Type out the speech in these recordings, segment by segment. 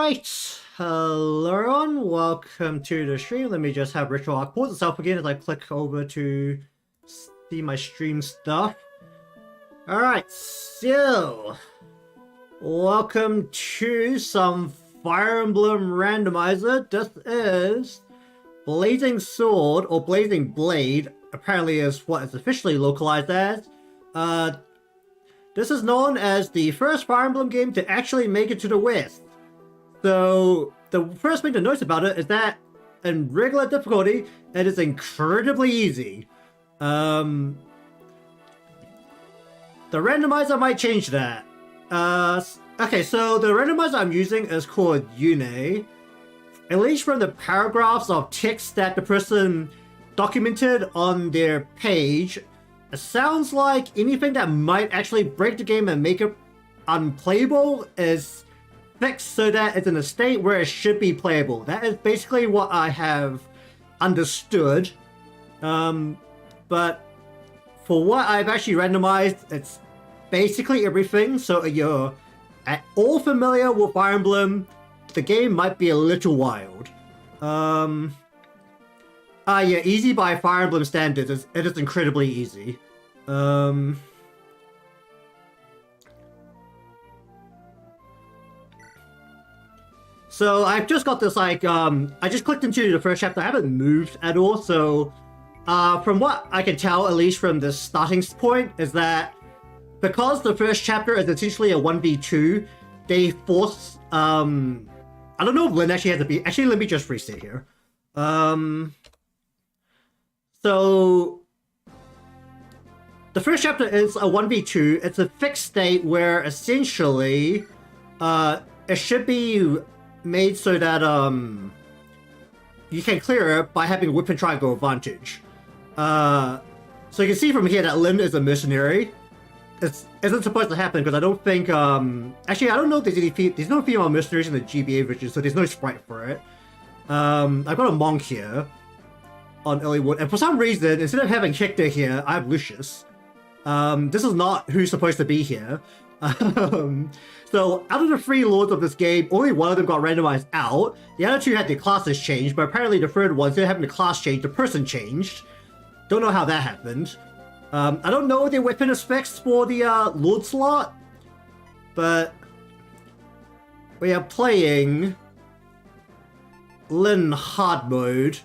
Alright, hello everyone, welcome to the stream. Let me just have Ritual Arc pause itself again as I click over to see my stream stuff. Alright, so welcome to some Fire Emblem Randomizer. This is Blazing Sword, or Blazing Blade, apparently is what it's officially localized as. This is known as the first Fire Emblem game to actually make it to the West. So, the first thing to notice about it is that in regular difficulty, it is incredibly easy. The randomizer might change that. Okay, so the randomizer I'm using is called Yune. At least from the paragraphs of text that the person documented on their page, it sounds like anything that might actually break the game and make it unplayable is fixed so that it's in a state where it should be playable. That is basically what I have understood. But for what I've actually randomized, it's basically everything. So if you're at all familiar with Fire Emblem, the game might be a little wild. Yeah, easy by Fire Emblem standards. It is incredibly easy. So I've just got this I just clicked into the first chapter. I haven't moved at all. So from what I can tell, at least from the starting point, is that because the first chapter is essentially a 1v2, they force I don't know if Lynn actually has to be. Actually, let me just reset here. So the first chapter is a 1v2. It's a fixed state where essentially it should be made so that you can clear it by having a whip and triangle advantage. So you can see from here that Lynn is a mercenary. It isn't supposed to happen because I don't think actually I don't know if there's any there's no female mercenaries in the GBA version, so there's no sprite for it. I've got a monk here on Earlywood, and for some reason, instead of having Hector here, I have Lucius. This is not who's supposed to be here. So out of the three lords of this game, only one of them got randomized out. The other two had their classes changed, but apparently the third one, instead of having the class changed, the person changed. Don't know how that happened. I don't know their weapon is fixed for the lord slot, but we are playing Lynn hard mode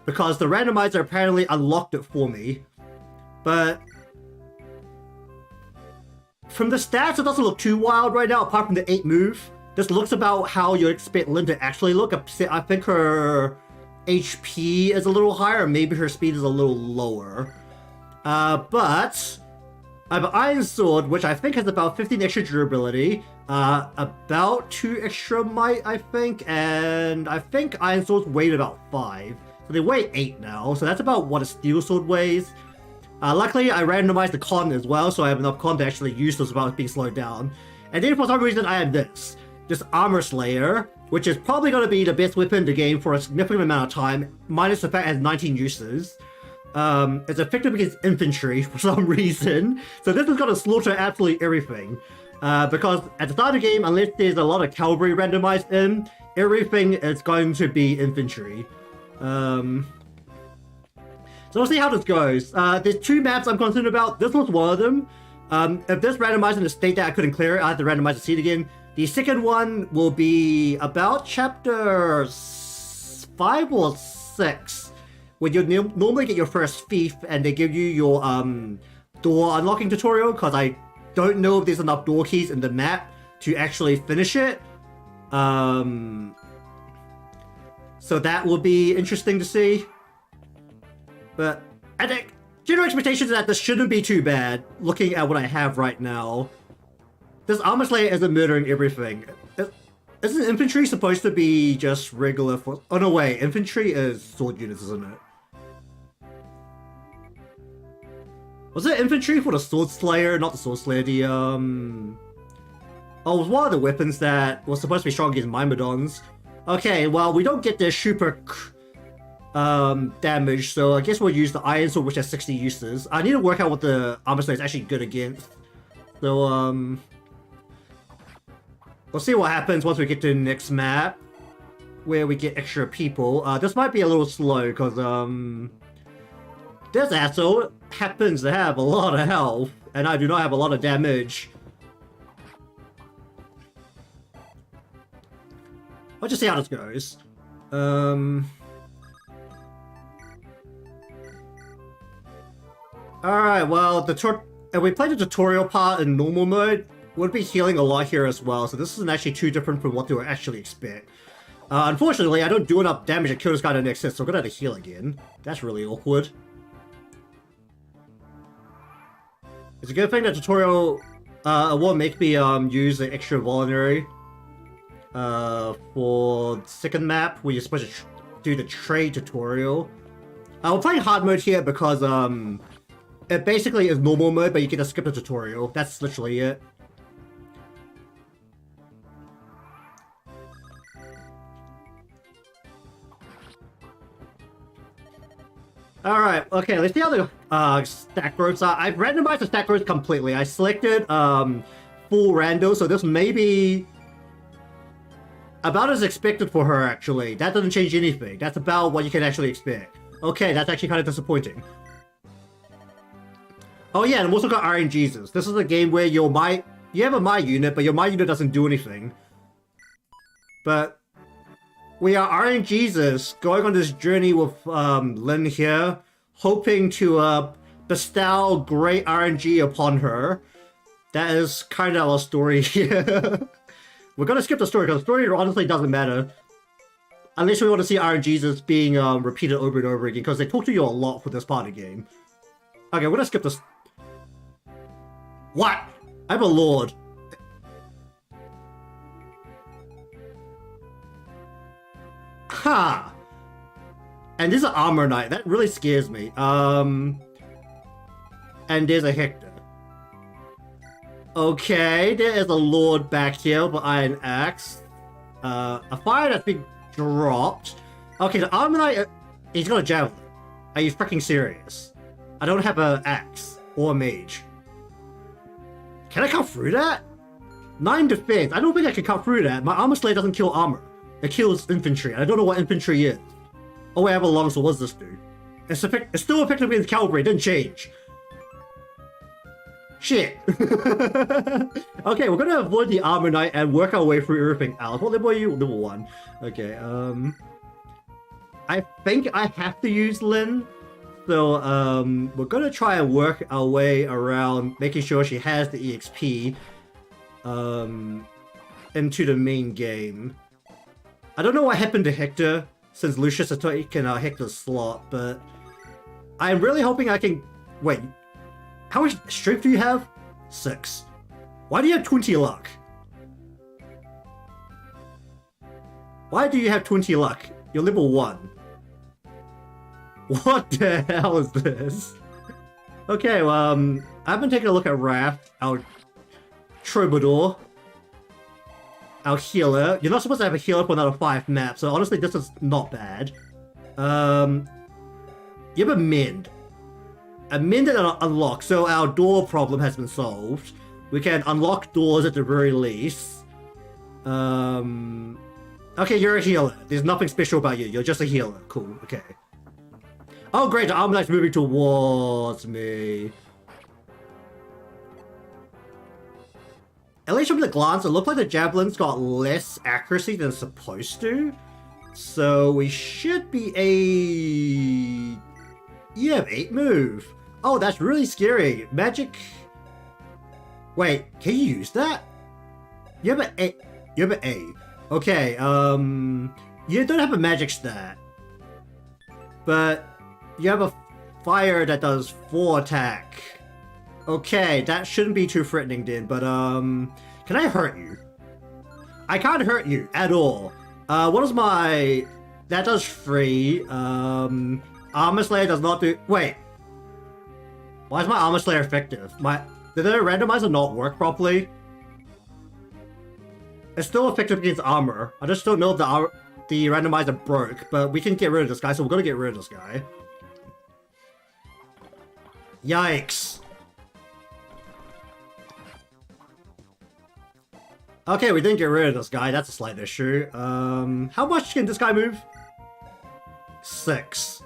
because the randomizer apparently unlocked it for me. But from the stats, it doesn't look too wild right now, apart from the 8 move. This looks about how you expect Lynn to actually look. I think her HP is a little higher, maybe her speed is a little lower. But I have an Iron Sword, which I think has about 15 extra durability, about 2 extra might, I think, and I think Iron Swords weigh about 5. So they weigh 8 now, so that's about what a Steel Sword weighs. Luckily, I randomized the con as well, so I have enough con to actually use those without being slowed down. And then for some reason, I have this Armor Slayer, which is probably going to be the best weapon in the game for a significant amount of time, minus the fact it has 19 uses. It's effective against infantry for some reason, so this is going to slaughter absolutely everything. Because at the start of the game, unless there's a lot of cavalry randomized in, everything is going to be infantry. So we'll see how this goes. There's 2 maps I'm concerned about. This was one of them. If this randomized in a state that I couldn't clear it, I have to randomize the seed again. The second one will be about chapter 5 or 6, where you normally get your first thief and they give you your door unlocking tutorial, because I don't know if there's enough door keys in the map to actually finish it. So that will be interesting to see. But I think general expectations is that this shouldn't be too bad, looking at what I have right now. This Armor Slayer isn't murdering everything. Isn't infantry supposed to be just regular for... Oh no, wait. Infantry is sword units, isn't it? Was it infantry for the Sword Slayer? Not the Sword Slayer, the Oh, it was one of the weapons that was supposed to be strong against Myrmidons. Okay, well, we don't get the super damage, so I guess we'll use the Iron Sword, which has 60 uses. I need to work out what the Armor Slayer is actually good against. So, We'll see what happens once we get to the next map, where we get extra people. This might be a little slow, because, this asshole happens to have a lot of health, and I do not have a lot of damage. Let's just see how this goes. Alright, well, if we played the tutorial part in normal mode, we'd be healing a lot here as well, so this isn't actually too different from what they would actually expect. Unfortunately, I don't do enough damage to kill this guy in the next hit, so we're gonna have to heal again. That's really awkward. It's a good thing that tutorial won't make me use the extra vulnerary for the second map, where you're supposed to do the trade tutorial. We're playing hard mode here because it basically is normal mode, but you get to skip the tutorial. That's literally it. Alright, okay, let's see how the stack growths are. I've randomized the stack growth completely. I selected full rando, so this may be about as expected for her, actually. That doesn't change anything. That's about what you can actually expect. Okay, that's actually kind of disappointing. Oh yeah, and I've also got RNGs. This is a game where you have a my unit, but your my unit doesn't do anything. But we are RNGs going on this journey with Lynn here, hoping to bestow great RNG upon her. That is kind of our story here. We're gonna skip the story, because the story honestly doesn't matter. Unless we want to see RNGs being repeated over and over again, because they talk to you a lot for this part of the game. Okay, we're gonna skip this. What? I'm a lord. Ha! And this is an armor knight. That really scares me. And there's a Hector. Okay, there is a lord back here with Iron Axe. A fire that's been dropped. Okay, the armor knight, he's got a javelin. Are you freaking serious? I don't have an axe or a mage. Can I cut through that? 9 defense. I don't think I can cut through that. My armor slayer doesn't kill armor. It kills infantry. I don't know what infantry is. Oh wait, I have a longsword. What's this do? It's still effective against cavalry. It didn't change. Shit. Okay, we're gonna avoid the armor knight and work our way through everything else. What level are you? Level 1. Okay, I think I have to use Lynn. So, we're gonna try and work our way around making sure she has the EXP, into the main game. I don't know what happened to Hector, since Lucius has taken Hector's slot, but I'm really hoping I can... Wait, how much strength do you have? 6. Why do you have 20 luck? Why do you have 20 luck? You're level 1. What the hell is this? Okay, well, I've been taking a look at Wrath, our troubadour, our healer. You're not supposed to have a healer for another 5 maps, so honestly, this is not bad. You have a mend. A mend and an unlock, so our door problem has been solved. We can unlock doors at the very least. Okay, you're a healer. There's nothing special about you. You're just a healer. Cool, okay. Oh great, the armor knight's moving towards me. At least from the glance, it looked like the javelin's got less accuracy than it's supposed to. So we should be a... You have 8 move. Oh, that's really scary. Magic... Wait, can you use that? You have an A. You have an A. Okay, you don't have a magic stat. But you have a fire that does 4 attack. Okay, that shouldn't be too threatening then, but can I hurt you? I can't hurt you at all. What is my... That does 3. Armor Slayer does not do... Wait. Why is my Armor Slayer effective? Did the randomizer not work properly? It's still effective against armor. I just don't know if the randomizer broke, but we can get rid of this guy, so we're gonna get rid of this guy. Yikes. Okay, we didn't get rid of this guy. That's a slight issue. How much can this guy move? 6.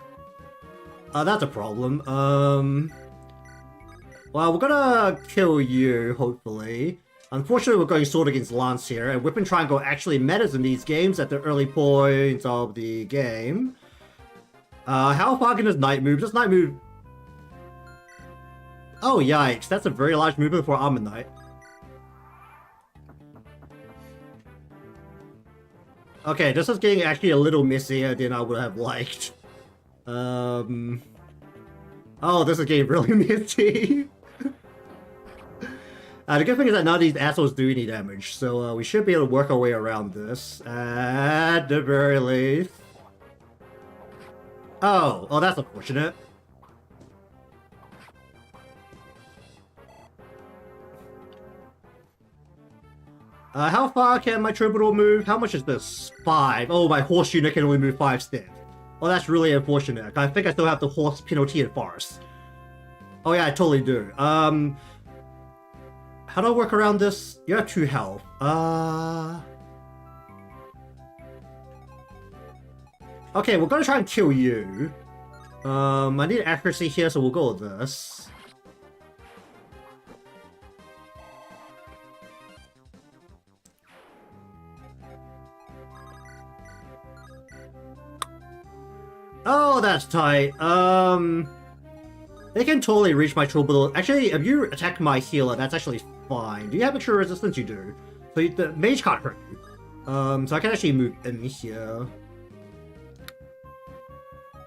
That's a problem. Well, we're gonna kill you, hopefully. Unfortunately, we're going sword against lance here, and Whip and Triangle actually matters in these games at the early points of the game. How far can this knight move? This knight move... Oh, yikes. That's a very large movement for Armor Knight. Okay, this is getting actually a little messier than I would have liked. Oh, this is getting really messy. The good thing is that none of these assholes do any damage, so we should be able to work our way around this, at the very least. Oh, that's unfortunate. How far can my troubadour move? How much is this? 5. Oh, my horse unit can only move 5 steps. Well, that's really unfortunate. I think I still have the horse penalty in forest. Oh yeah, I totally do. How do I work around this? You have 2 health. Okay, we're gonna try and kill you. I need accuracy here, so we'll go with this. Oh, that's tight. They can totally reach my troubadour. Actually, if you attack my healer, that's actually fine. Do you have extra resistance? You do. So the mage can't hurt you. So I can actually move in here.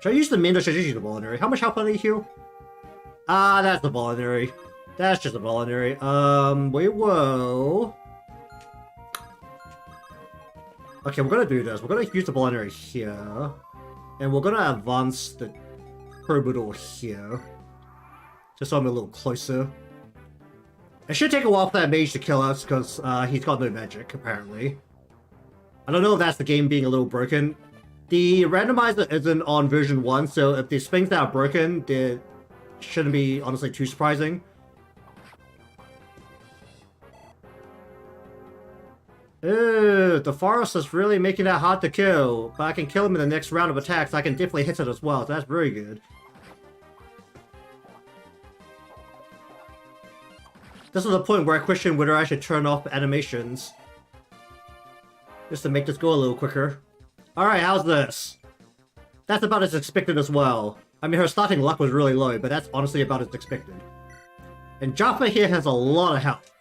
Should I use the main or should I use the voluntary? How much health do I heal? That's the voluntary. That's just a voluntary. We will... Okay, we're gonna do this. We're gonna use the voluntary here. And we're gonna advance the troubadour here. Just so I'm a little closer. It should take a while for that mage to kill us, because he's got no magic, apparently. I don't know if that's the game being a little broken. The randomizer isn't on version 1, so if there's things that are broken, they shouldn't be, honestly, too surprising. Ooh, the forest is really making that hard to kill, but I can kill him in the next round of attacks. I can definitely hit it as well, so that's very good. This is the point where I question whether I should turn off animations. Just to make this go a little quicker. Alright, how's this? That's about as expected as well. I mean, her starting luck was really low, but that's honestly about as expected. And Jaffa here has a lot of health.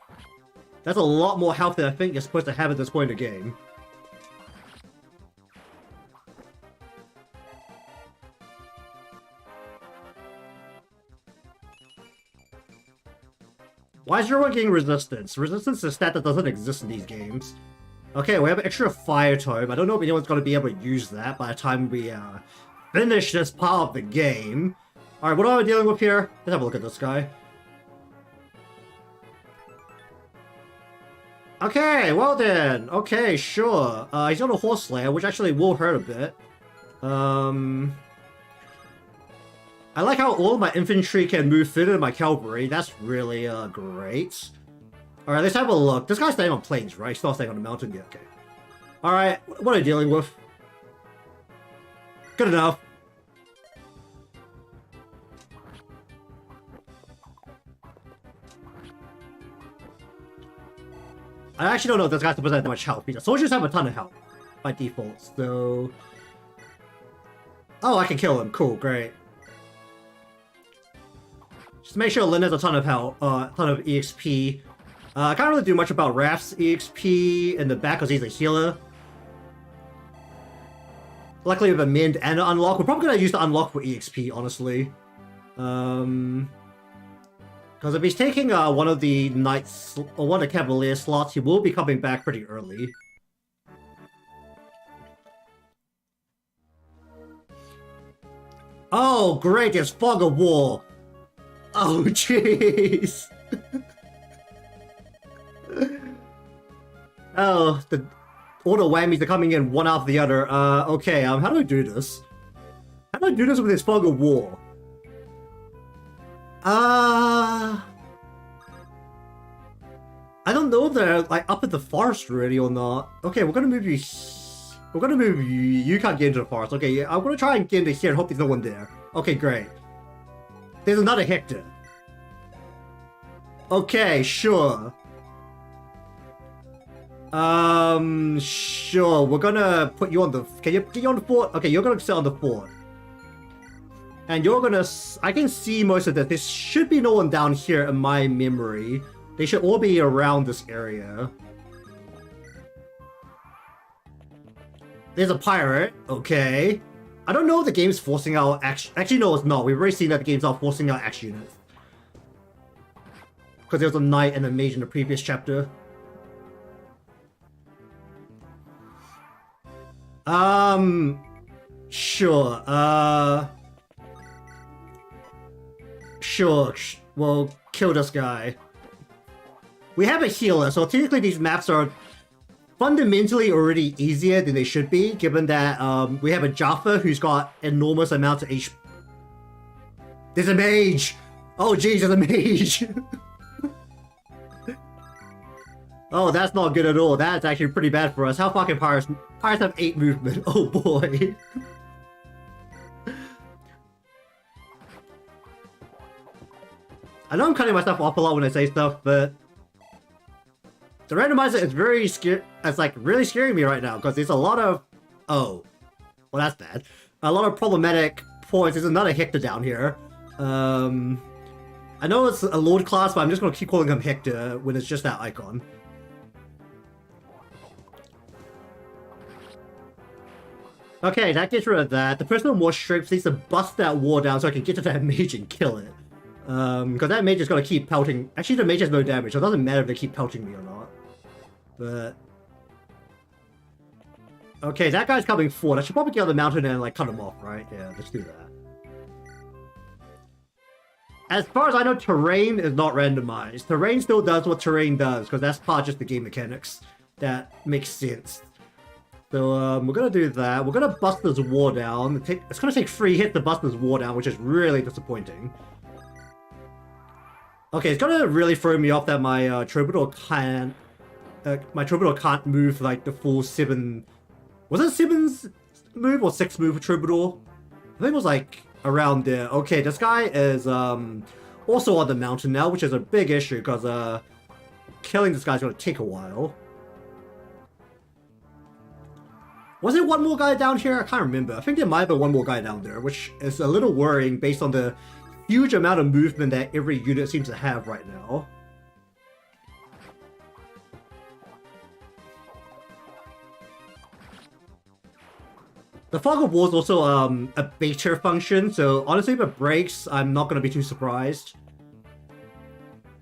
That's a lot more health than I think you're supposed to have at this point in the game. Why is everyone getting resistance? Resistance is a stat that doesn't exist in these games. Okay, we have an extra fire tome. I don't know if anyone's going to be able to use that by the time we finish this part of the game. Alright, what are we dealing with here? Let's have a look at this guy. Okay, well then. Okay, sure. He's on a horse slayer, which actually will hurt a bit. I like how all my infantry can move further than my cavalry. That's really great. Alright, let's have a look. This guy's staying on plains, right? He's not staying on the mountain yet. Okay. Alright, what are you dealing with? Good enough. I actually don't know if this guy's supposed to have that much health, because soldiers have a ton of health by default, so... Oh, I can kill him. Cool, great. Just make sure Lynn has a ton of health, ton of EXP. I can't really do much about Raph's EXP in the back because he's a healer. Luckily we have a mend and an unlock. We're probably going to use the unlock for EXP, honestly. Because if he's taking one of the knights, or one of the cavalier slots, he will be coming back pretty early. Oh, great, there's fog of war. Oh, jeez. Oh, all the whammies are coming in one after the other. Okay, how do I do this? How do I do this with this fog of war? I don't know if they're like up in the forest already or not. Okay, we're gonna move you. We're gonna move you. You can't get into the forest. Okay, yeah, I'm gonna try and get into here and hope there's no one there. Okay, great. There's another Hector. Okay, sure. Sure. We're gonna put you on the. Can you get you on the fort? Okay, you're gonna sit on the fort. And you're gonna. I can see most of this. There should be no one down here in my memory. They should all be around this area. There's a pirate. Okay. I don't know if the game's forcing out action. Actually, no, it's not. We've already seen that the game's not forcing out action units. Because there was a knight and a mage in the previous chapter. Sure. Sure. We'll kill this guy. We have a healer, so technically these maps are fundamentally already easier than they should be, given that we have a Jaffa who's got enormous amounts of HP. There's a mage! Oh jeez, there's a mage! Oh, that's not good at all. That's actually pretty bad for us. How fucking pirates? Pirates have 8 movement. Oh boy. I know I'm cutting myself off a lot when I say stuff, but the randomizer is very scary. It's like really scaring me right now because there's a lot of. Oh, well that's bad. A lot of problematic points. There's another Hector down here. I know it's a Lord class, but I'm just gonna keep calling him Hector when it's just that icon. Okay, that gets rid of that. The person with more strength needs to bust that wall down so I can get to that mage and kill it. Because that mage is gonna keep pelting. Actually, the mage has no damage, so it doesn't matter if they keep pelting me or not. But okay, that guy's coming forward. I should probably get on the mountain and like cut him off, right? Yeah, let's do that. As far as I know, terrain is not randomized. Terrain still does what terrain does, because that's part of just the game mechanics. That makes sense. So we're gonna do that. We're gonna bust this wall down. It's gonna take 3 hits to bust this wall down, which is really disappointing. Okay, it's gonna really throw me off that my troubadour can't. My troubadour can't move like the full 7. Was it 7's move or 6 move troubadour? I think it was like around there. Okay, this guy is also on the mountain now, which is a big issue because killing this guy's gonna take a while. Was there one more guy down here? I can't remember. I think there might have been one more guy down there, which is a little worrying based on the huge amount of movement that every unit seems to have right now. The Fog of War is also a beta function, so honestly if it breaks, I'm not going to be too surprised.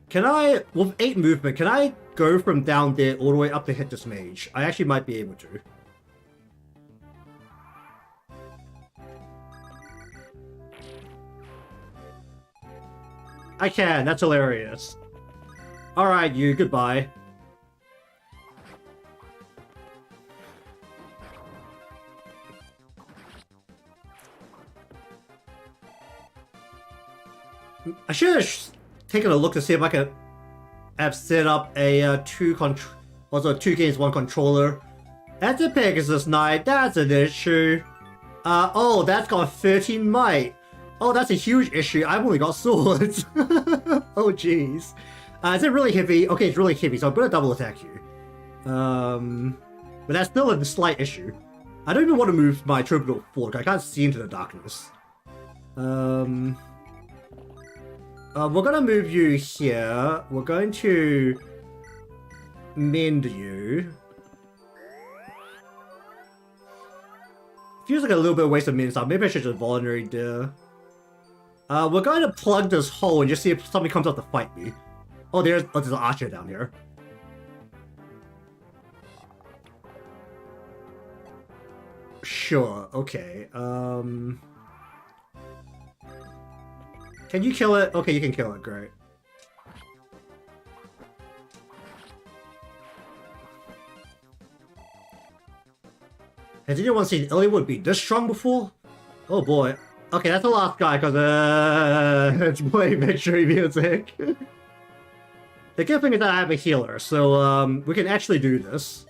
Can I, with 8 movement, can I go from down there all the way up to hit this mage? I actually might be able to. I can, that's hilarious. Alright, you, goodbye. I should have taken a look to see if I could have set up a 2 games 1 controller. That's a Pegasus Knight, that's an issue. Oh, that's got 13 might. Oh, that's a huge issue. I've only got swords. Oh, jeez. Is it really heavy? Okay, it's really heavy, so I'm gonna double attack you. But that's still a slight issue. I don't even want to move my troubadour forward. I can't see into the darkness. We're gonna move you here. We're going to mend you. Feels like a little bit of waste of mend stuff. Maybe I should just voluntary do. We're going to plug this hole and just see if somebody comes up to fight me. Oh, there's an archer down here. Sure, okay. Can you kill it? Okay, you can kill it, great. Has anyone seen Illywood be this strong before? Oh boy. Okay, that's the last guy, because, it's play victory music. The good thing is that I have a healer, so we can actually do this.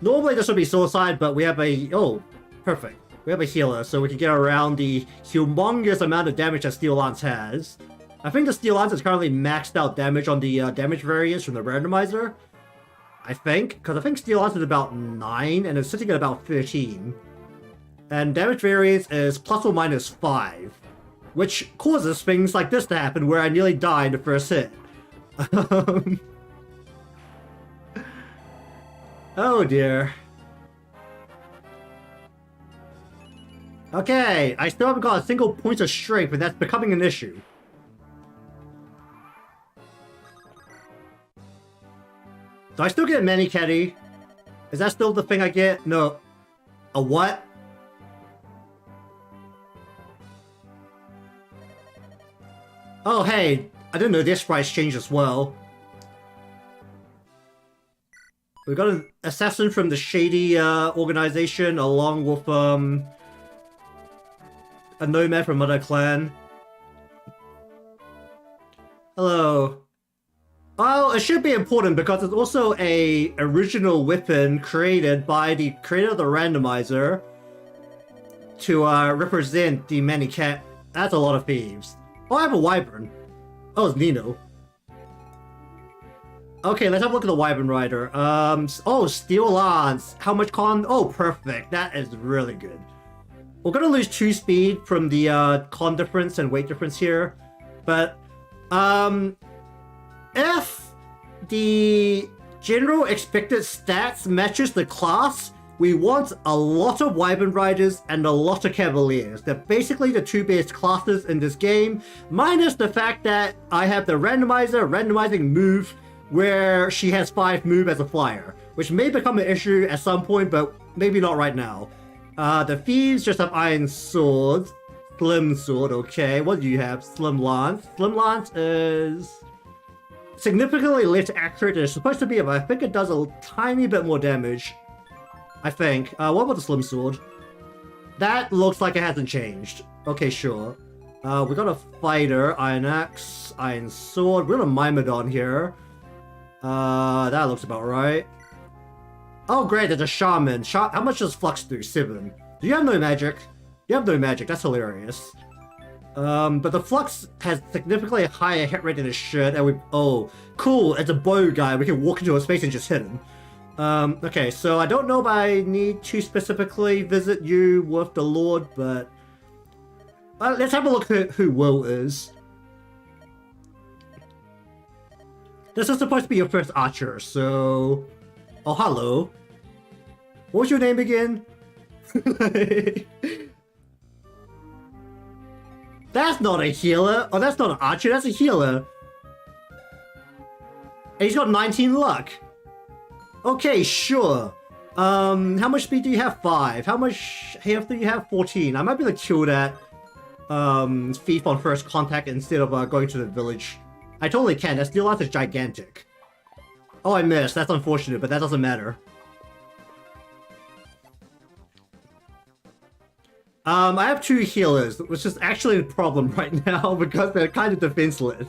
Normally this would be suicide, but we have a... Oh, perfect. We have a healer, so we can get around the humongous amount of damage that Steel Lance has. I think the Steel Lance is currently maxed out damage on the damage variance from the randomizer. I think, because I think Steel Lance is about 9, and it's sitting at about 13. And damage variance is plus or minus 5. Which causes things like this to happen, where I nearly die in the first hit. Oh dear. Okay, I still haven't got a single point of strength, but that's becoming an issue. Do I still get Mani-Kedi? Is that still the thing I get? No. A what? Oh hey, I didn't know this price changed as well. We got an assassin from the Shady organization, along with a nomad from another clan. Hello. Oh, it should be important because it's also a original weapon created by the creator of the randomizer to represent the Mani-Kedi. That's a lot of thieves. Oh, I have a wyvern. Oh, it's Nino. Okay, let's have a look at the wyvern rider. Oh, Steel Lance. How much con? Oh, perfect. That is really good. We're gonna lose 2 speed from the con difference and weight difference here, but if the general expected stats matches the class, we want a lot of wyvern riders and a lot of cavaliers. They're basically the 2 best classes in this game, minus the fact that I have the randomizer randomizing move where she has 5 move as a flyer, which may become an issue at some point, but maybe not right now. The thieves just have iron swords, slim sword, okay. What do you have? Slim lance. Slim lance is significantly less accurate than it's supposed to be, but I think it does a tiny bit more damage. I think. What about the slim sword? That looks like it hasn't changed. Okay, sure. We got a fighter, iron axe, iron sword. We're gonna Myrmidon here. That looks about right. Oh great, there's a shaman. How much does Flux do? 7. Do you have no magic? You have no magic, that's hilarious. But the Flux has significantly higher hit rate than it should, and we... Oh, cool, it's a bow guy. We can walk into a space and just hit him. Okay, so I don't know if I need to specifically visit you with the Lord, but... let's have a look at who Will is. This is supposed to be your first archer, so... Oh, hello. What was your name again? That's not a healer. Oh, that's not an archer, that's a healer. And he's got 19 luck. Okay, sure. How much speed do you have? 5. How much health do you have? 14. I might be able to kill that thief on first contact instead of going to the village. I totally can. That Steel Lance is gigantic. Oh, I missed. That's unfortunate, but that doesn't matter. I have 2 healers, which is actually a problem right now because they're kind of defenseless.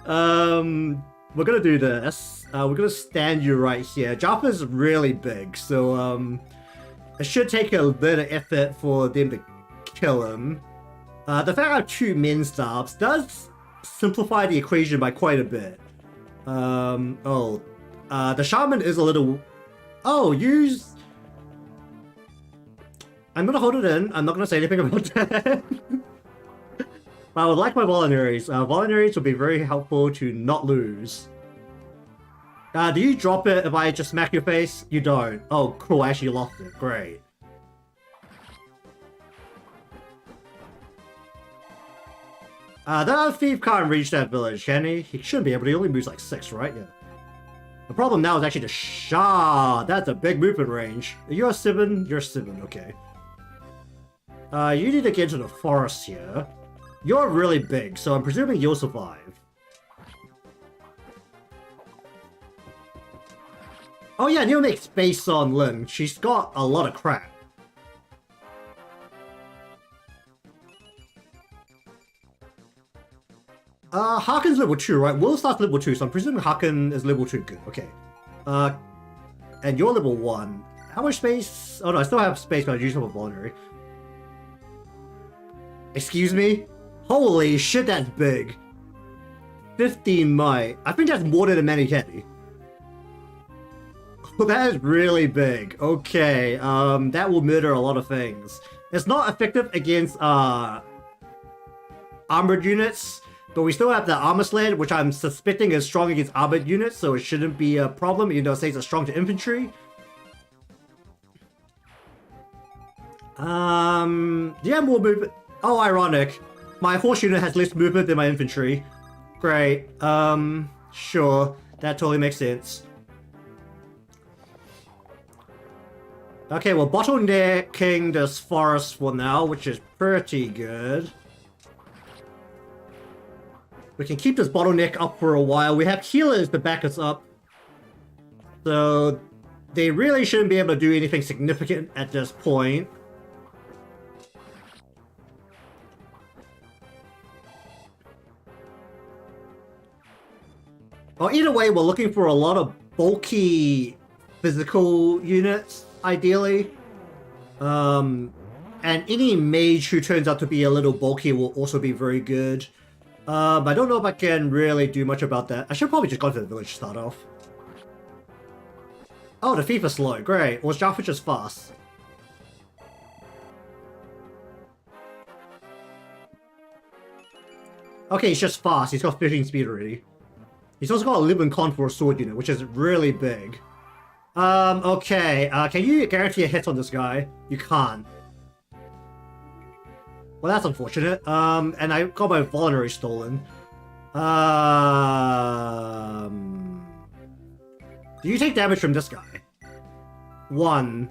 We're gonna do this. We're gonna stand you right here. Jaffa's really big, so it should take a bit of effort for them to kill him. The fact I have 2 men staffs does simplify the equation by quite a bit. The shaman is a little... Oh, use... I'm gonna hold it in. I'm not gonna say anything about that. I would like my voluntaries. Voluntaries would be very helpful to not lose. Do you drop it if I just smack your face? You don't. Oh, cool. I actually lost it. Great. That other thief can't reach that village, can he? He shouldn't be able to. He only moves like 6, right? Yeah. The problem now is actually the Shah. That's a big movement range. You're 7? You're 7, okay. You need to get into the forest here. You're really big, so I'm presuming you'll survive. Oh yeah, Neil makes space on Lynn. She's got a lot of crap. Harken's level 2, right? Will starts level 2, so I'm presuming Harken is level 2. Good, okay. And you're level 1. How much space? Oh no, I still have space, but I use up a voluntary. Excuse me? Holy shit, that's big. 15 might. I think that's more than a Manichetti. Oh, that is really big. Okay, that will murder a lot of things. It's not effective against armored units, but we still have the armor sled, which I'm suspecting is strong against armored units, so it shouldn't be a problem, even though it says it's strong to infantry. Yeah, more movement. Oh, ironic. My horse unit has less movement than my infantry. Great. Sure. That totally makes sense. Okay, we're bottlenecking this forest for now, which is pretty good. We can keep this bottleneck up for a while. We have healers to back us up. So they really shouldn't be able to do anything significant at this point. Well, either way, we're looking for a lot of bulky physical units, ideally. And any mage who turns out to be a little bulky will also be very good. I don't know if I can really do much about that. I should probably just go to the village to start off. Oh, the thief is slow. Great. Or is Jaffa just fast? Okay, he's just fast. He's got 15 speed already. He's also got a living con for a sword unit, which is really big. Okay. Can you guarantee a hit on this guy? You can't. Well, that's unfortunate. And I got my voluntary stolen. Do you take damage from this guy? 1.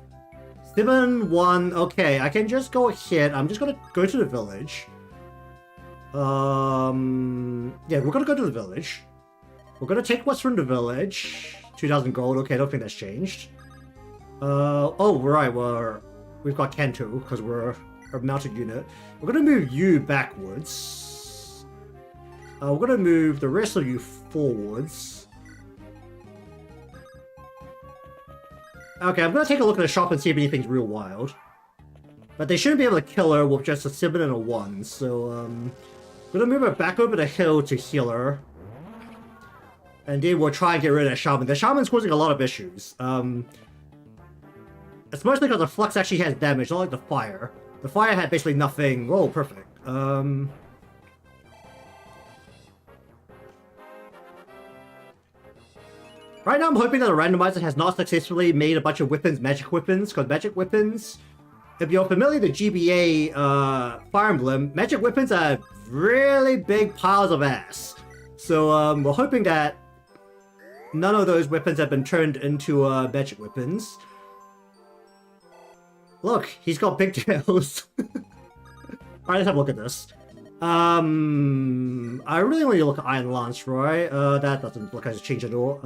7, 1. Okay, I can just go ahead. I'm just gonna go to the village. Yeah, we're gonna go to the village. We're gonna take what's from the village. 2,000 gold. Okay, I don't think that's changed. Oh, right. We've got Kanto because we're a mounted unit. We're gonna move you backwards. We're gonna move the rest of you forwards. Okay, I'm gonna take a look at the shop and see if anything's real wild. But they shouldn't be able to kill her with just a 7 and a 1. So, I'm gonna move her back over the hill to heal her. And then we'll try and get rid of the shaman. The shaman's causing a lot of issues. It's mostly because the flux actually has damage, not like the fire. The fire had basically nothing. Oh, perfect. Right now I'm hoping that the randomizer has not successfully made a bunch of weapons magic weapons, because magic weapons, if you're familiar with the GBA Fire Emblem, magic weapons are really big piles of ass. So we're hoping that none of those weapons have been turned into magic weapons. Look, he's got big tails. Alright, let's have a look at this. I really want you to look at Iron Lance, right? That doesn't look like it's changed at all.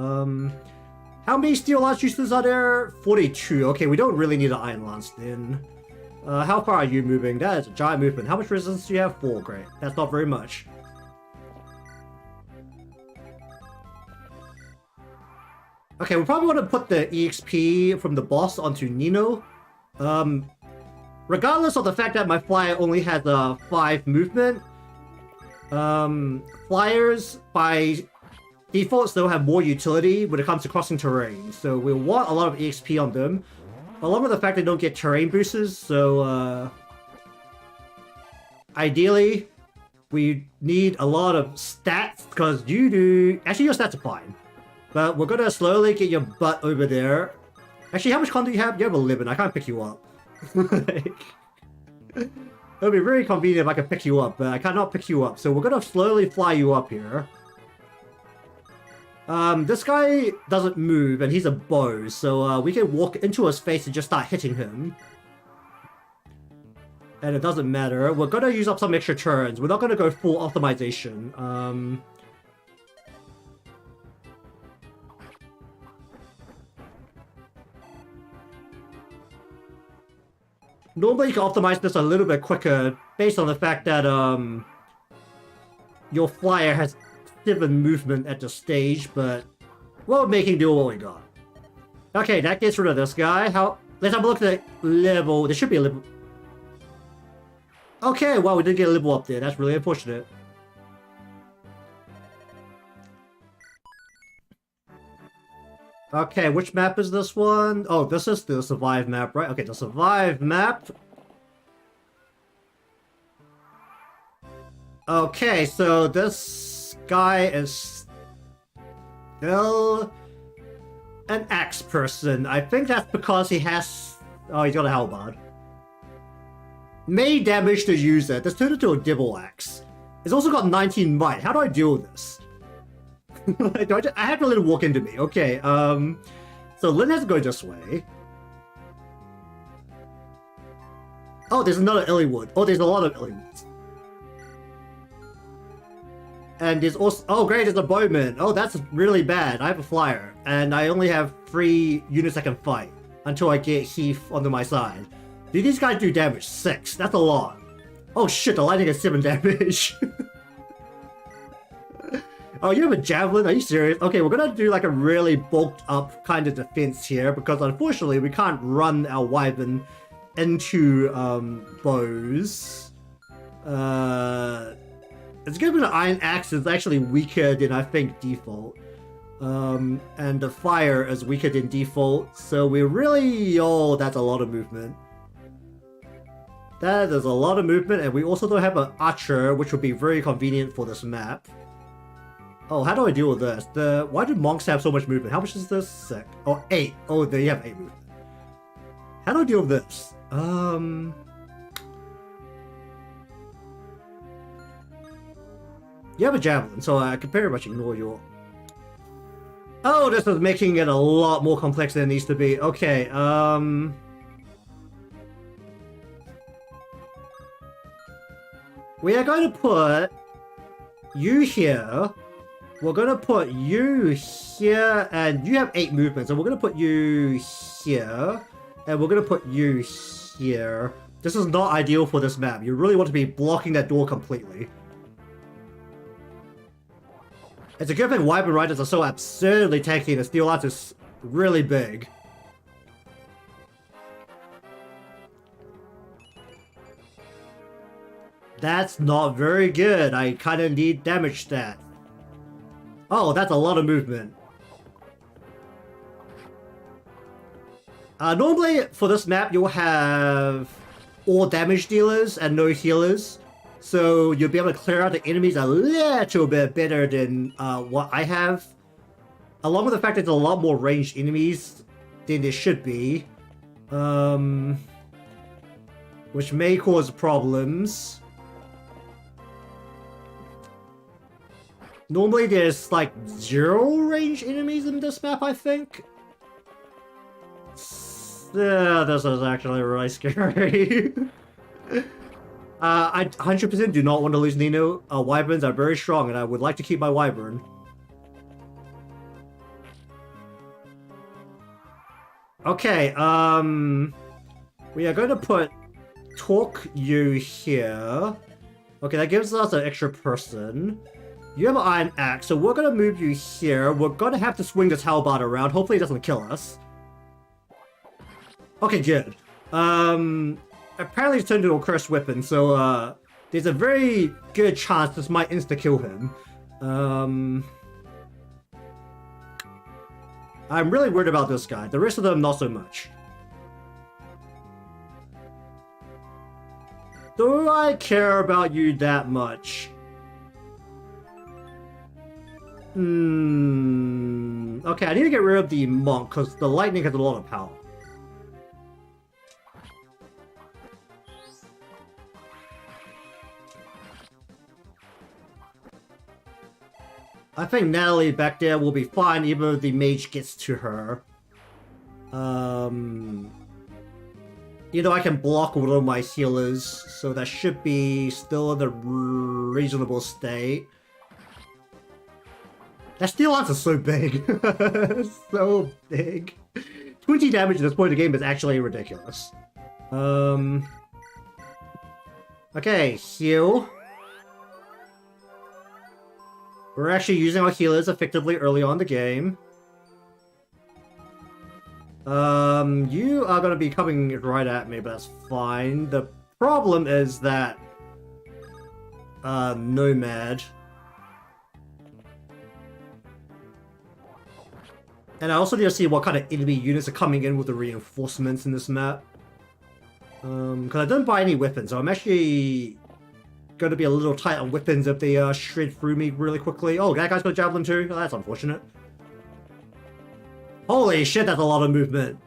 How many Steel Lance uses are there? 42. Okay, we don't really need an Iron Lance then. How far are you moving? That is a giant movement. How much resistance do you have? 4. Great. That's not very much. Okay, we probably want to put the EXP from the boss onto Nino. Regardless of the fact that my flyer only has 5 movement, flyers by default still have more utility when it comes to crossing terrain. So we'll want a lot of EXP on them, along with the fact they don't get terrain boosters. So ideally, we need a lot of stats because you do. Actually, your stats are fine, but we're gonna slowly get your butt over there. Actually, how much con do you have? You have 11. I can't pick you up. Like, it'll be very convenient if I can pick you up, but I cannot pick you up. So we're gonna slowly fly you up here. This guy doesn't move, and he's a bow, so we can walk into his face and just start hitting him. And it doesn't matter. We're gonna use up some extra turns. We're not gonna go full optimization. Normally you can optimize this a little bit quicker based on the fact that your flyer has 7 movement at the stage, but we're making do what we got. Okay, that gets rid of this guy. Let's have a look at the level. There should be a level. Okay, well, we did get a level up there. That's really unfortunate. Okay, which map is this one? Oh, this is the survive map, right? Okay, the survive map. Okay, so this guy is still an axe person. I think that's because he has... Oh, he's got a halberd. May damage the user. This turned into a dibble axe. It's also got 19 might. How do I deal with this? I have to let it walk into me. Okay, so Lynn has to go this way. Oh, there's another Illywood. Oh, there's a lot of Illywoods. And there's also... Oh, great, there's a bowman. Oh, that's really bad. I have a flyer. And I only have 3 units I can fight until I get Heath onto my side. Do these guys do damage? 6. That's a lot. Oh shit, the lightning has 7 damage. Oh, you have a javelin? Are you serious? Okay, we're gonna do like a really bulked up kind of defense here because unfortunately we can't run our wyvern into bows. It's gonna be an iron axe is actually weaker than I think default. And the fire is weaker than default, so we really... Oh, that's a lot of movement. That is a lot of movement, and we also don't have an archer, which would be very convenient for this map. Oh, how do I deal with this? Why do monks have so much movement? How much is this? 6. Oh, 8. Oh, they have 8 movement. How do I deal with this? You have a javelin, so I can pretty much ignore your... Oh, this is making it a lot more complex than it needs to be. Okay, we are going to put you here. We're going to put you here, and you have 8 movements, so we're going to put you here, and we're going to put you here. This is not ideal for this map. You really want to be blocking that door completely. It's a good thing Wyvern Riders are so absurdly tanky and the Steel Lance is really big. That's not very good. I kind of need damage stat. Oh, that's a lot of movement. Normally, for this map, you'll have all damage dealers and no healers. So you'll be able to clear out the enemies a little bit better than what I have. Along with the fact that there's a lot more ranged enemies than there should be. Which may cause problems. Normally there's like 0 ranged enemies in this map, I think. Yeah, this is actually really scary. I 100% do not want to lose Nino. Wyverns are very strong and I would like to keep my Wyvern. Okay, we are going to put Talk you here. Okay, that gives us an extra person. You have an iron axe, so we're going to move you here. We're going to have to swing this halberd around. Hopefully it doesn't kill us. Okay, good. Apparently it's turned into a cursed weapon, so there's a very good chance this might insta-kill him. I'm really worried about this guy. The rest of them, not so much. Do I care about you that much? Okay, I need to get rid of the monk, because the lightning has a lot of power. I think Natalie back there will be fine even if the mage gets to her. You know, I can block one of my healers, so that should be still in a reasonable state. That Steel Lance is so big. So big. 20 damage at this point in the game is actually ridiculous. Okay, heal. We're actually using our healers effectively early on in the game. You are gonna be coming right at me, but that's fine. The problem is that Nomad. And I also need to see what kind of enemy units are coming in with the reinforcements in this map. Because I didn't buy any weapons, so I'm actually going to be a little tight on weapons if they shred through me really quickly. Oh, that guy's got a javelin too? Oh, that's unfortunate. Holy shit, that's a lot of movement.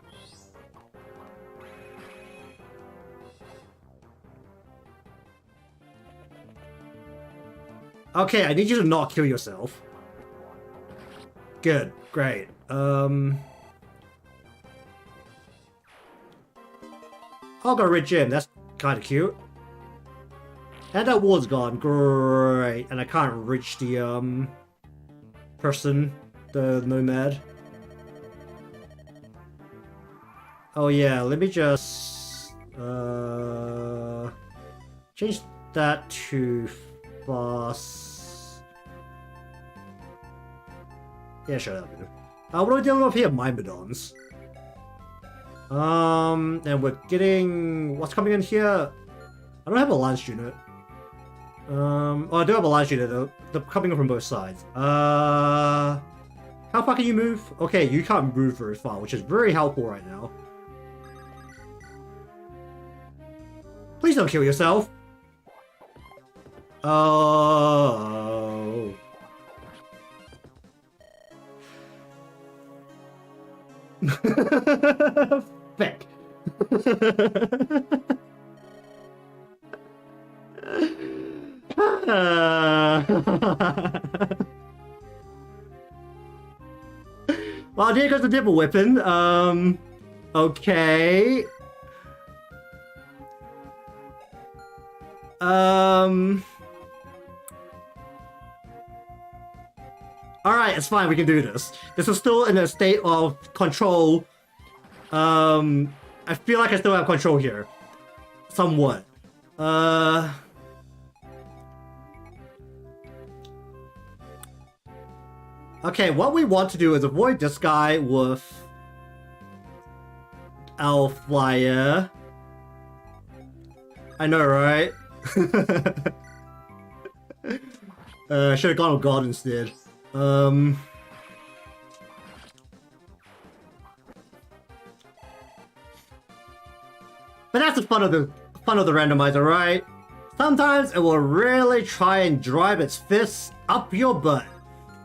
Okay, I need you to not kill yourself. Good, great. I'll go Red Gem, that's kind of cute. And that ward's gone, great. And I can't reach the person, the Nomad. Oh yeah, let me just change that to fast. Yeah, sure, that'll do. What are we dealing with here? Myrmidons. And we're getting... What's coming in here? I don't have a lance unit. Oh, I do have a lance unit though. They're coming in from both sides. How far can you move? Okay, you can't move very far, which is very helpful right now. Please don't kill yourself. Oh. Feck. Well, there goes the dipper weapon. Okay. Alright, it's fine, we can do this. This is still in a state of control. I feel like I still have control here. Somewhat. Okay, what we want to do is avoid this guy with our flyer. I know, right? Should have gone with God instead. But that's the fun of the randomizer, right? Sometimes it will really try and drive its fists up your butt.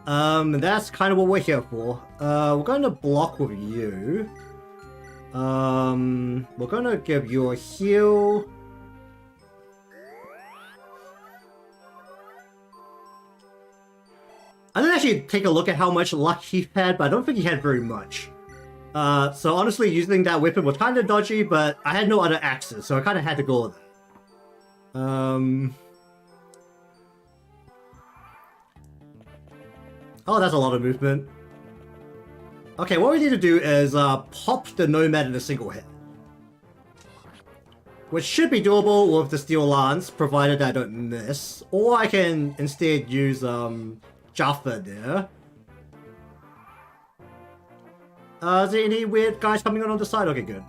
That's kind of what we're here for. We're going to block with you. We're going to give you a heal. I didn't actually take a look at how much luck he had, but I don't think he had very much. So honestly, using that weapon was kind of dodgy, but I had no other axes, so I kind of had to go with it. Oh, that's a lot of movement. Okay, what we need to do is pop the Nomad in a single hit. Which should be doable with the Steel Lance, provided I don't miss. Or I can instead use Jaffa there. Is there any weird guys coming on the side? Okay, good.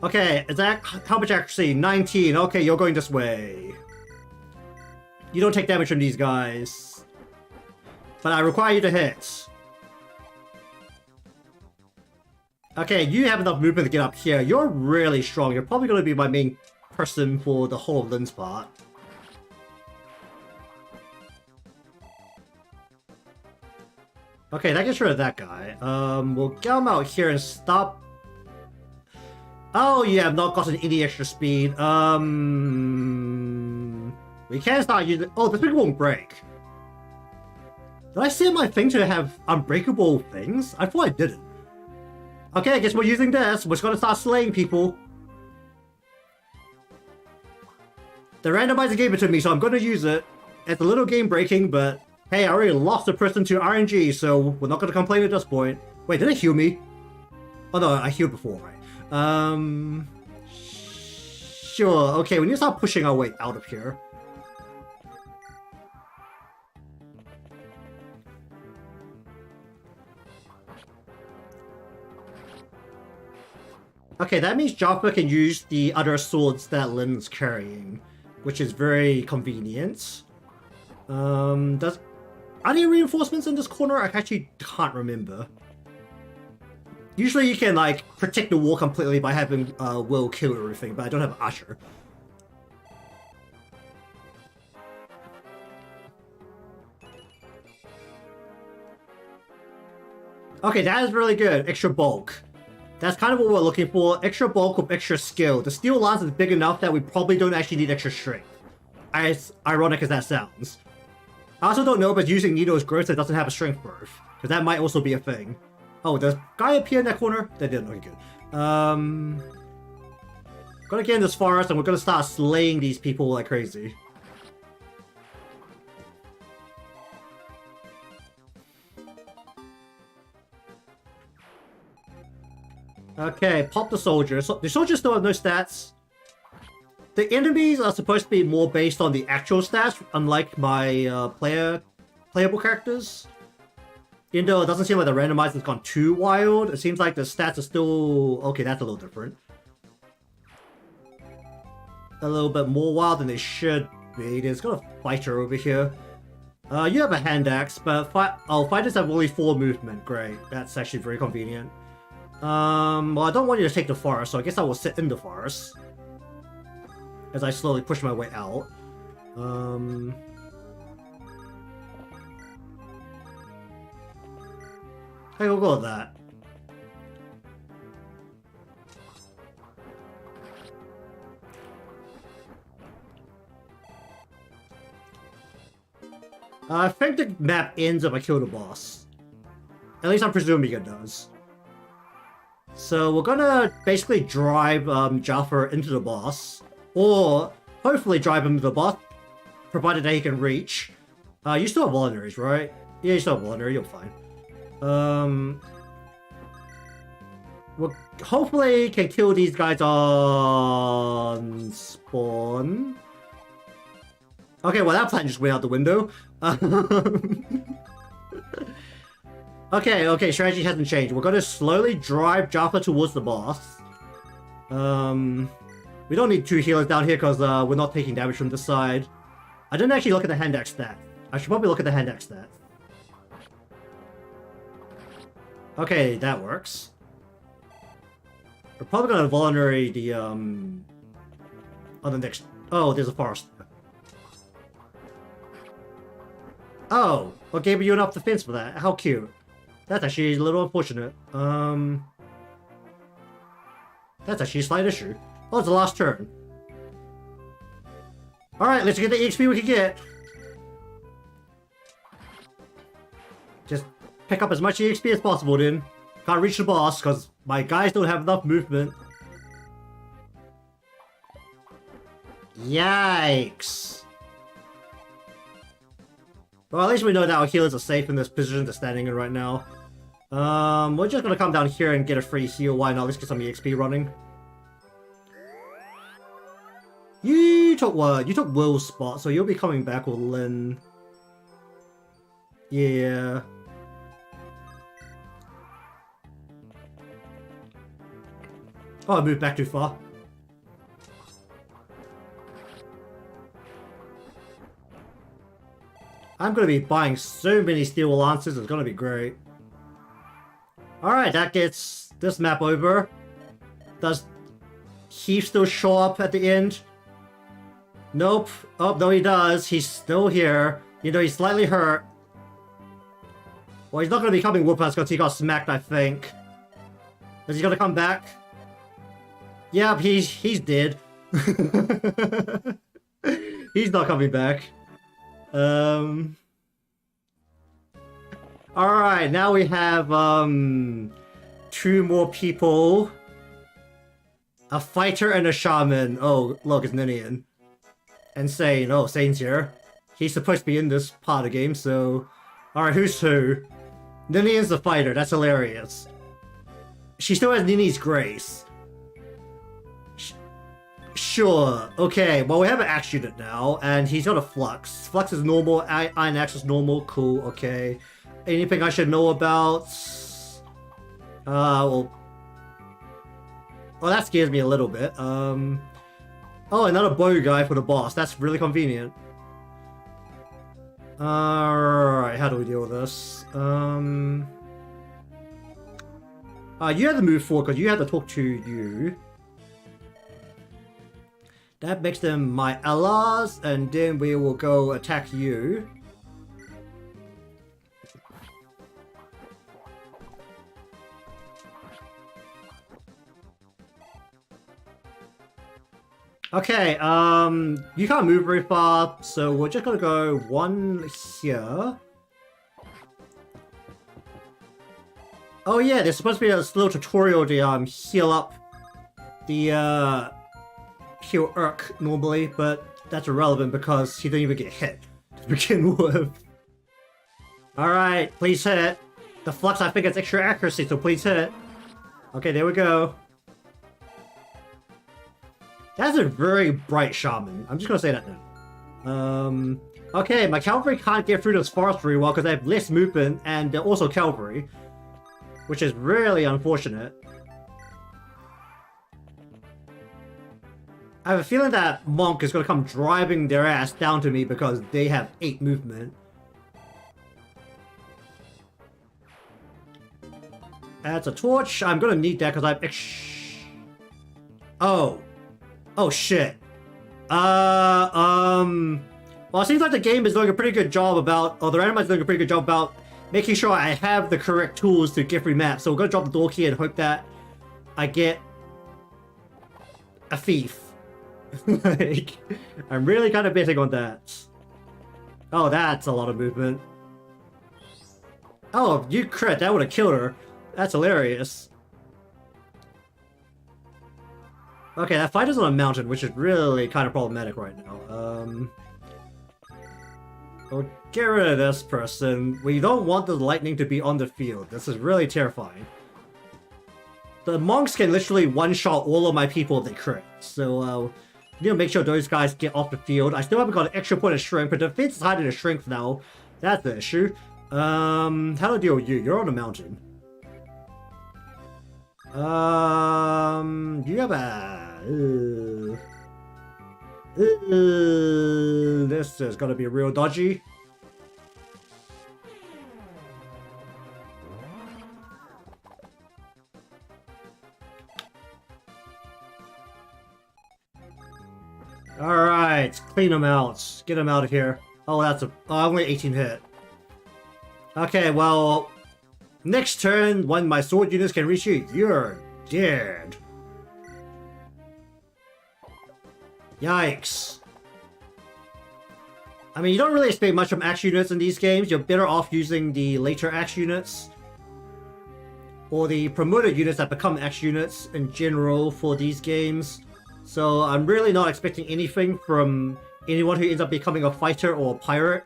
Okay, is that how much accuracy? 19. Okay, you're going this way. You don't take damage from these guys. But I require you to hit. Okay, you have enough movement to get up here. You're really strong. You're probably going to be my main person for the whole Lynn's part. Okay, that gets rid of that guy. We'll get him out here and stop. Oh yeah, I've not gotten any extra speed. We can start using. Oh, this thing won't break. Did I set my thing to have unbreakable things? I thought I didn't. Okay, I guess we're using this. We're just gonna start slaying people. The randomizer gave it to me, so I'm gonna use it. It's a little game breaking, but hey, I already lost a person to RNG, so we're not gonna complain at this point. Wait, did it heal me? Oh no, I healed before, right? Sure. Okay, we need to start pushing our way out of here. Okay, that means Jaffa can use the other swords that Lin's carrying, which is very convenient. Does are there reinforcements in this corner? I actually can't remember. Usually you can like protect the wall completely by having Will kill everything, but I don't have Usher. Okay, that is really good. Extra bulk. That's kind of what we're looking for. Extra bulk with extra skill. The steel lance is big enough that we probably don't actually need extra strength. As ironic as that sounds. I also don't know if it's using Nito's growth that doesn't have a strength growth. Because that might also be a thing. Oh, does guy appear in that corner? That didn't. Okay, good. Gonna get in this forest and we're gonna start slaying these people like crazy. Okay, pop the soldiers. So the soldiers still have no stats. The enemies are supposed to be more based on the actual stats, unlike my playable characters. Even though it doesn't seem like the randomizer has gone too wild, it seems like the stats are still... Okay, that's a little different. A little bit more wild than they should be. There's got a fighter over here. You have a hand axe, but fighters have only 4 movement. Great, that's actually very convenient. Well, I don't want you to take the forest, so I guess I will sit in the forest. As I slowly push my way out. Hey, we'll go with that. I think the map ends if I kill the boss. At least I'm presuming it does. So we're gonna basically drive Jaffa into the boss. Or hopefully drive him to the boss, provided that he can reach. You still have vulneraries, right? Yeah, you still have vulnerary, you're fine. We hopefully can kill these guys on spawn. Okay, well that plan just went out the window. Okay, strategy hasn't changed. We're gonna slowly drive Jaffa towards the boss. We don't need 2 healers down here because we're not taking damage from this side. I didn't actually look at the hand axe stat. I should probably look at the hand axe stat. Okay, that works. We're probably gonna vulnerate the on the next... Oh, there's a forest. Oh, what gave you enough defense for that? How cute. That's actually a little unfortunate. That's actually a slight issue. Oh, it's the last turn. Alright, let's get the XP we can get. Just pick up as much EXP as possible then. Can't reach the boss because my guys don't have enough movement. Yikes. Well, at least we know that our healers are safe in this position they're standing in right now. We're just gonna come down here and get a free heal. Why not? Let's get some EXP running. You took what? You took Will's spot, so you'll be coming back with Lin. Yeah. Oh, I moved back too far. I'm gonna be buying so many steel lances, it's gonna be great. Alright, that gets this map over. Does Heath still show up at the end? Nope. Oh, no he does. He's still here. You know, he's slightly hurt. Well, he's not gonna be coming with us because he got smacked, I think. Is he gonna come back? Yep, he's dead. He's not coming back. Alright, now we have 2 more people. A fighter and a shaman. Oh, look, it's Ninian. And Sane. Oh, Sane's here. He's supposed to be in this part of the game, so... Alright, who's who? Ninian's the fighter, that's hilarious. She still has Nini's grace. Sure, okay, well we have an axe unit now, and he's got a flux. Flux is normal, iron axe is normal, cool, okay. Anything I should know about? Well... Oh, that scares me a little bit. Oh, another bow guy for the boss. That's really convenient. Alright, how do we deal with this? You have to move forward because you have to talk to you. That makes them my allies, and then we will go attack you. Okay, you can't move very far, so we're just gonna go one here. Oh yeah, there's supposed to be a little tutorial to heal up the heal Urk normally, but that's irrelevant because he didn't even get hit to begin with. Alright, please hit. The flux, I think it's extra accuracy, so please hit. Okay, there we go. That's a very bright shaman. I'm just gonna say that now. Okay, my cavalry can't get through this forest very well because they have less movement and they're also cavalry, which is really unfortunate. I have a feeling that monk is gonna come driving their ass down to me because they have 8 movement. That's a torch. I'm gonna need that because I'm Oh shit. Well, it seems like the game is doing a pretty good job about, or the randomizer is doing a pretty good job about making sure I have the correct tools to get through maps. So we're gonna drop the door key and hope that I get a thief. Like, I'm really kind of betting on that. Oh, that's a lot of movement. Oh, you crit, that would have killed her. That's hilarious. Okay, that fight is on a mountain, which is really kind of problematic right now. We'll get rid of this person. We don't want the lightning to be on the field. This is really terrifying. The monks can literally one-shot all of my people if they crit. So, need to make sure those guys get off the field. I still haven't got an extra point of strength, but defense is hiding the strength now. That's the issue. How do I deal with you? You're on the mountain. You have a... this is gonna be real dodgy. Alright, clean them out. Get them out of here. Oh, that's a... Oh, only 18 hit. Okay, well... Next turn, when my sword units can reach you, you're dead. Yikes. I mean, you don't really expect much from axe units in these games. You're better off using the later axe units. Or the promoted units that become axe units in general for these games. So I'm really not expecting anything from anyone who ends up becoming a fighter or a pirate.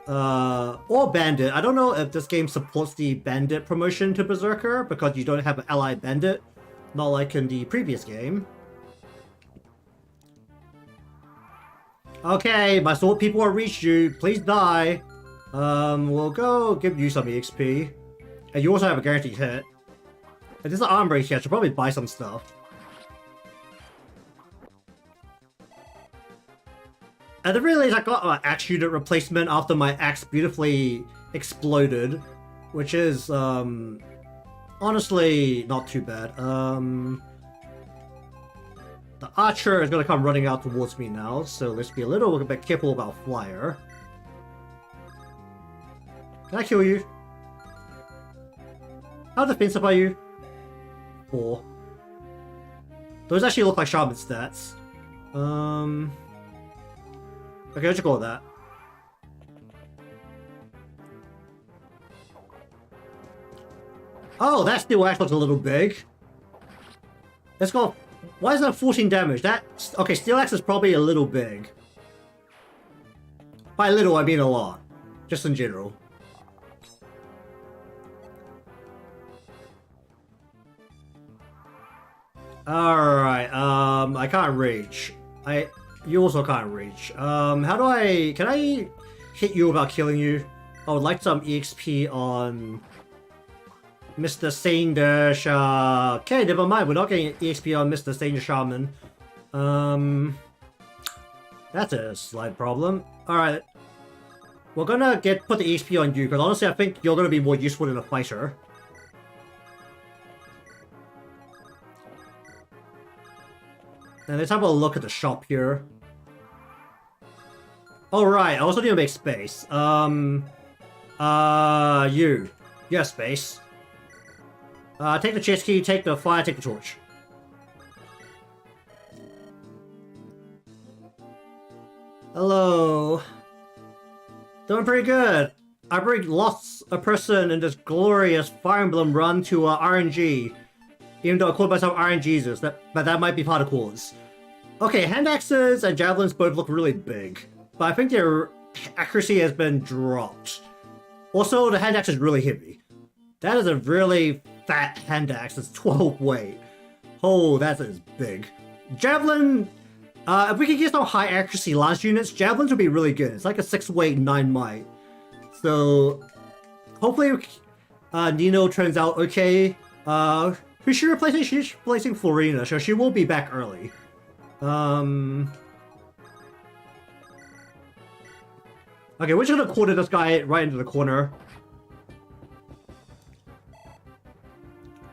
Or bandit. I don't know if this game supports the bandit promotion to berserker because you don't have an allied bandit. Not like in the previous game. Okay, my sword people will reach you. Please die. We'll go give you some EXP. And you also have a guaranteed hit. And there's an arm break here. I should probably buy some stuff. At the very least, I got an axe unit replacement after my axe beautifully exploded. Which is, honestly, not too bad. The archer is going to come running out towards me now, so let's be a little bit careful about flyer. Can I kill you? How defensive are you? 4. Those actually look like shaman stats. Okay, let's go with that. Oh, that still actually looks a little big. Let's go. Why is that 14 damage? That... Okay, Steel Axe is probably a little big. By little, I mean a lot. Just in general. Alright, I can't reach. You also can't reach. How do I... Can I hit you without killing you? I would like some EXP on... Mr. Saint okay, never mind. We're not getting EXP on Mr. Saint Shaman. That's a slight problem. Alright. We're gonna put the EXP on you, because honestly I think you're gonna be more useful than a fighter. And let's have a look at the shop here. Alright, I also need to make space. You. Yeah, space. Take the chest key, take the fire, take the torch. Hello. Doing pretty good. I lost a person in this glorious Fire Emblem run to RNG. Even though I called myself RNGesus, but that might be part of cause. Okay, hand axes and javelins both look really big, but I think their accuracy has been dropped. Also, the hand axe is really heavy. That is a really fat hand axe. It's 12 weight. Oh, that is big. Javelin, if we could get some high accuracy lance units, javelins would be really good. It's like a 6 weight, 9 might. So, hopefully, Nino turns out okay. Who's she replacing? She's replacing Florina, so she will be back early. Okay, we're just gonna corner this guy right into the corner.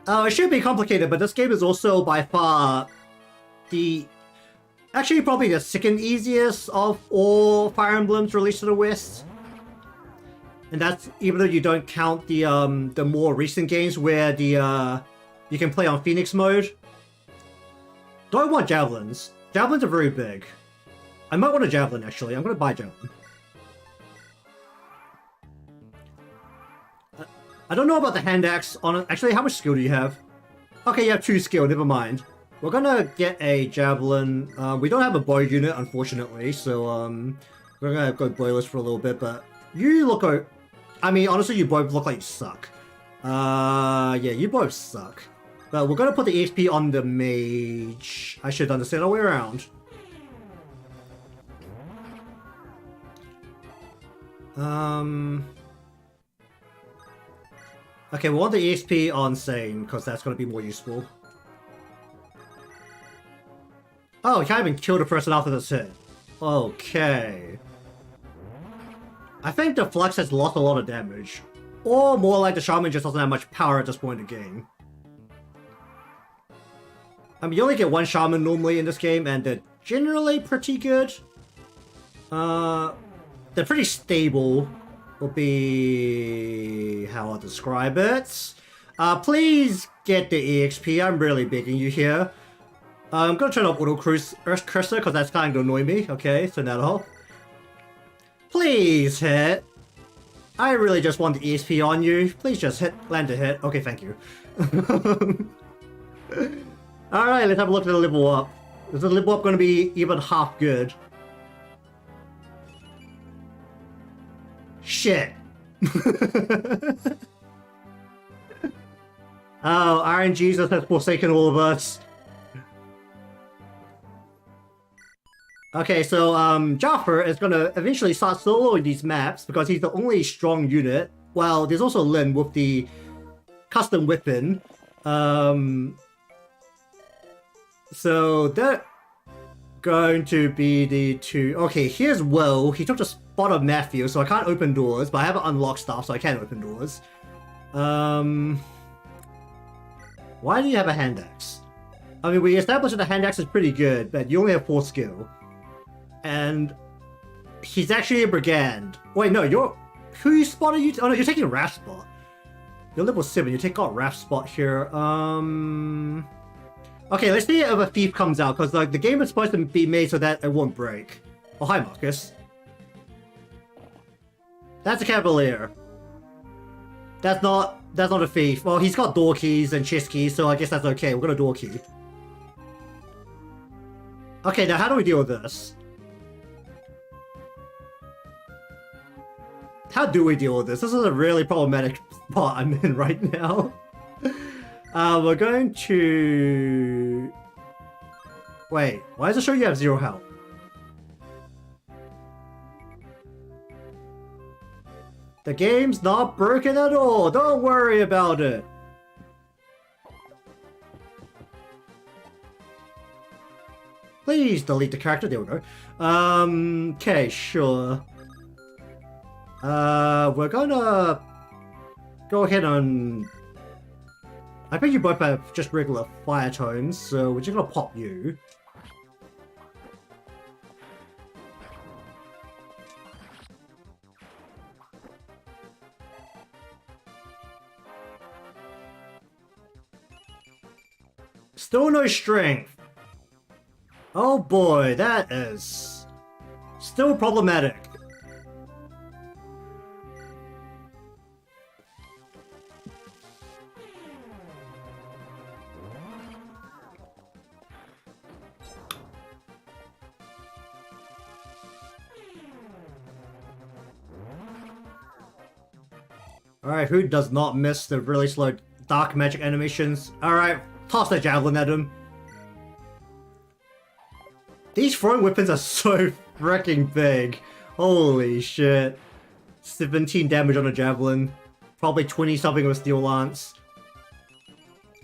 It should be complicated, but this game is also by far actually probably the second easiest of all Fire Emblems released to the West. And that's even though you don't count the more recent games where you can play on Phoenix mode. Don't want javelins. Javelins are very big. I might want a javelin actually. I'm gonna buy a javelin. I don't know about the hand axe on it. Actually, how much skill do you have? Okay, you have 2 skill, never mind. We're gonna get a javelin. We don't have a bow unit, unfortunately, so we're gonna go boyless for a little bit, but you look I mean, honestly, you both look like you suck. Yeah, you both suck. But we're gonna put the EXP on the mage. I should understand our way around. Okay, we want the EXP on Sane, because that's gonna be more useful. Oh, he can't even kill the person after this hit. Okay. I think the Flux has lost a lot of damage. Or more like the Shaman just doesn't have much power at this point in the game. I mean, you only get 1 Shaman normally in this game, and they're generally pretty good. They're pretty stable, will be how I'll describe it. Please get the EXP, I'm really begging you here. I'm gonna turn off auto cursor because that's kind of annoying me. Okay, turn that off. Please hit. I really just want the EXP on you. Please just land a hit. Okay, thank you. Alright, let's have a look at the level up. Is the level up gonna be even half good? Shit. Oh, RNGesus has forsaken all of us. Okay, so Jaffer is gonna eventually start soloing these maps because he's the only strong unit. Well, there's also Lin with the custom weapon. So they're going to be the 2. Okay, here's Will. He took the spot of Matthew, so I can't open doors, but I haven't unlocked stuff, so I can open doors. Why do you have a hand axe? I mean, we established that the hand axe is pretty good, but you only have 4 skill. And he's actually a brigand. Wait, no, who spot are you? Oh no, you're taking Raph's spot. You're level 7. You take out Raph's spot here. Okay, let's see if a thief comes out, because like the game is supposed to be made so that it won't break. Oh, hi, Marcus. That's a cavalier. That's not a thief. Well, he's got door keys and chest keys, so I guess that's okay. We're gonna door key. Okay, now how do we deal with this? How do we deal with this? This is a really problematic spot I'm in right now. We're going to... Wait, why does it show you have 0 health? The game's not broken at all, don't worry about it. Please delete the character. There we go. Okay, sure. We're gonna go ahead and... I think you both have just regular fire tones, so we're just gonna pop you. Still no strength. Oh boy, that is still problematic. Alright, who does not miss the really slow dark magic animations? Alright, toss that javelin at him. These throwing weapons are so freaking big. Holy shit. 17 damage on a javelin. Probably 20 something with steel lance.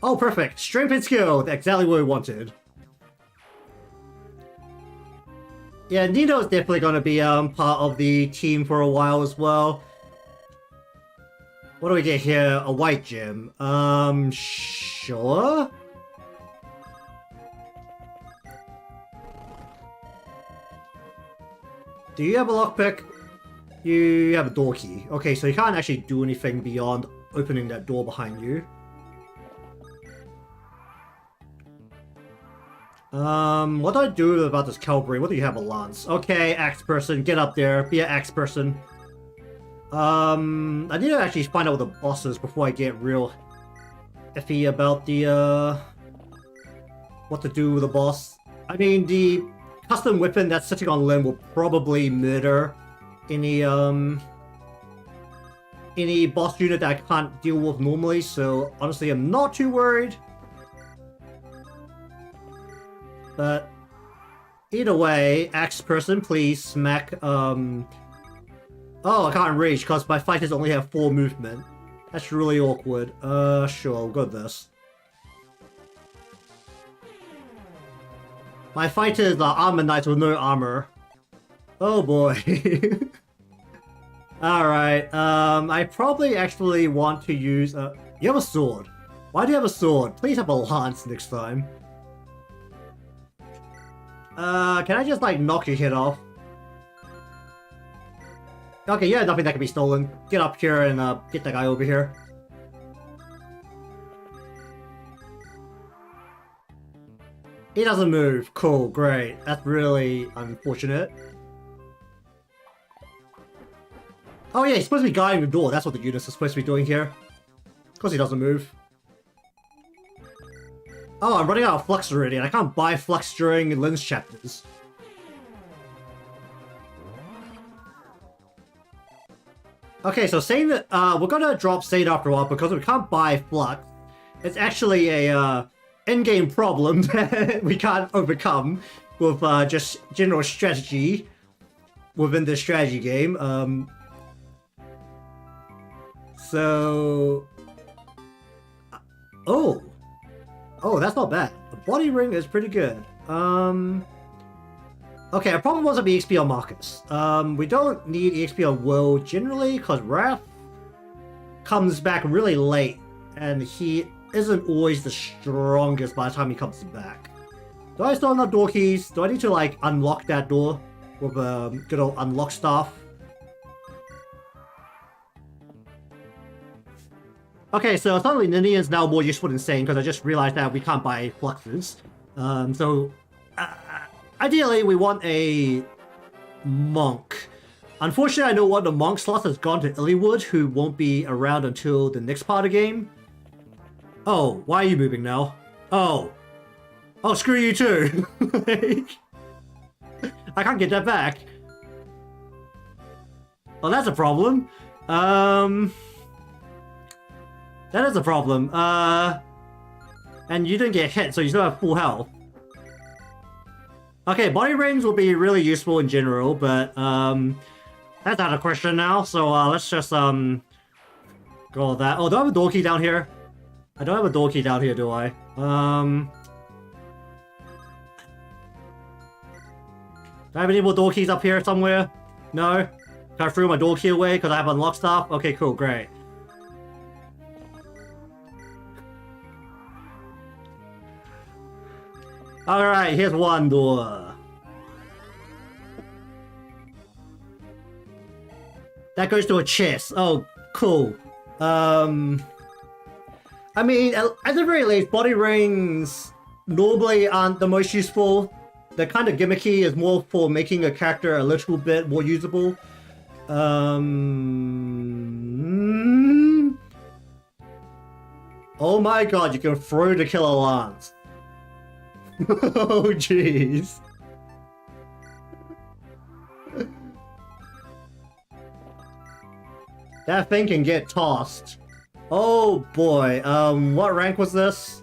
Oh, perfect. Strength and skill. That's exactly what we wanted. Yeah, Nino is definitely going to be part of the team for a while as well. What do we get here? A white gem. Sure. Do you have a lockpick? You have a door key. Okay, so you can't actually do anything beyond opening that door behind you. What do I do about this cavalry? What do you have, a lance? Okay, axe person, get up there. Be an axe person. I need to actually find out what the boss is before I get real iffy about the, what to do with the boss. I mean, the custom weapon that's sitting on limb will probably murder any boss unit that I can't deal with normally, so honestly I'm not too worried. But either way, axe person, please smack, oh, I can't reach because my fighters only have 4 movement. That's really awkward. Sure, I'll go with this. My fighters are armor knights with no armor. Oh boy. Alright, I probably actually want to use you have a sword. Why do you have a sword? Please have a lance next time. Can I just like knock your head off? Okay, yeah, nothing that can be stolen. Get up here and get that guy over here. He doesn't move. Cool, great. That's really unfortunate. Oh yeah, he's supposed to be guarding the door. That's what the units are supposed to be doing here. Of course he doesn't move. Oh, I'm running out of flux already, and I can't buy flux during Lynn's chapters. Okay, so saying that we're gonna drop Sade after a while because we can't buy flux. It's actually a endgame problem that we can't overcome with just general strategy within the strategy game. So... Oh, that's not bad. The body ring is pretty good. Okay, our problem wasn't the EXP on Marcus. We don't need EXP on Will generally, because Wrath comes back really late, and he isn't always the strongest by the time he comes back. Do I still have enough door keys? Do I need to, like, unlock that door with good old unlock stuff? Okay, so suddenly Nini is now more useful than Sane, because I just realized that we can't buy fluxes. Ideally, we want a monk. Unfortunately, I know one of the monk slots has gone to Illywood, who won't be around until the next part of the game. Oh, why are you moving now? Oh, screw you too. I can't get that back. Well, that's a problem. That is a problem. And you didn't get hit, so you still have full health. Okay, body rings will be really useful in general, but that's out of question now, so let's just go with that. Oh, do I have a door key down here? I don't have a door key down here, do I? Do I have any more door keys up here somewhere? No? Can I throw my door key away because I have unlocked stuff? Okay, cool, great. Alright, here's one door. That goes to a chest. Oh, cool. I mean, at the very least, body rings normally aren't the most useful. They're kind of gimmicky, is more for making a character a little bit more usable. Oh my god, you can throw the killer lance. Oh jeez. That thing can get tossed. Oh boy, what rank was this?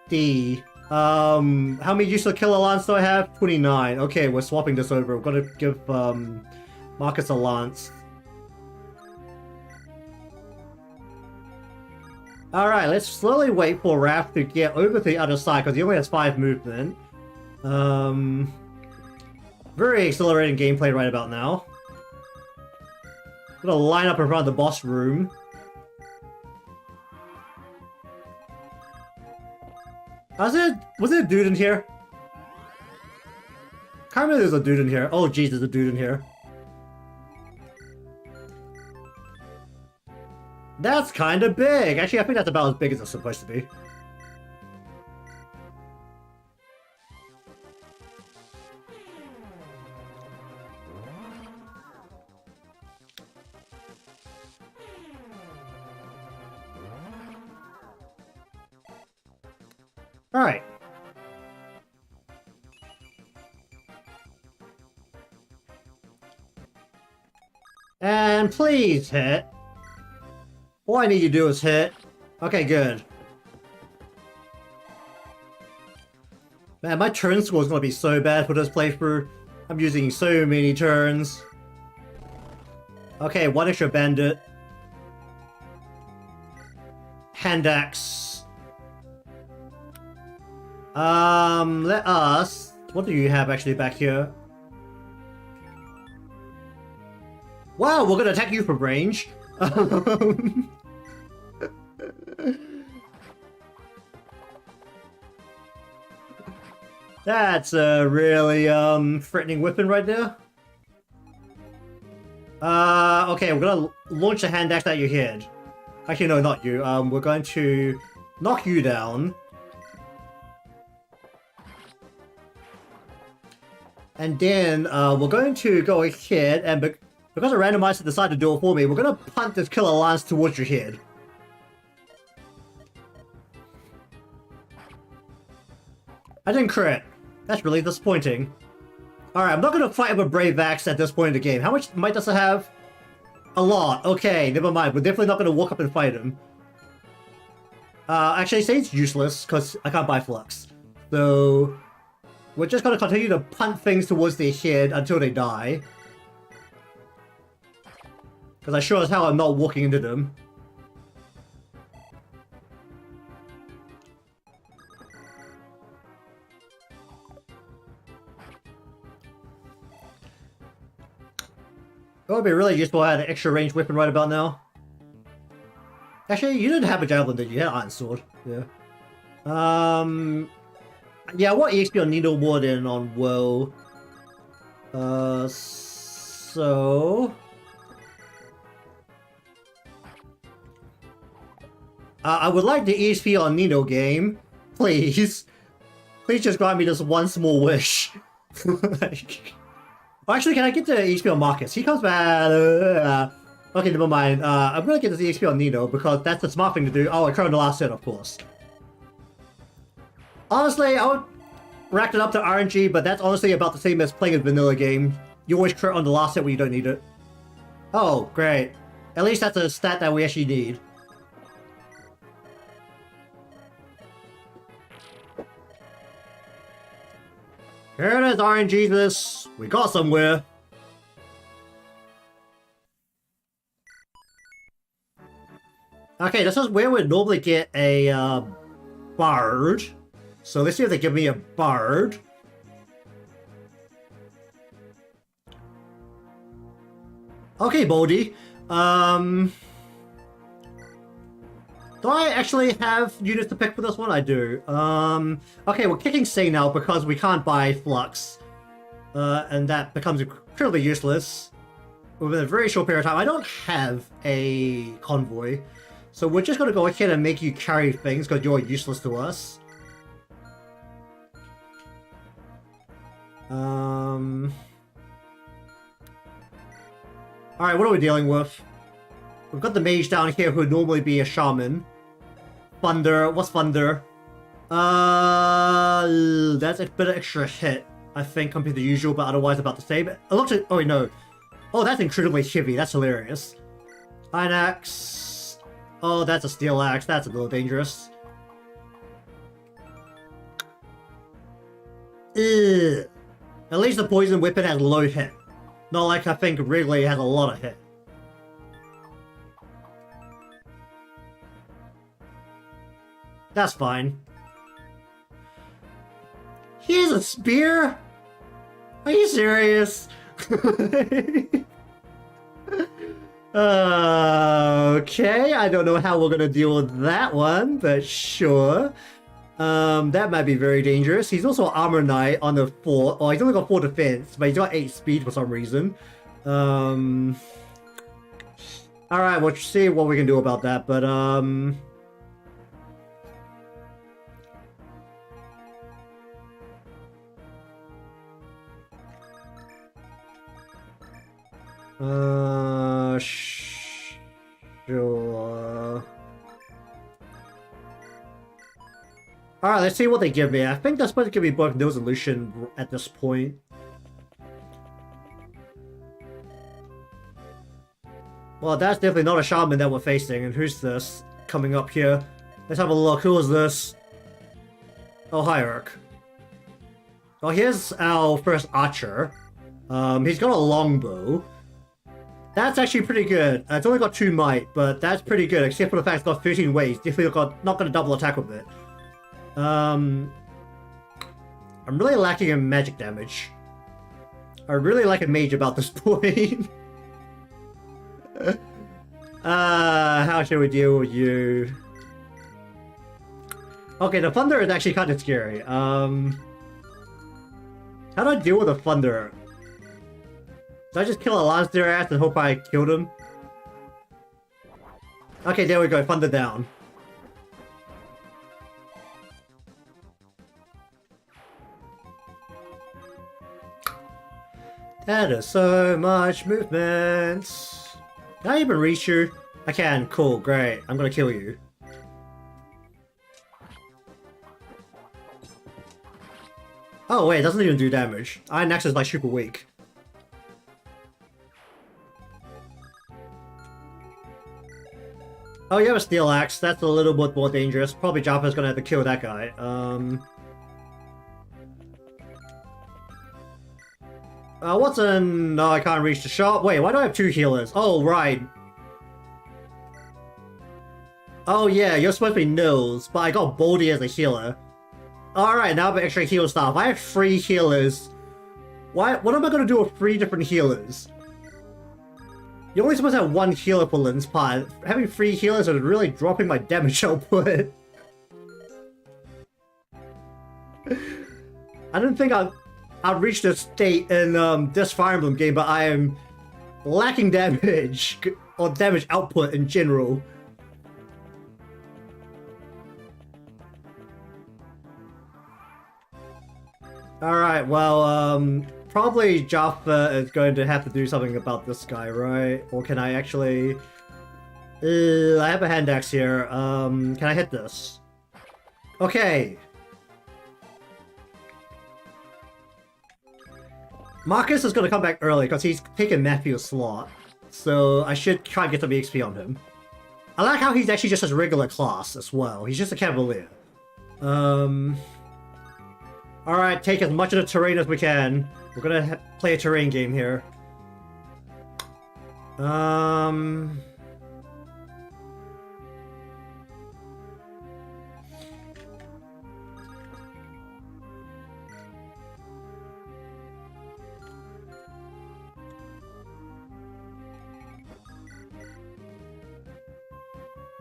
D. How many use of killer lance do I have? 29. Okay, we're swapping this over. We're gonna give, Marcus a lance. Alright, let's slowly wait for Raph to get over to the other side, because he only has 5 movement. Very accelerating gameplay right about now. I'm gonna line up in front of the boss room. Was there a dude in here? Can't remember there's a dude in here. Oh jeez, there's a dude in here. That's kind of big. Actually, I think that's about as big as it's supposed to be. Alright. And please hit. All I need you to do is hit. Okay, good. Man, my turn score is going to be so bad for this playthrough. I'm using so many turns. Okay, one extra bandit. Hand axe. Let us... What do you have actually back here? Wow, we're going to attack you from range. That's a really threatening weapon right there. Okay, we're gonna launch a hand axe at your head. Actually, no, not you. We're going to knock you down. And then we're going to go ahead and because the randomizer decided to do it for me, we're gonna punt this killer lance towards your head. I didn't crit. That's really disappointing. Alright, I'm not gonna fight him with Brave Axe at this point in the game. How much might does it have? A lot. Okay, never mind. We're definitely not gonna walk up and fight him. Actually, say it's useless, because I can't buy Flux. So... we're just gonna continue to punt things towards their head until they die. Because I sure as hell I'm not walking into them. It would be really useful to have an extra range weapon right about now. Actually, you didn't have a javelin, did you? You had an iron sword. Yeah. Yeah, I want EXP on Needle more than on Woe. So... I would like the EXP on Nino game. Please. Please just grant me this one small wish. Like... Well, actually, can I get the EXP on Marcus? He comes back... Okay, never mind. I'm gonna get this EXP on Nino because that's the smart thing to do. Oh, I crowned the last set, of course. Honestly, I would rack it up to RNG, but that's honestly about the same as playing a vanilla game. You always crit on the last set when you don't need it. Oh, great. At least that's a stat that we actually need. Here it is, RNG this. We got somewhere. Okay, this is where we'd normally get a bard. So let's see if they give me a bard. Okay, Baldy. Do I actually have units to pick for this one? I do. Okay, we're kicking C now because we can't buy Flux. And that becomes incredibly useless within a very short period of time. I don't have a convoy. So we're just going to go ahead and make you carry things because you're useless to us. Alright, what are we dealing with? We've got the mage down here who would normally be a shaman. Thunder. What's Thunder? That's a bit of extra hit, I think, compared to the usual, but otherwise about the same. It looks like... Oh, wait, no. Oh, that's incredibly heavy. That's hilarious. Iron Axe. Oh, that's a Steel Axe. That's a little dangerous. Ugh. At least the Poison Weapon has low hit. Not like I think Wrigley has a lot of hit. That's fine. Here's a spear? Are you serious? Okay, I don't know how we're gonna deal with that one, but sure. That might be very dangerous. He's also an armor knight on the 4. Oh, he's only got 4 defense, but he's got 8 speed for some reason. Alright, we'll see what we can do about that, but sure. Alright, let's see what they give me. I think that's supposed to give me both no solution at this point. Well, that's definitely not a shaman that we're facing. And who's this coming up here? Let's have a look. Who is this? Oh, Hierarch. Oh, here's our first archer. He's got a longbow. That's actually pretty good. It's only got 2 might, but that's pretty good, except for the fact it's got 13 ways. Definitely not going to double attack with it. I'm really lacking in magic damage. I really like a mage about this point. How should we deal with you? Okay, the thunder is actually kind of scary. How do I deal with the thunder? Do I just kill a lance their ass and hope I killed him? Okay, there we go. Thunder down. That is so much movement. Can I even reach you? I can. Cool. Great. I'm gonna kill you. Oh wait, it doesn't even do damage. Iron Axe is like super weak. Oh, you have a Steel Axe. That's a little bit more dangerous. Probably Joppa's gonna have to kill that guy. What's in... No, I can't reach the shop. Wait, why do I have 2 healers? Oh, right. Oh, yeah, you're supposed to be Nils, but I got Baldy as a healer. Alright, now I have extra heal stuff. I have 3 healers. What am I gonna do with 3 different healers? You're only supposed to have 1 healer for Lynn's part. Having 3 healers is really dropping my damage output. I didn't think I'd reach this state in this Fire Emblem game, but I am lacking damage, or damage output in general. Alright, well, probably Jaffa is going to have to do something about this guy, right? Or can I actually... I have a hand axe here. Can I hit this? Okay. Marcus is going to come back early because he's taken Matthew's slot. So I should try and get some XP on him. I like how he's actually just a regular class as well. He's just a cavalier. Alright, take as much of the terrain as we can. We're gonna play a terrain game here.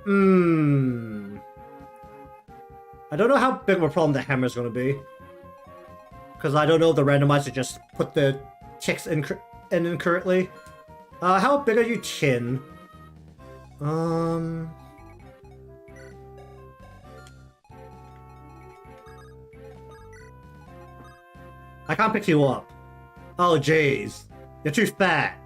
Hmm. I don't know how big of a problem the hammer is going to be. Because I don't know if the randomizer just put the checks in incorrectly. How big are you? 10. I can't pick you up. Oh, jeez. You're too fat.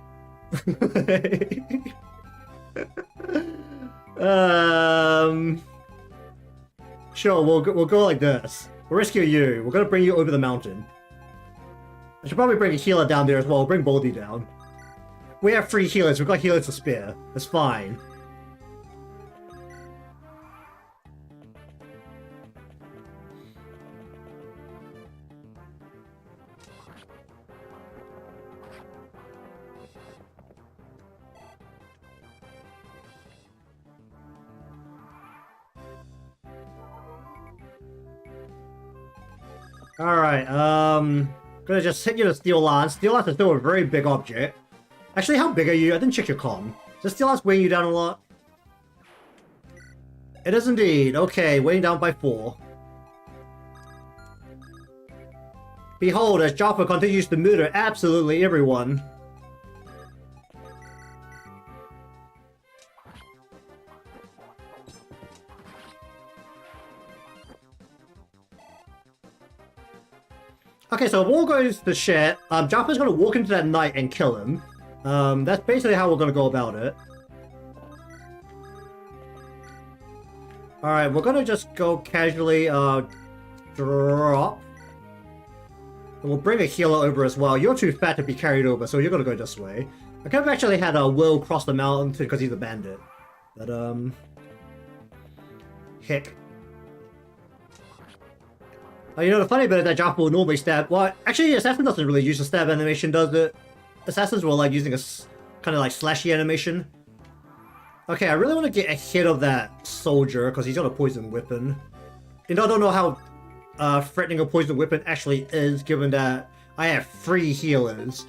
Sure, we'll go like this. We'll rescue you. We're gonna bring you over the mountain. I should probably bring a healer down there as well. We'll bring Baldy down. We have 3 healers. We've got healers to spare. It's fine. Alright, gonna just hit you to Steel Lance. Steel Lance is still a very big object. Actually, how big are you? I didn't check your comm. Does Steel Lance weighing you down a lot? It is indeed. Okay, weighing down by 4. Behold, as Joppa continues to murder absolutely everyone. Okay, so if all goes to shit, Joppa's gonna walk into that knight and kill him. That's basically how we're gonna go about it. Alright, we're gonna just go casually, drop. And we'll bring a healer over as well. You're too fat to be carried over, so you're gonna go this way. I could have actually had Will cross the mountain because he's a bandit. But, heck. You know, the funny bit is that Joppa will normally stab. Well, actually, Assassin doesn't really use the stab animation, does it? Assassins were like using a kind of like slashy animation. Okay, I really want to get ahead of that soldier because he's got a poison weapon. You know, I don't know how threatening a poison weapon actually is, given that I have 3 healers.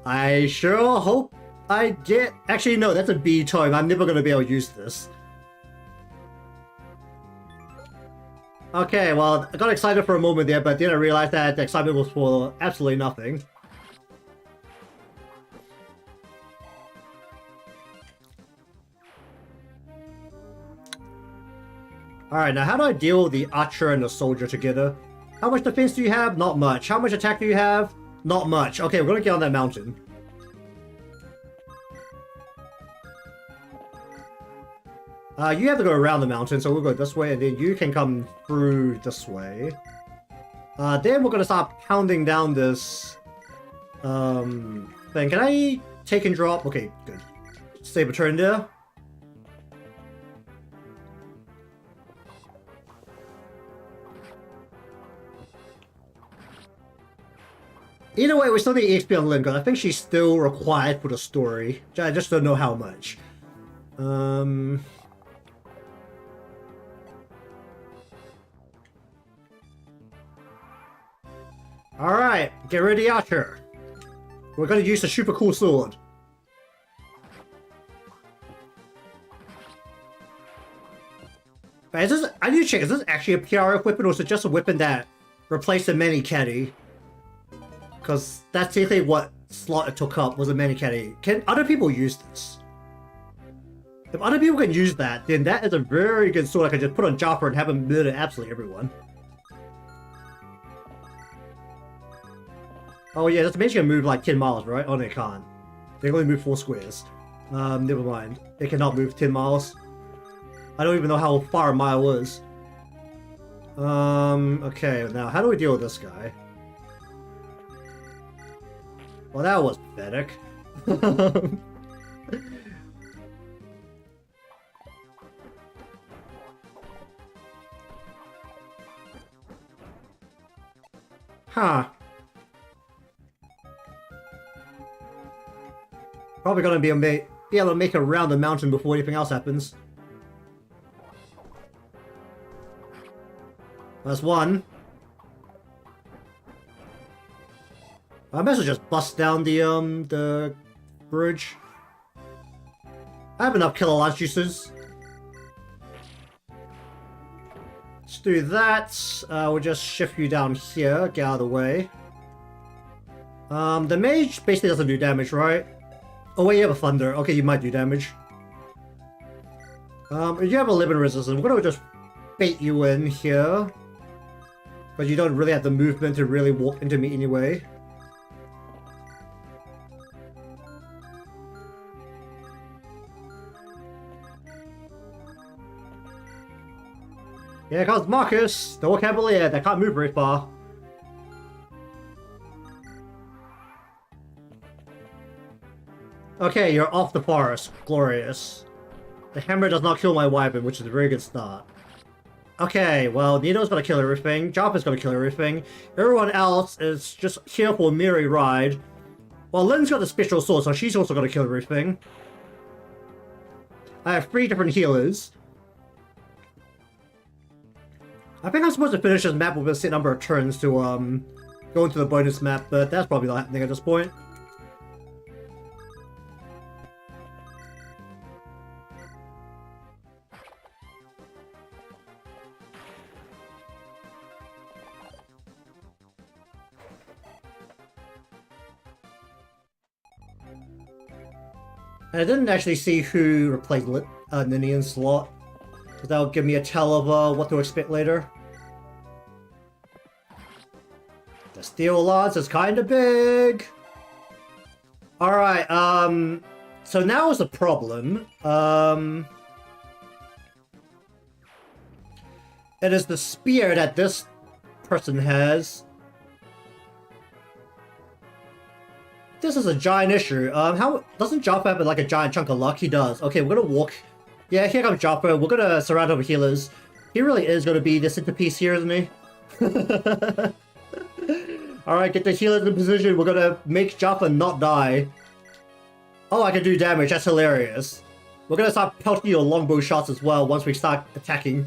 I sure hope I get... Actually, no, that's a B tome. I'm never going to be able to use this. Okay, well, I got excited for a moment there, but then I realized that the excitement was for absolutely nothing. Alright, now how do I deal with the archer and the soldier together? How much defense do you have? Not much. How much attack do you have? Not much. Okay, we're gonna get on that mountain. You have to go around the mountain, so we'll go this way, and then you can come through this way. Then we're gonna start pounding down this thing. Can I take and drop? Okay, good. Save a turn there. Either way, we still need XP on Lynn, because I think she's still required for the story. I just don't know how much. Alright, get ready, Archer. We're gonna use a super cool sword. But is this, I need to check, is this actually a PRF weapon or is it just a weapon that replaced a mani caddy? Because that's technically what slot it took up, was a mani caddy. Can other people use this? If other people can use that, then that is a very good sword I can just put on Joppa and have him murder absolutely everyone. Oh yeah, that's basically gonna move like 10 miles, right? Oh, they can't. They can only move 4 squares. Never mind. They cannot move 10 miles. I don't even know how far a mile is. Okay, now how do we deal with this guy? Well, that was pathetic. Huh. Probably gonna be able to make it around the mountain before anything else happens. That's one. I might as well just bust down the bridge. I have enough killer large juices. Let's do that. We'll just shift you down here, get out of the way. The mage basically doesn't do damage, right? Oh wait, you have a thunder. Okay, you might do damage. If you have a limit resistance, we're gonna just bait you in here. But you don't really have the movement to really walk into me anyway. Here comes Marcus, the Cavalier that can't move very far. Okay, you're off the forest. Glorious. The hammer does not kill my weapon, which is a very good start. Okay, well, Nino's gonna kill everything, Joppa's gonna kill everything, everyone else is just here for a merry ride. Well, Lynn's got the special sword, so she's also gonna kill everything. I have 3 different healers. I think I'm supposed to finish this map with a set number of turns to go into the bonus map, but that's probably not happening at this point. And I didn't actually see who replaced Ninian's slot, so that'll give me a tell of what to expect later. The steel lance is kind of big. Alright, so now is the problem. It is the spear that this person has. This is a giant issue. How doesn't Joppa have like a giant chunk of luck? He does. Okay, we're gonna walk. Yeah, here comes Joppa. We're gonna surround him with healers. He really is gonna be the centerpiece here, isn't he? Alright, get the healers in position. We're gonna make Joppa not die. Oh, I can do damage. That's hilarious. We're gonna start pelting your longbow shots as well once we start attacking.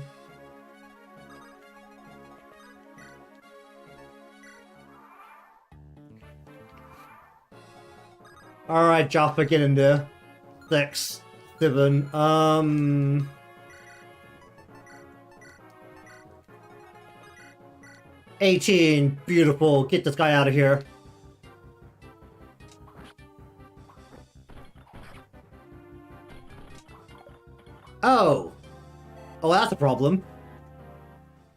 Alright, Joppa, get in there. 6, 7, 18. Beautiful. Get this guy out of here. Oh. Oh, that's a problem.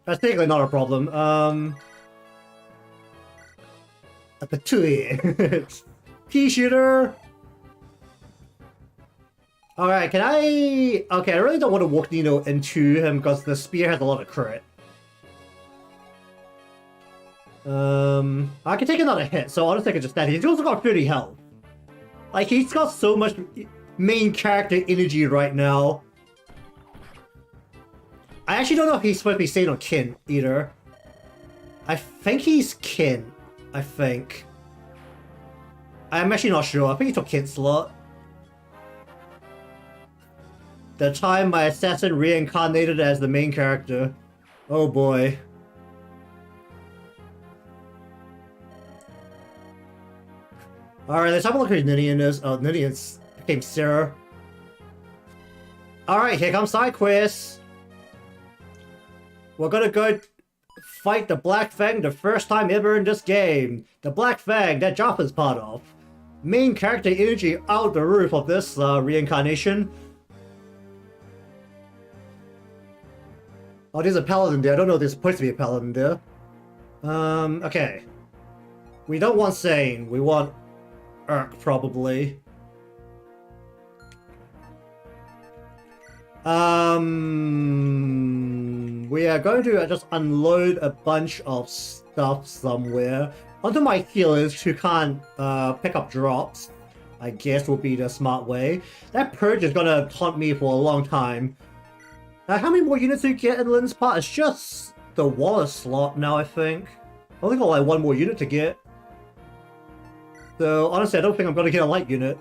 That's technically not a problem. A patooey. Pea shooter! Alright, can I... Okay, I really don't want to walk Nino into him because the spear has a lot of crit. I can take another hit, so honestly I can just stand here. He's also got 30 health. Like, he's got so much main character energy right now. I actually don't know if he's supposed to be staying on Kin either. I think he's Kin. I think. I'm actually not sure. I think he took Kin's slot. The time my assassin reincarnated as the main character. Oh boy. Alright, let's have a look at who Ninian is. Oh, Ninian became Sarah. Alright, here comes side quests. We're gonna go fight the Black Fang the first time ever in this game. The Black Fang that Joppa's part of. Main character energy out the roof of this reincarnation. Oh, there's a paladin there. I don't know if there's supposed to be a paladin there. Okay. We don't want Sane. We want Urk, probably. We are going to just unload a bunch of stuff somewhere onto my healers who can't pick up drops. I guess will be the smart way. That purge is gonna taunt me for a long time. How many more units do you get in Lynn's part? It's just the Wallace slot now, I think. I only got like 1 more unit to get. So honestly, I don't think I'm gonna get a light unit.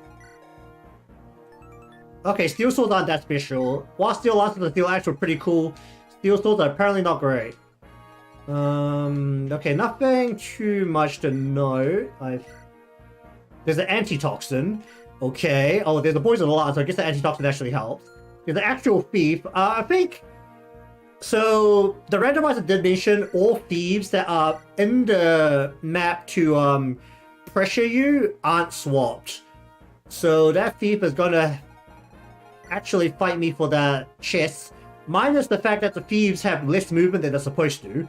Okay, steel swords aren't that special. While steel lances and steel axe were pretty cool, steel swords are apparently not great. Okay, nothing too much to note, I There's an antitoxin. Okay. Oh, there's a poison a lot, so I guess the antitoxin actually helps. There's the actual thief. I think... So, the randomizer did mention all thieves that are in the map to pressure you aren't swapped. So that thief is gonna actually fight me for that chest. Minus the fact that the thieves have less movement than they're supposed to.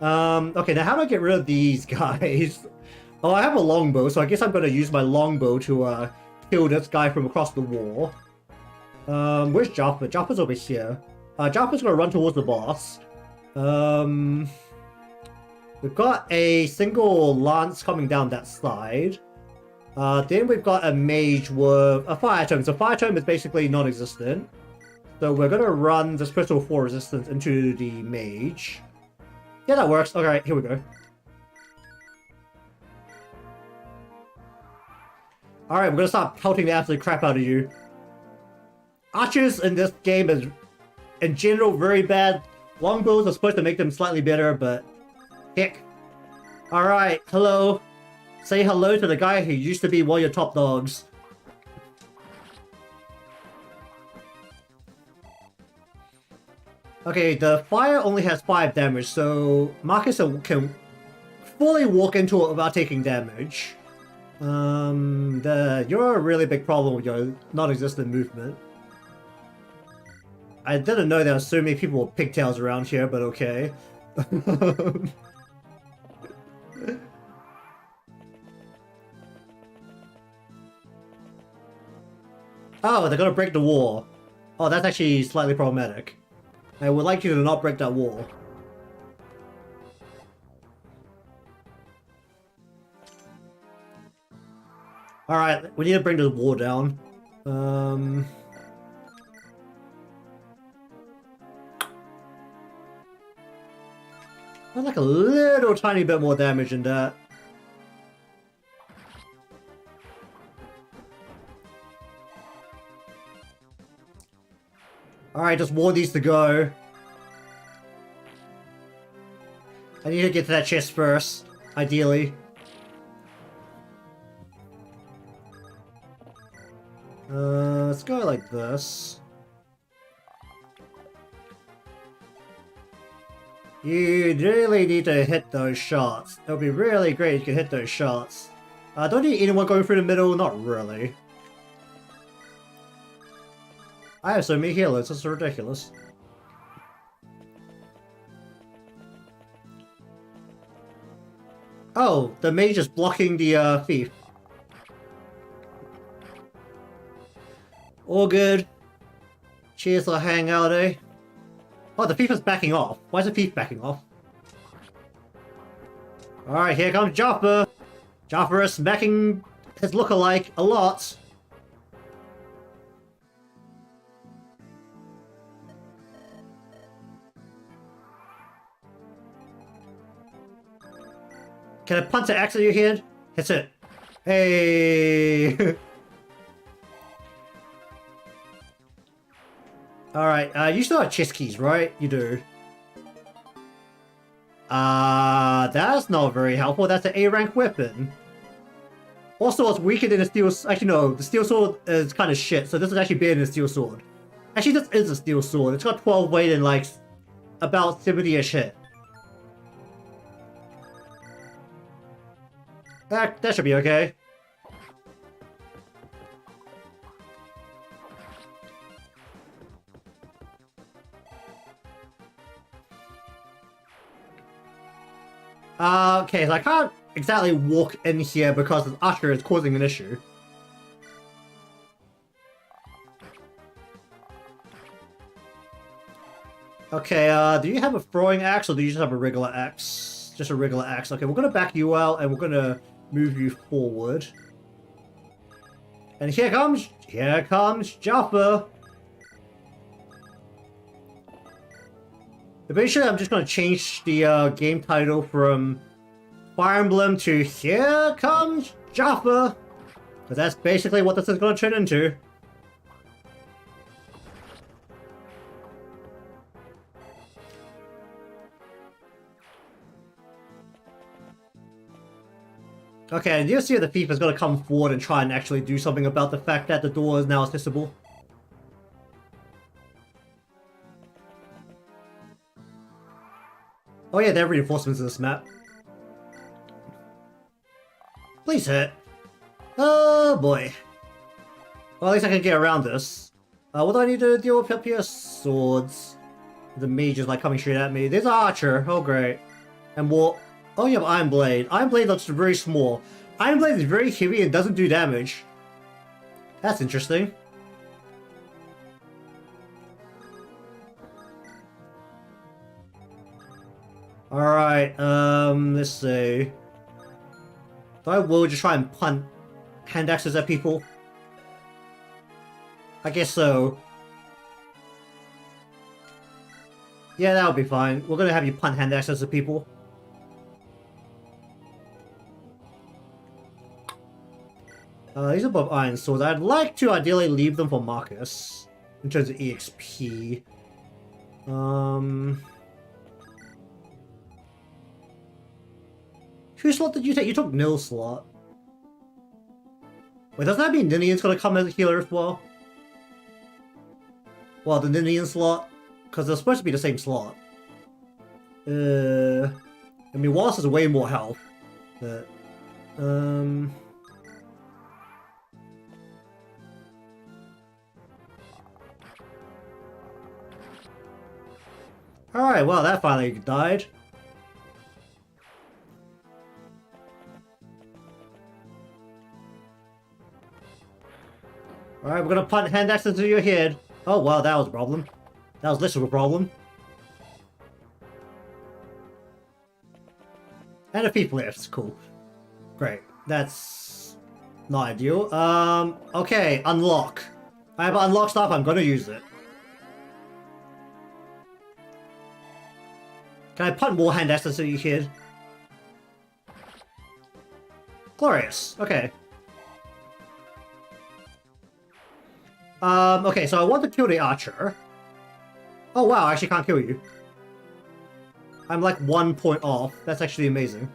Okay, now how do I get rid of these guys? Oh, I have a longbow, so I guess I'm gonna use my longbow to kill this guy from across the wall. Where's Jaffa? Jaffa's over here. Jaffa's gonna run towards the boss. We've got a single lance coming down that side. Then we've got a mage with a fire tome. So fire tome is basically non-existent. So we're gonna run this crystal 4 resistance into the mage. Yeah, that works. Alright, here we go. Alright, we're gonna start pelting the absolute crap out of you. Archers in this game is, in general, very bad. Longbows are supposed to make them slightly better, but... heck. Alright, hello. Say hello to the guy who used to be one of your top dogs. Okay, the fire only has 5 damage, so Marcus can fully walk into it without taking damage. You're a really big problem with your non-existent movement. I didn't know there were so many people with pigtails around here, but okay. Oh, they're gonna break the wall. Oh, that's actually slightly problematic. I would like you to not break that wall. Alright, we need to bring the wall down. I'd like a little tiny bit more damage in that. Alright, just war needs to go. I need to get to that chest first, ideally. Let's go like this. You really need to hit those shots. It would be really great if you could hit those shots. Don't need anyone going through the middle, not really. I have so many healers, it's ridiculous. Oh, the mage is blocking the thief. All good. Cheers for the hangout, eh? Oh, the thief is backing off. Why is the thief backing off? Alright, here comes Jaffa. Jaffa is smacking his lookalike a lot. Can I punch an axe at your head? Hits it. Hey! Alright, you still have chest keys, right? You do. That's not very helpful. That's an A-rank weapon. Also, it's weaker than a steel... Actually, no. The steel sword is kind of shit, so this is actually better than a steel sword. Actually, this is a steel sword. It's got 12 weight and, like, about 70-ish hit. That should be okay. Okay, so I can't exactly walk in here because this usher is causing an issue. Okay, do you have a throwing axe or do you just have a regular axe? Just a regular axe. Okay, we're gonna back you out and we're gonna move you forward. And here comes Jaffa. Eventually, I'm just gonna change the game title from Fire Emblem to Here Comes Jaffa, because that's basically what this is gonna turn into. Okay, and you see if the thief is going to come forward and try and actually do something about the fact that the door is now accessible. Oh yeah, there are reinforcements in this map. Please hit. Oh boy. Well, at least I can get around this. What do I need to deal with up here? Swords. The mage is like coming straight at me. There's an archer. Oh great. And more. Oh, you have Iron Blade. Iron Blade looks very small. Iron Blade is very heavy and doesn't do damage. That's interesting. Alright, let's see. I will just try and punt hand axes at people. I guess so. Yeah, that'll be fine. We're gonna have you punt hand axes at people. These are both iron swords. I'd like to ideally leave them for Marcus in terms of EXP. Whose slot did you take? You took Nil's slot. Wait, does that mean Ninian's gonna come as a healer as well? Well, the Ninian slot? Because they're supposed to be the same slot. I mean, Wallace has way more health. But, Alright, well, that finally died. Alright, we're gonna punt hand axe into your head. Oh, wow, that was a problem. That was literally a problem. And a thief lifts, cool. Great, that's not ideal. Okay, unlock. I have unlocked stuff, I'm gonna use it. Can I punt more hand axes into your head? Glorious, okay. Okay, so I want to kill the archer. Oh wow, I actually can't kill you. I'm like 1 point off. That's actually amazing.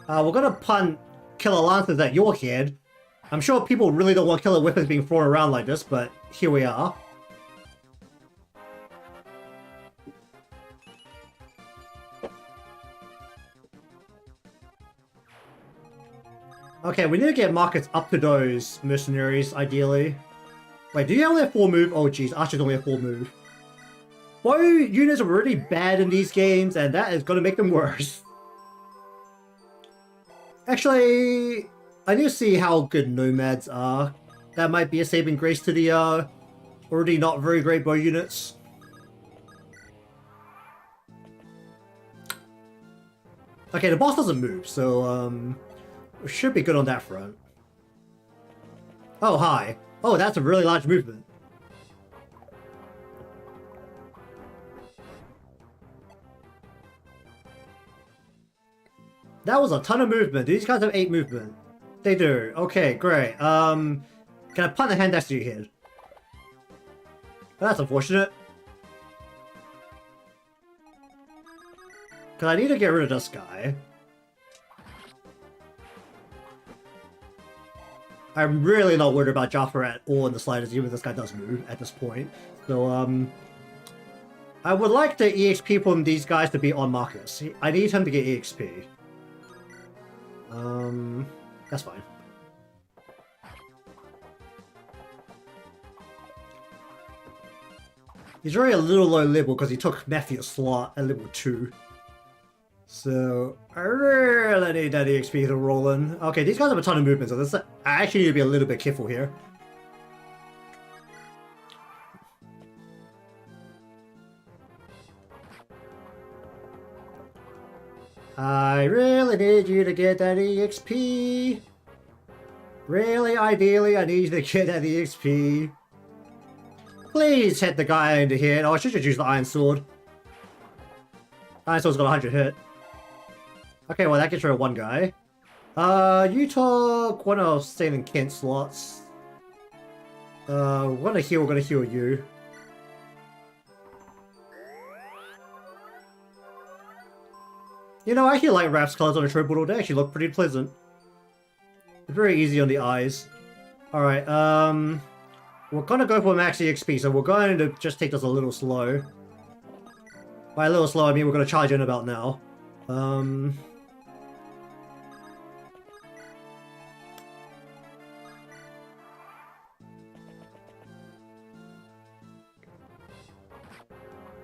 We're gonna punt killer lances at your head. I'm sure people really don't want killer weapons being thrown around like this, but here we are. Okay, we need to get Marcus up to those mercenaries, ideally. Wait, do you only have 4 move? Oh jeez, Archers only have 4 move. Bow units are really bad in these games, and that is gonna make them worse. Actually, I need to see how good nomads are. That might be a saving grace to the already not very great bow units. Okay, the boss doesn't move, so we should be good on that front. Oh, hi. Oh, that's a really large movement. That was a ton of movement. Do these guys have 8 movement? They do. Okay, great. Can I punt the hand axe to your head? That's unfortunate. Because I need to get rid of this guy. I'm really not worried about Jaffa at all in the slightest, even if this guy does move at this point. So, I would like the EXP from these guys to be on Marcus. I need him to get EXP. That's fine. He's already a little low level because he took Matthew's slot at level 2. So, I really need that EXP to roll in. Okay, these guys have a ton of movement, so this, I actually need to be a little bit careful here. I really need you to get that EXP. Really, ideally, I need you to get that EXP. Please hit the guy in the head. Oh, I should just use the Iron Sword. Iron Sword's got 100 hit. Okay, well that gets rid of one guy. You took one of Stan and Kent's slots. We're gonna heal you. You know, I actually like Rap's colors on the Tribal. They actually look pretty pleasant. They're very easy on the eyes. Alright, we're gonna go for max EXP, so we're going to just take this a little slow. By a little slow, I mean we're gonna charge in about now.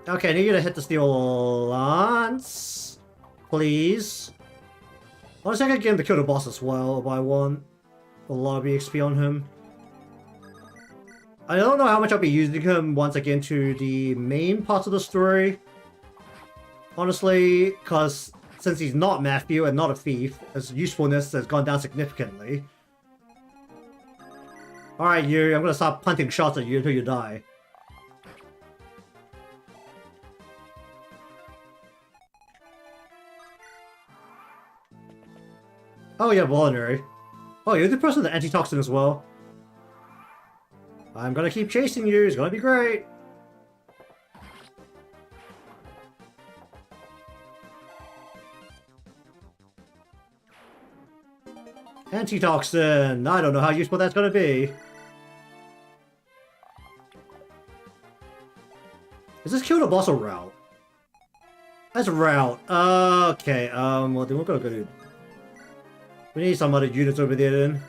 Okay, I need you to hit the steel lance. Please. Honestly, I could get him to kill the boss as well if I want a lot of EXP on him. I don't know how much I'll be using him once I get into the main parts of the story. Honestly, because since he's not Matthew and not a thief, his usefulness has gone down significantly. Alright, you, I'm gonna start punting shots at you until you die. Oh yeah, voluntary. Oh, you're the person with the antitoxin as well. I'm gonna keep chasing you, it's gonna be great. Antitoxin! I don't know how useful that's gonna be. Is this kill the boss or route? That's route. Okay, well then we're gonna go to... We need some other units over there then.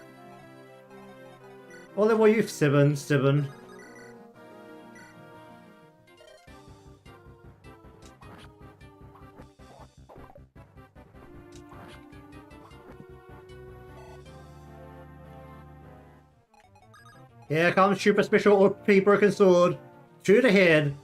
What level are you? 7. Here comes super special OP broken sword. Shoot ahead.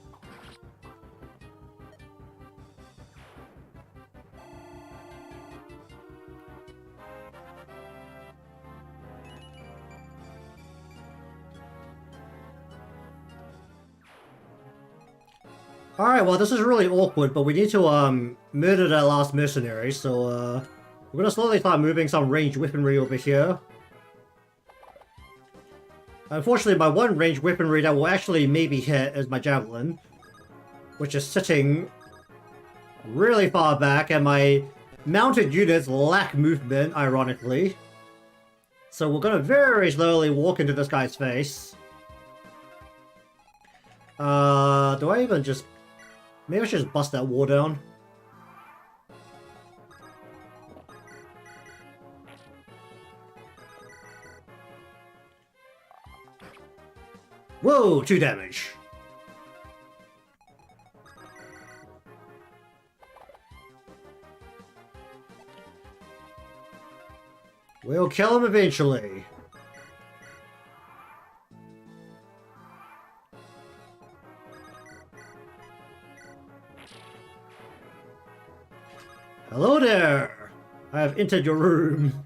Alright, well this is really awkward, but we need to murder that last mercenary, so we're gonna slowly start moving some ranged weaponry over here. Unfortunately, my one ranged weaponry that will actually maybe hit is my javelin, which is sitting really far back, and my mounted units lack movement, ironically. So we're gonna very slowly walk into this guy's face. Do I even just... Maybe I should just bust that wall down. Whoa, 2 damage. We'll kill him eventually. Hello there! I have entered your room.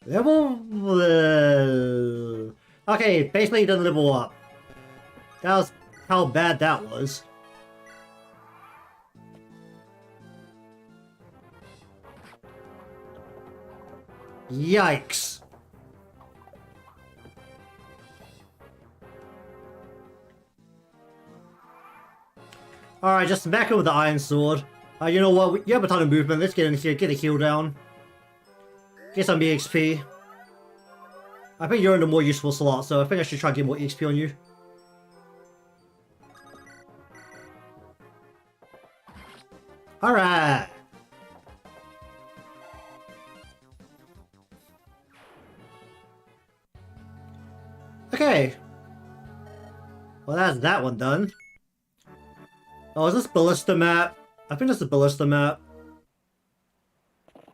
Level... Okay, basically he doesn't level up. That was how bad that was. Yikes. Alright, just smack him with the iron sword. You know what? You have a ton of movement. Let's get in here, get a heal down. Get some EXP. I think you're in the more useful slot, so I think I should try to get more EXP on you. Alright! Okay. Well, that's that one done. Oh, is this Ballista map? I think this is Ballista map.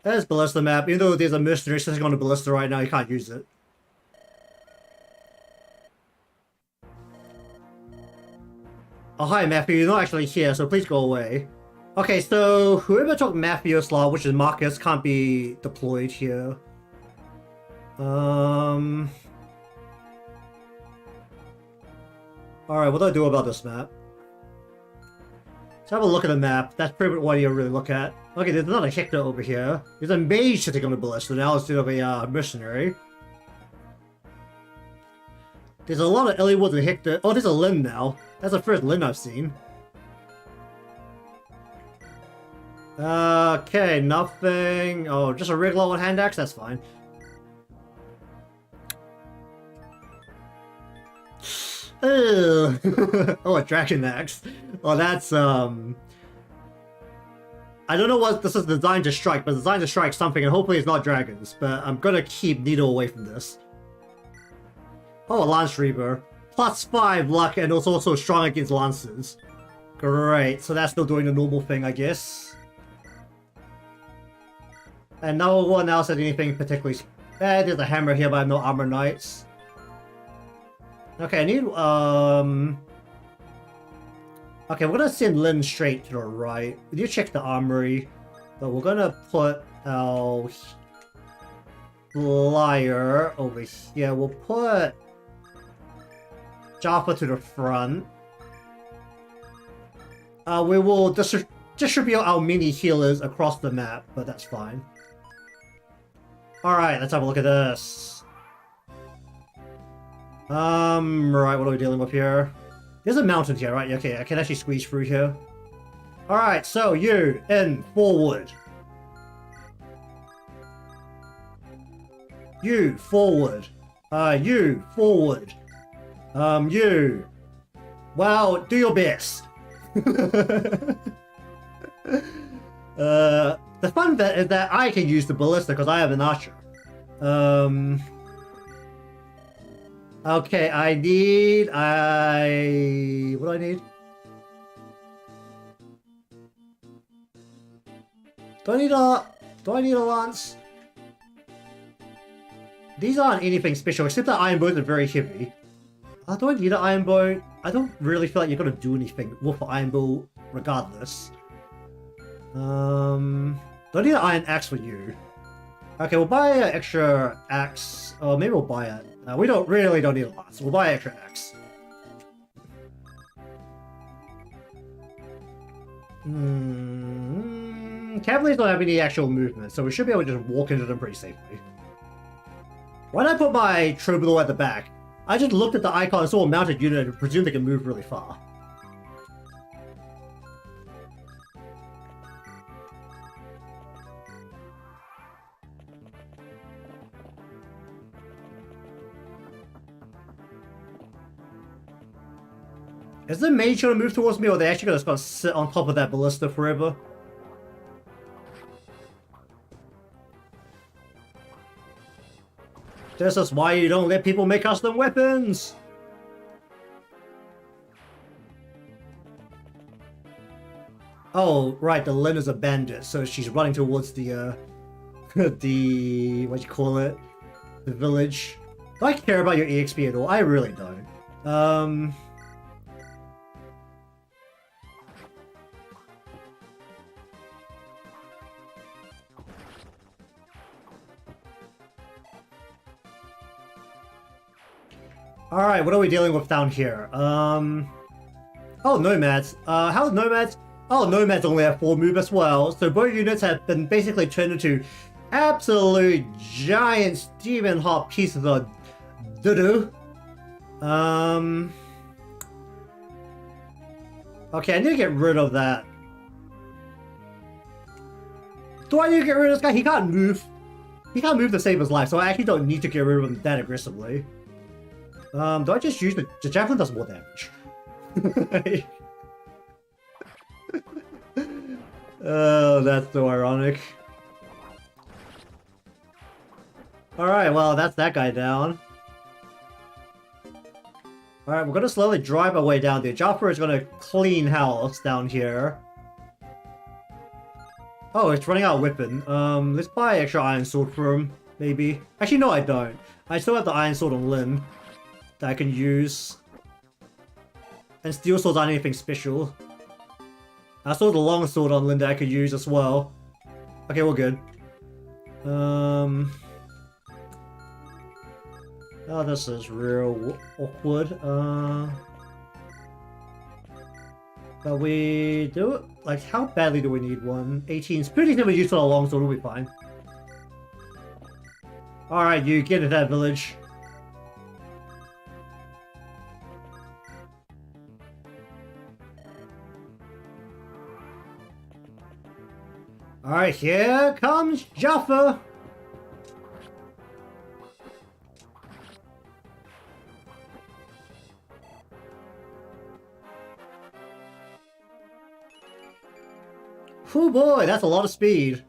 That is Ballista map. Even though there's a mercenary sitting on a Ballista right now, you can't use it. Oh, hi Matthew, you're not actually here, so please go away. Okay, so whoever took Matthew's slot, which is Marcus, can't be deployed here. Alright, what do I do about this map? have a look at the map. That's pretty much what you really look at. Okay, there's another Hector over here. There's a mage sitting on the ballista now instead of a mercenary. There's a lot of Ellie Woods and Hector. Oh, there's a Lynn now. That's the first Lynn I've seen. Okay, nothing. Oh, just a regular old hand axe? That's fine. Oh, a dragon axe. Well, that's, I don't know what this is designed to strike, but it's designed to strike something, and hopefully it's not dragons, but I'm gonna keep Needle away from this. Oh, a Lance Reaver. +5 luck, and it's also strong against lances. Great, so that's still doing the normal thing, I guess. And no one else has anything particularly... there's a hammer here, but I have no armor knights. Okay, I need, okay, we're gonna send Lynn straight to the right. We need to check the armory, but we're gonna put our flyer over here. We'll put Jaffa to the front. We will distribute our mini healers across the map, but that's fine. Alright, let's have a look at this. Right, what are we dealing with here? There's a mountain here, right? Okay, I can actually squeeze through here. Alright, so you, in, forward. You, forward. You, forward. You. Well, do your best. The fun bit is that I can use the ballista because I have an archer. Okay, I need... What do I need? Do I need a lance? These aren't anything special, except that iron bows are very heavy. Do I need an iron bow? I don't really feel like you're gonna do anything with an iron bow regardless. Do I need an iron axe for you? Okay, we'll buy an extra axe. Oh, maybe we'll buy it. We don't need a lot, so we'll buy an extra axe. Cavaliers don't have any actual movement, so we should be able to just walk into them pretty safely. Why did I put my troubadour at the back? I just looked at the icon and saw a mounted unit and presumed they can move really far. Is the mage gonna move towards me, or are they actually gonna sit on top of that ballista forever? This is why you don't let people make custom weapons! Oh, right, the Lynn is a bandit, so she's running towards the, what do you call it? The village. Do I care about your EXP at all? I really don't. Alright, what are we dealing with down here? Oh, nomads. How's nomads? Oh, nomads only have 4 move as well, so both units have been basically turned into absolute giant steaming hot pieces of doo-doo. Okay, I need to get rid of that. Do I need to get rid of this guy? He can't move. He can't move to save his life, so I actually don't need to get rid of him that aggressively. Do I just use the javelin does more damage? Oh, that's so ironic. Alright, well, that's that guy down. Alright, we're gonna slowly drive our way down there. Jaffa is gonna clean house down here. Oh, it's running out of weapon. Let's buy an extra iron sword for him, maybe. Actually, no, I don't. I still have the iron sword on Lynn that I can use. And steel swords aren't anything special. I saw the long sword on Lynn that I could use as well. Okay, we're good. Oh, this is real awkward. But we do it, like, how badly do we need one? 18. Spooty's never used for a long, so it'll be fine. Alright, you get to that village. Alright, here comes Jaffa! Oh boy, that's a lot of speed.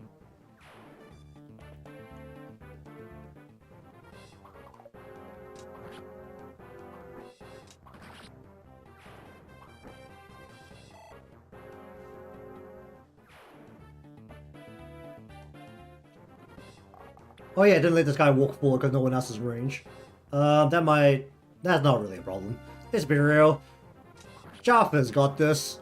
Oh yeah, didn't let this guy walk forward because no one else is in range. That's not really a problem. Let's be real. Jaffa's got this.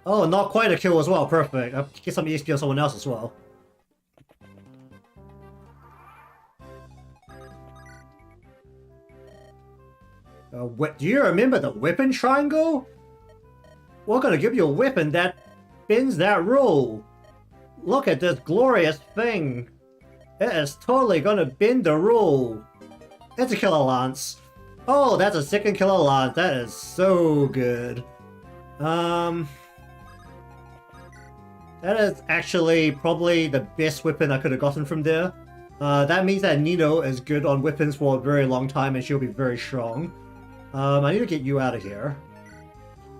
Oh, not quite a kill as well. Perfect. I'll get some EXP on someone else as well. Do you remember the weapon triangle? We're gonna give you a weapon that bends that rule. Look at this glorious thing. It is totally gonna bend the rule. It's a killer lance. Oh, that's a second killer lance. That is so good. That is actually probably the best weapon I could have gotten from there. That means that Nino is good on weapons for a very long time and she'll be very strong. I need to get you out of here.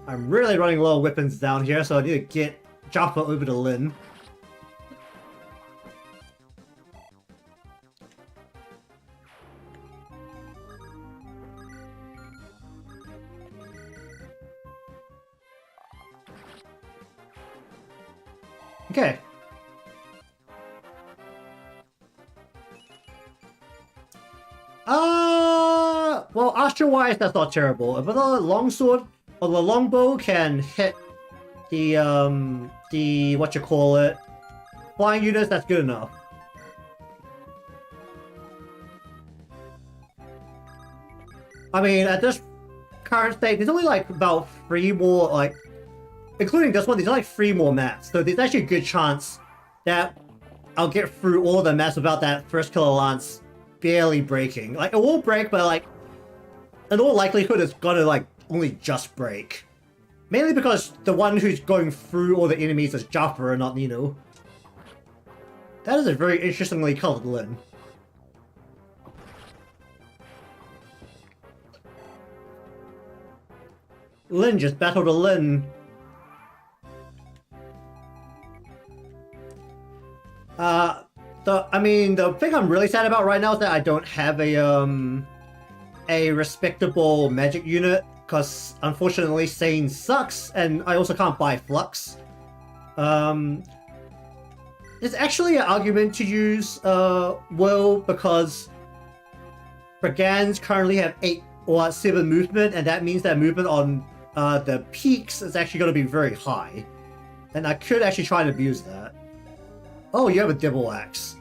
I'm really running low on weapons down here, so I need to get Jaffa over to Lynn. Okay. Well, Astro-wise, that's not terrible. If the longsword or the longbow can hit the whatchamacallit, flying units, that's good enough. I mean, at this current state, there's only like about 3 more, like, including this one, there's like 3 more maps, so there's actually a good chance that I'll get through all the maps without that first killer lance barely breaking. Like, it will break, but like, in all likelihood, it's gonna like only just break. Mainly because the one who's going through all the enemies is Jaffa and not Nino. That is a very interestingly colored Lynn. Lynn just battled a Lynn. The thing I'm really sad about right now is that I don't have a respectable magic unit, because unfortunately Sane sucks, and I also can't buy Flux. There's actually an argument to use Will, because Brigands currently have 8 or 7 movement, and that means that movement on the peaks is actually going to be very high. And I could actually try and abuse that. Oh, you have a Devil Axe.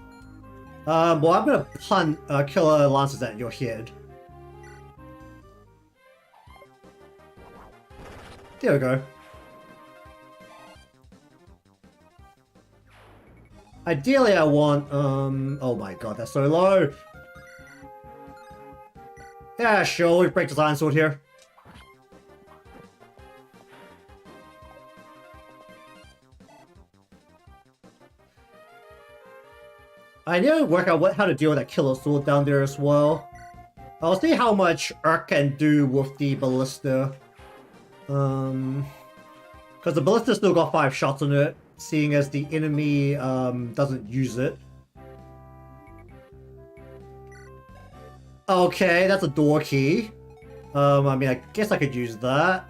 Well, I'm gonna punt killer lances at your head. There we go. Ideally, I want, oh my god, that's so low. Yeah, sure, we break the Iron Sword here. I need to work out how to deal with that killer sword down there as well. I'll see how much Urk can do with the ballista. Because the ballista still got 5 shots on it, seeing as the enemy doesn't use it. Okay, that's a door key. I mean, I guess I could use that.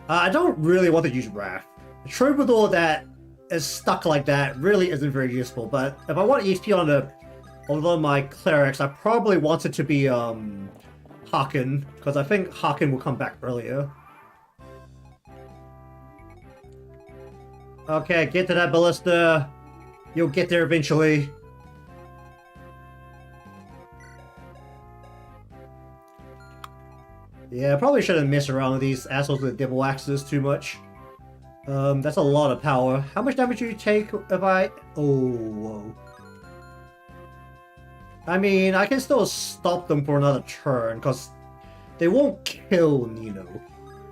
I don't really want to use Wrath. A troubadour that is stuck like that really isn't very useful, but if I want EXP on one of my clerics, I probably want it to be Haken, because I think Haken will come back earlier. Okay, get to that ballista. You'll get there eventually. Yeah, I probably shouldn't mess around with these assholes with devil axes too much. That's a lot of power. How much damage do you take if I... Oh, whoa. I mean, I can still stop them for another turn, because they won't kill Nino.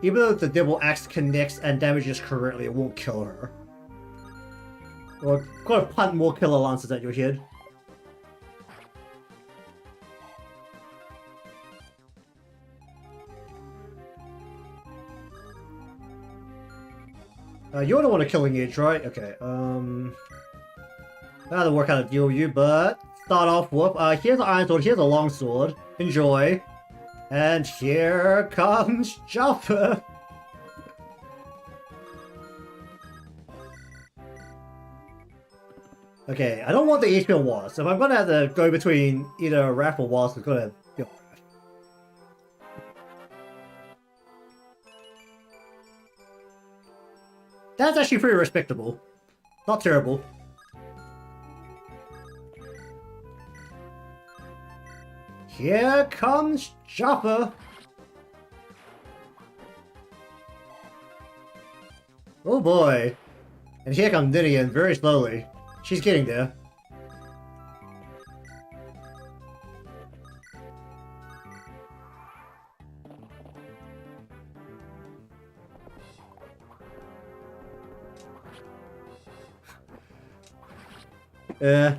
Even if the devil axe connects and damages correctly, it won't kill her. Or gotta punt more killer lances at your head. You're the one with killing edge, right? Okay, that'll work out a deal with you, but start off with, here's an iron sword, here's a long sword. Enjoy. And here comes Joppa. Okay, I don't want the HP on Wallace. If I'm gonna have to go between either Raph or Wallace, I'm gonna go. That's actually pretty respectable. Not terrible. Here comes Joppa. Oh boy. And here comes Ninian very slowly. She's getting there.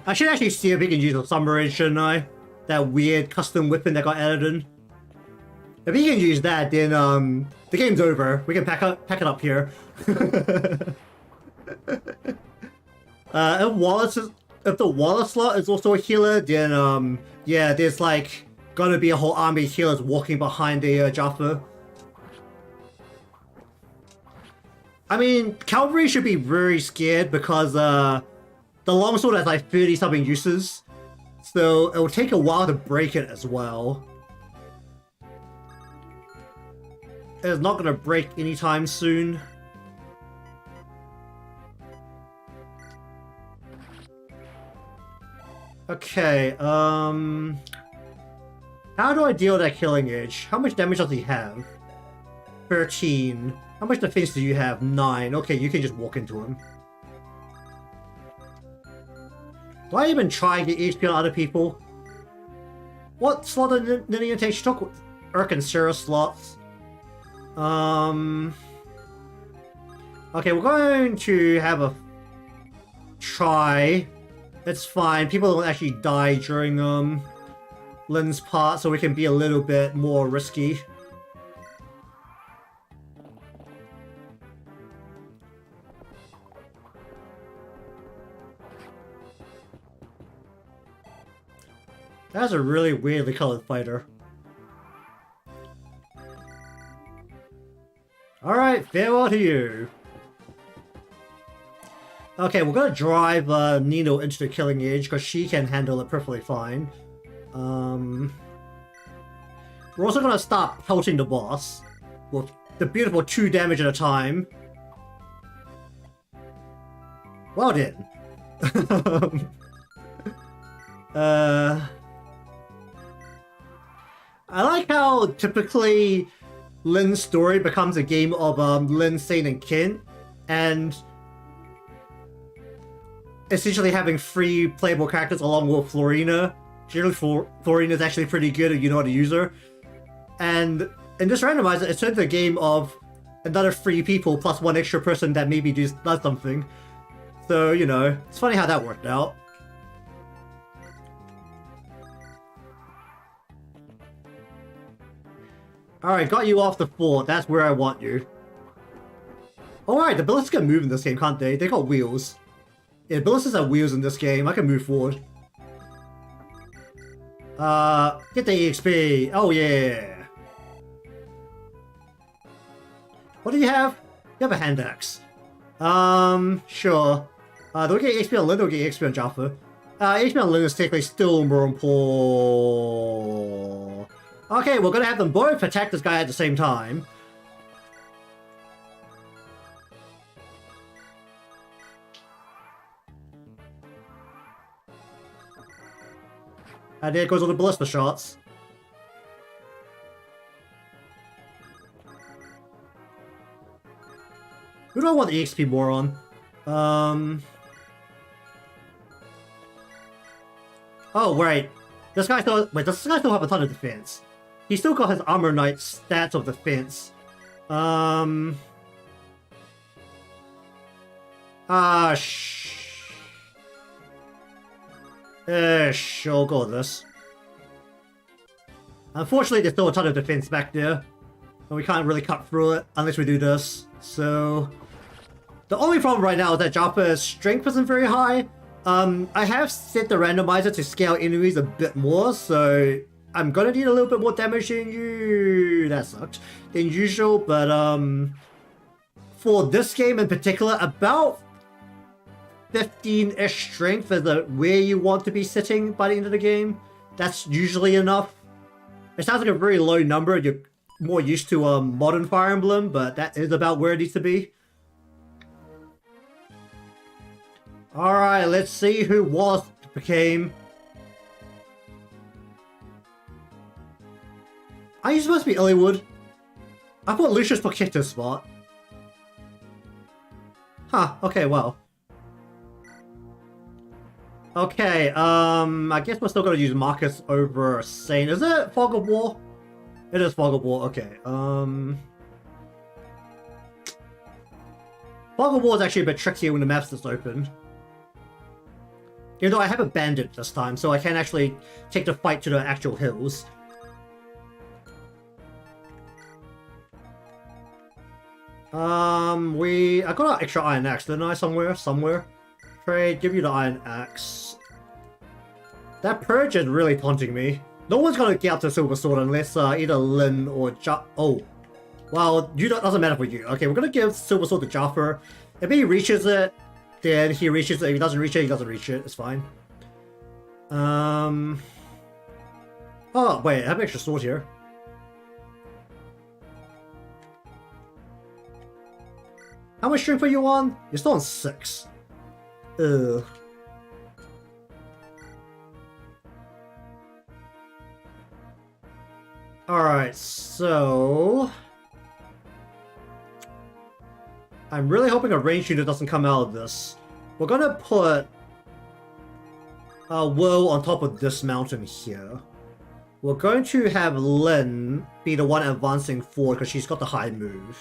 I should actually see if we can use a submarine, shouldn't I? That weird custom weapon that got added in. If we can use that, then the game's over. We can pack it up here. If the Wallace slot is also a healer, then yeah, there's like gonna be a whole army of healers walking behind the Jaffa. I mean, cavalry should be very scared because the longsword has like 30 something uses, so it will take a while to break it as well. It's not gonna break anytime soon. Okay, how do I deal with that killing edge? How much damage does he have? 13. How much defense do you have? 9. Okay, you can just walk into him. Do I even try and get HP on other people? What slot did Ninian take? She took Urk and Sarah slots. Okay, we're going to have a try. It's fine. People don't actually die during Lynn's part, so we can be a little bit more risky. That's a really weirdly colored fighter. Alright, farewell to you. Okay, we're gonna drive Nino into the killing edge because she can handle it perfectly fine. We're also gonna stop pelting the boss with the beautiful 2 damage at a time. Well done. I like how typically Lynn's story becomes a game of Lynn, Sane, and Kent, and essentially having 3 playable characters along with Florina. Generally, Florina is actually pretty good if you know how to use her. And in this randomizer, it's turned into a game of another 3 people plus 1 extra person that maybe does something. So, you know, it's funny how that worked out. Alright, got you off the fort. That's where I want you. Alright, the ballistas can move in this game, can't they? They got wheels. Yeah, ballistas have wheels in this game. I can move forward. Get the EXP. Oh, yeah. What do you have? You have a hand axe. Sure. Do we get XP on Lynn or get XP on Jaffa? XP on Lynn is technically still more important. Okay, we're gonna have them both attack this guy at the same time. And there goes all the ballista shots. Who do I want the EXP more on? Oh, right. This guy still... Wait, does this guy still have a ton of defense? He still got his Armor Knight stats of defense. Sure, go with this. Unfortunately, there's still a ton of defense back there. And we can't really cut through it unless we do this. So... The only problem right now is that Jaffa's strength isn't very high. I have set the randomizer to scale enemies a bit more, so I'm gonna need a little bit more damage than that sucked, than usual, but for this game in particular, about 15-ish strength is where you want to be sitting by the end of the game. That's usually enough. It sounds like a very low number. You're more used to modern Fire Emblem, but that is about where it needs to be. Alright, let's see who Wasp became. Are you supposed to be Illywood? I thought Lucius picked his spot. Huh, okay, well. Okay, I guess we're still gonna use Marcus over Sane. Is it Fog of War? It is Fog of War, okay. Fog of War is actually a bit trickier when the map's just open. Even though I have a bandit this time, so I can actually take the fight to the actual hills. I got an extra iron axe, didn't I? Somewhere. Trade, give you the iron axe. That purge is really taunting me. No one's gonna get up to Silver Sword unless either Lin or Oh. Well, doesn't matter for you. Okay, we're gonna give Silver Sword to Jaffa. If he reaches it, then he reaches it. If he doesn't reach it, he doesn't reach it. It's fine. Oh, wait, I have an extra sword here. How much strength are you on? You're still on 6. Ugh. Alright, so... I'm really hoping a range unit doesn't come out of this. We're gonna put Will on top of this mountain here. We're going to have Lin be the one advancing forward because she's got the high move.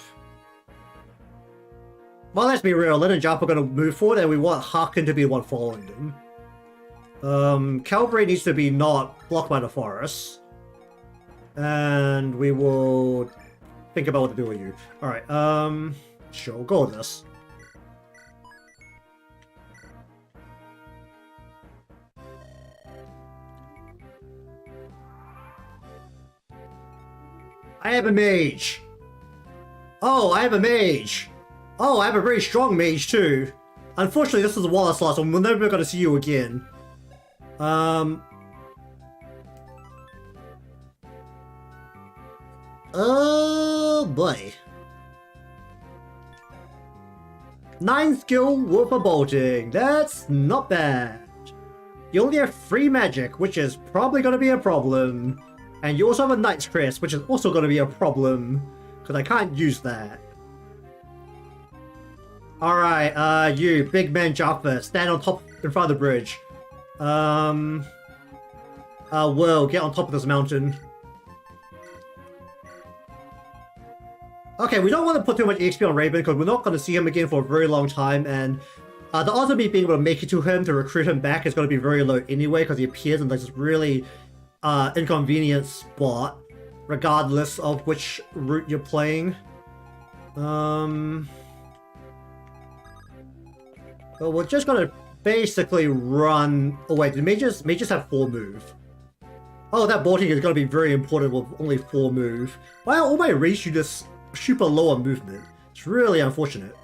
Well, let's be real, Lin and Jump are going to move forward and we want Harkin to be the one following them. Calvary needs to be not blocked by the forest. And we will think about what to do with you. Alright, sure, go with this. I have a mage! Oh, I have a mage! Oh, I have a very strong mage too. Unfortunately, this is a Wallace slot, so we're never going to see you again. Oh boy. 9 skill with a bolting. That's not bad. You only have 3 magic, which is probably going to be a problem. And you also have a Knight's Crest, which is also going to be a problem. Because I can't use that. Alright, you, big man Jaffa, stand on top in front of the bridge. Will, get on top of this mountain. Okay, we don't want to put too much XP on Raven because we're not going to see him again for a very long time, and the odds of me being able to make it to him to recruit him back is going to be very low anyway because he appears in like this really inconvenient spot, regardless of which route you're playing. But we're just going to basically run... Oh wait, did mages have 4 move? Oh, that bolting is going to be very important with only 4 move. Why are all my race units super low on movement? It's really unfortunate.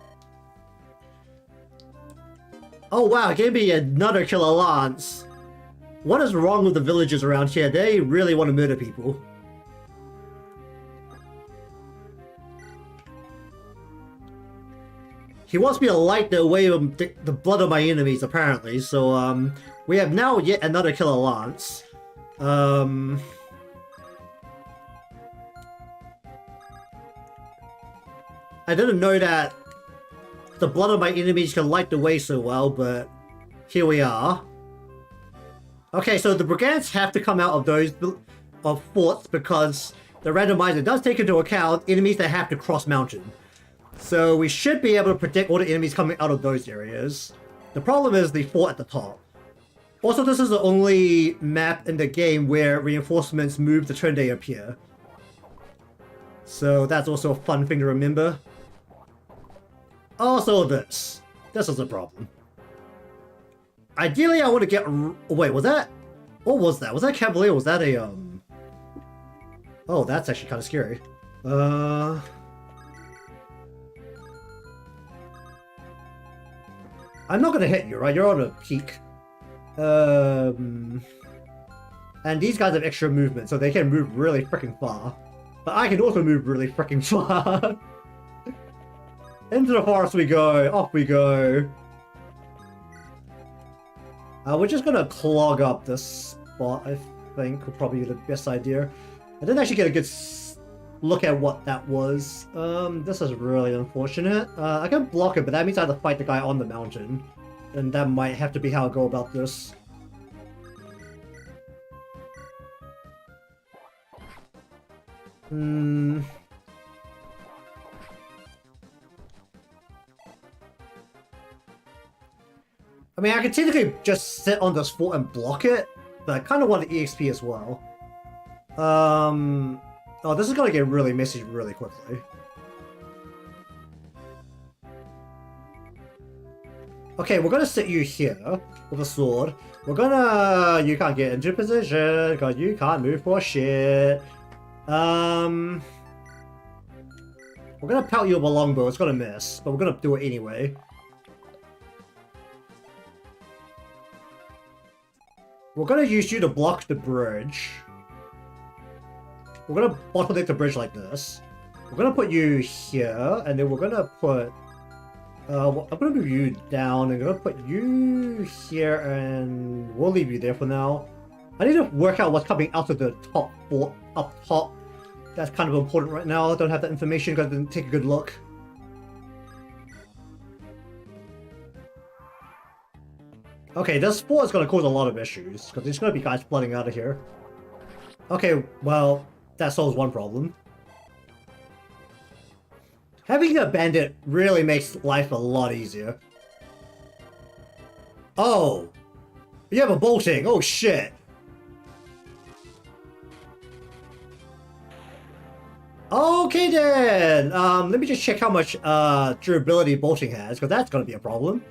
Oh wow, it gave me another killer lance. What is wrong with the villagers around here? They really want to murder people. He wants me to light the way of the blood of my enemies, apparently. So, we have now yet another killer lance. I didn't know that the blood of my enemies can light the way so well, but here we are. Okay, so the brigands have to come out of those forts because the randomizer does take into account enemies that have to cross mountain. So we should be able to predict all the enemies coming out of those areas. The problem is the fort at the top. Also, this is the only map in the game where reinforcements move the turn they appear. So that's also a fun thing to remember. Also this. This is a problem. Ideally, I want to get... Wait, was that... What was that? Was that Cavalier? Was that a, Oh, that's actually kind of scary. I'm not gonna hit you, right? You're on a peak. And these guys have extra movement, so they can move really freaking far. But I can also move really freaking far. Into the forest we go. Off we go. We're just gonna clog up this spot, I think, would probably be the best idea. I didn't actually get a good look at what that was. This is really unfortunate. I can block it, but that means I have to fight the guy on the mountain. And that might have to be how I go about this. I mean, I could technically just sit on this fort and block it, but I kind of want the EXP as well. Oh, this is gonna get really messy really quickly. Okay, we're gonna sit you here with a sword. We're gonna... You can't get into position because you can't move for shit. We're gonna pelt you with a longbow. It's gonna miss, but we're gonna do it anyway. We're gonna use you to block the bridge. We're gonna bottleneck the bridge like this. We're gonna put you here, and then we're gonna put... I'm gonna move you down, and I'm gonna put you here, and we'll leave you there for now. I need to work out what's coming out of the top fort up top. That's kind of important right now. I don't have that information because I didn't take a good look. Okay, this fort is gonna cause a lot of issues, because there's gonna be guys flooding out of here. Okay, well... That solves one problem. Having a bandit really makes life a lot easier. Oh! You have a bolting! Oh shit! Okay then! Let me just check how much durability bolting has, because that's gonna be a problem.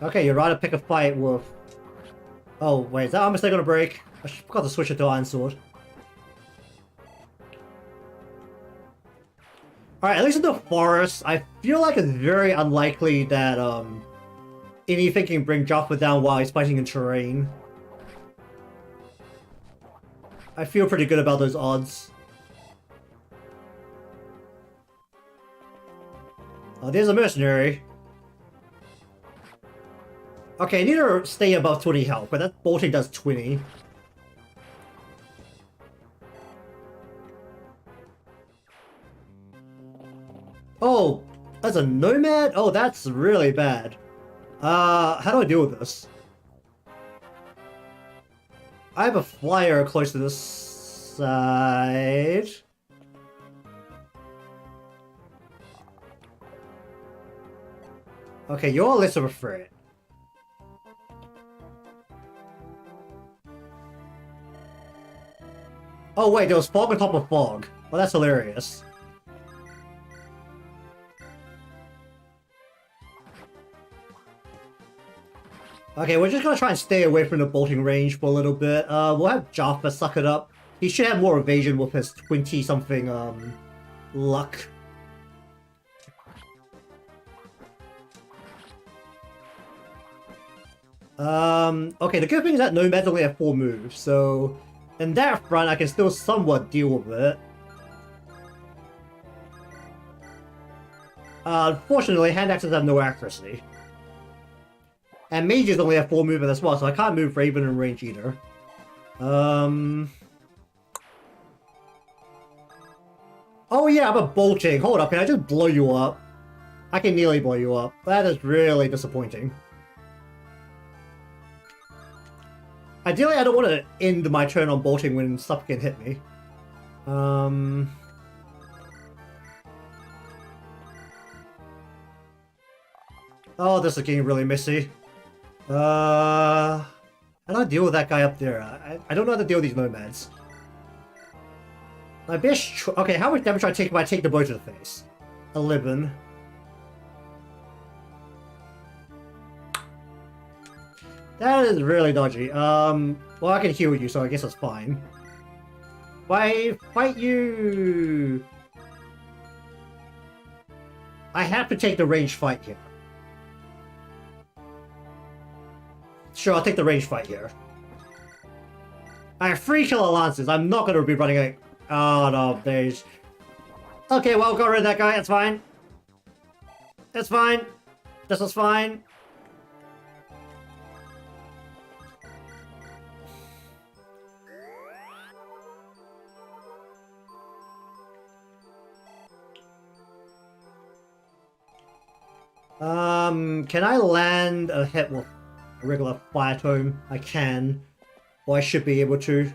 Okay, you're right to pick a fight with... Oh, wait, is that armor still gonna break? I forgot to switch it to Iron Sword. Alright, at least in the forest, I feel like it's very unlikely that, anything can bring Jaffa down while he's fighting in terrain. I feel pretty good about those odds. Oh, there's a mercenary. Okay, I need to stay above 20 health, but that bolting does 20. Oh, that's a nomad? Oh, that's really bad. How do I deal with this? I have a flyer close to this side. Okay, you're less of a threat. Oh wait, there was fog on top of fog. Well, that's hilarious. Okay, we're just gonna try and stay away from the bolting range for a little bit. We'll have Jaffa suck it up. He should have more evasion with his 20-something, luck. Okay, the good thing is that Nomads only have 4 moves, so... In that front, I can still somewhat deal with it. Unfortunately, hand axes have no accuracy. And mages only have 4 movement as well, so I can't move Raven in range either. Oh yeah, I'm a bolting. Hold up, can I just blow you up? I can nearly blow you up. That is really disappointing. Ideally, I don't want to end my turn on bolting when stuff can hit me. Oh, this is getting really messy. How do I deal with that guy up there? I don't know how to deal with these nomads. My best okay, how much damage do I take if I take the blow to the face? 11. That is really dodgy. Well, I can heal you, so I guess that's fine. Why fight you? I have to take the range fight here. Sure, I'll take the range fight here. I have 3 killer lances. I'm not going to be running a... Oh, no, there's... Okay, well, got rid of that guy. It's fine. It's fine. This is fine. Can I land a hit with a regular fire tome? I can. Or I should be able to.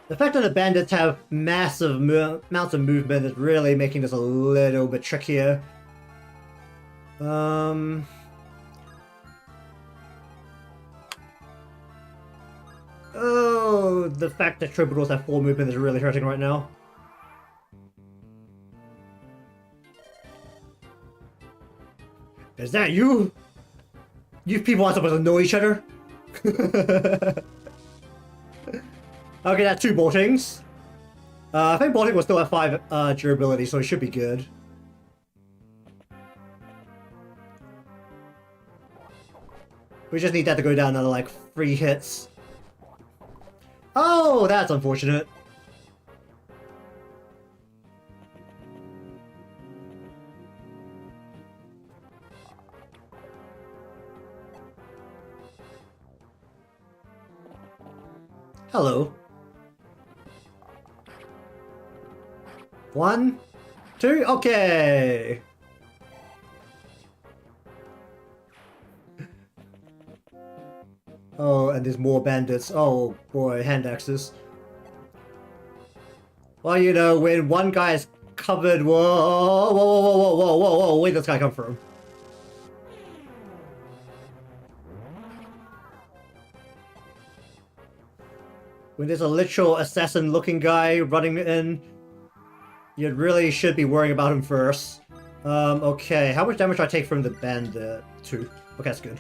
The fact that the bandits have massive amounts of movement is really making this a little bit trickier. Oh, the fact that Troubadours have 4 movement is really hurting right now. Is that you? You people aren't supposed to know each other? Okay, that's 2 boltings. I think bolting will still have 5 durability, so it should be good. We just need that to go down another, like, 3 hits. Oh, that's unfortunate. Hello. 1, 2, okay. Oh, and there's more bandits. Oh boy, hand axes. Well, you know, when one guy is covered... Whoa, whoa, whoa, whoa, whoa, whoa, whoa, where did this guy come from? When there's a literal assassin-looking guy running in, you really should be worrying about him first. Okay, how much damage do I take from the bandit? 2. Okay, that's good.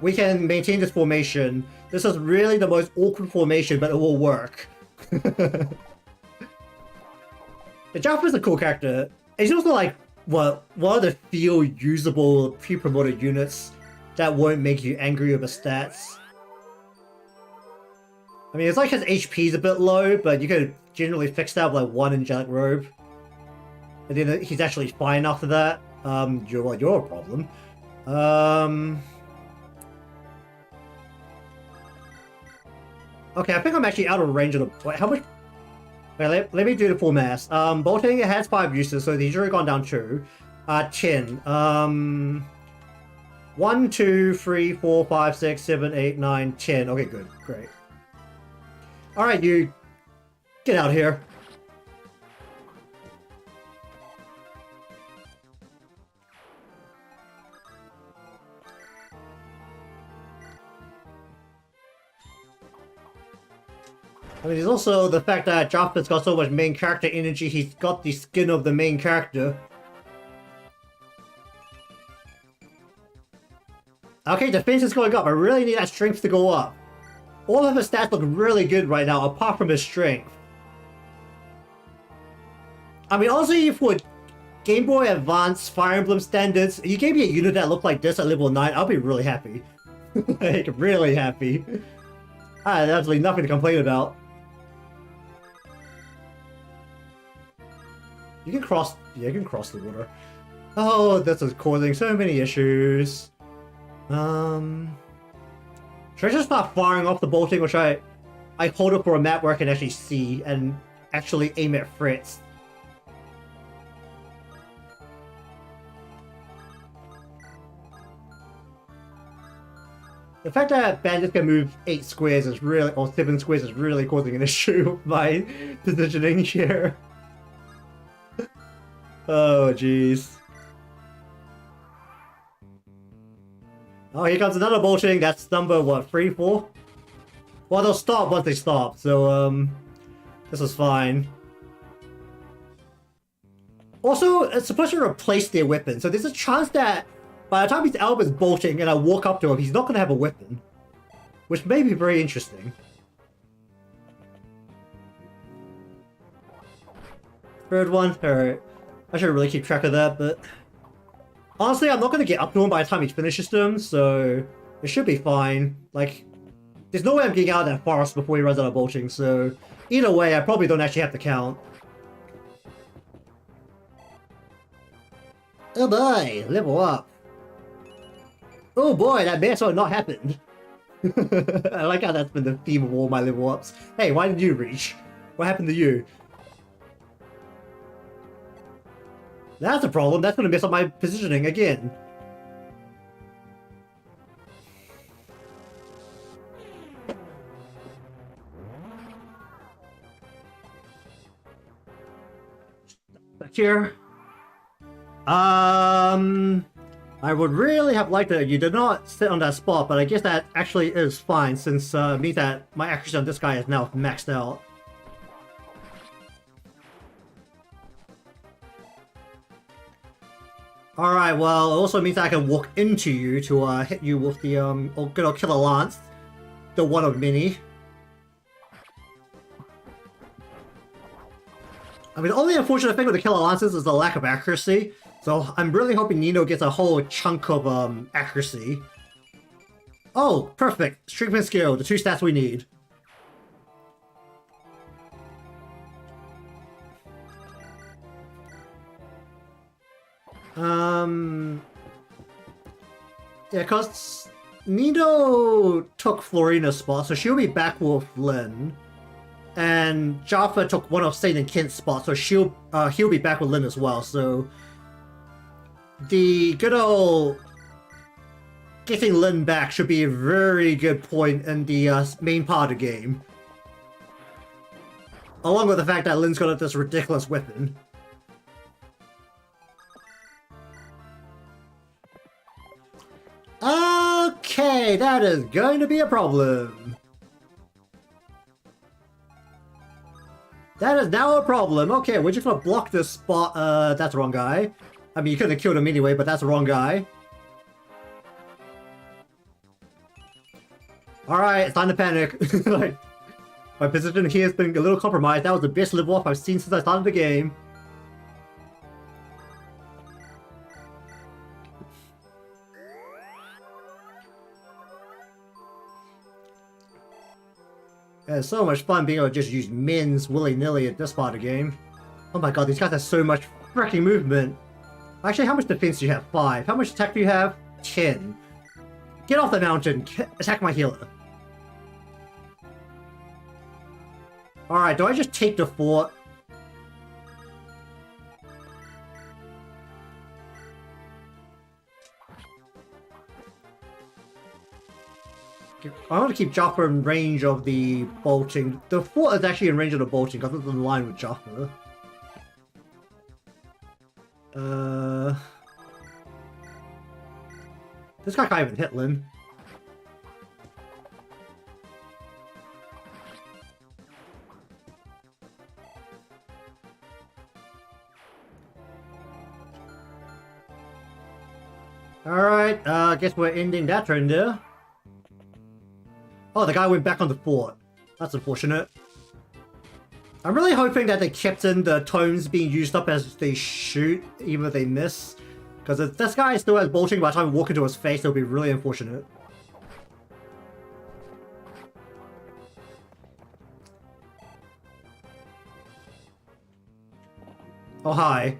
We can maintain this formation. This is really the most awkward formation, but it will work. The Jaffa is a cool character. He's also like, what, one of the few usable pre-promoted units that won't make you angry over stats. I mean, it's like his HP is a bit low, but you could generally fix that with like 1 angelic robe. And then he's actually fine after that. You're a problem. Okay, I think I'm actually out of range of the... Wait, how much... Wait, let me do the full mass. Bolting, it has 5 uses, so he's already gone down 2. 10. 1, 2, 3, 4, 5, 6, 7, 8, 9, 10. Okay, good. Great. Alright, you... Get out of here. I mean, there's also the fact that Jaffa's got so much main character energy, he's got the skin of the main character. Okay, defense is going up. I really need that strength to go up. All of his stats look really good right now, apart from his strength. I mean, honestly, for Game Boy Advance Fire Emblem standards, you gave me a unit that looked like this at level 9, I'll be really happy. Like, really happy. I have absolutely nothing to complain about. You can cross... Yeah, you can cross the water. Oh, this is causing so many issues. Should I just start firing off the bolting, or should I hold it for a map where I can actually see and actually aim at threats? The fact that bandits can move 8 squares is really, or 7 squares is really causing an issue with my positioning here. Oh, jeez. Oh, here comes another bolting. That's number, what, 3, 4? Well, they'll stop once they stop, so, this is fine. Also, it's supposed to replace their weapon, so there's a chance that by the time his elbow is bolting and I walk up to him, he's not going to have a weapon. Which may be very interesting. Third one? Alright. I should really keep track of that, but... honestly, I'm not going to get up to him by the time he finishes them, so... it should be fine. Like, there's no way I'm getting out of that forest before he runs out of bolting, so... either way, I probably don't actually have to count. Oh boy, level up. Oh boy, that may as well not happened. I like how that's been the theme of all my level ups. Hey, why did you reach? What happened to you? That's a problem. That's going to mess up my positioning again. Back here. I would really have liked that you did not sit on that spot, but I guess that actually is fine since it means that my accuracy on this guy is now maxed out. Alright, well, it also means that I can walk into you to hit you with the good old Killer Lance. The one of many. I mean, the only unfortunate thing with the Killer Lances is the lack of accuracy. So I'm really hoping Nino gets a whole chunk of accuracy. Oh, perfect. Strength and skill, the 2 stats we need. Yeah, cause Nino took Florina's spot, so she'll be back with Lynn. And Jaffa took one of Saint and Kent's spots, so he'll be back with Lynn as well, so... the good old getting Lynn back should be a very good point in the main part of the game. Along with the fact that Lynn's got this ridiculous weapon. Okay, that is going to be a problem. That is now a problem. Okay, we're just gonna block this spot. That's the wrong guy. I mean, you could have killed him anyway, but that's the wrong guy. Alright, it's time to panic. Like, my position here has been a little compromised. That was the best level up I've seen since I started the game. It's so much fun being able to just use mins willy-nilly at this part of the game. Oh my god, these guys have so much freaking movement. Actually, how much defense do you have? 5. How much attack do you have? 10. Get off the mountain. Attack my healer. Alright, do I just take the fort? I want to keep Jaffa in range of the bolting. The fort is actually in range of the bolting because it's in line with Jaffa. This guy can't even hit Lynn. Alright, I guess we're ending that turn there. Oh, the guy went back on the fort. That's unfortunate. I'm really hoping that they kept in the tomes being used up as they shoot, even if they miss. Because if this guy still has bolting by the time we walk into his face, it'll be really unfortunate. Oh, hi.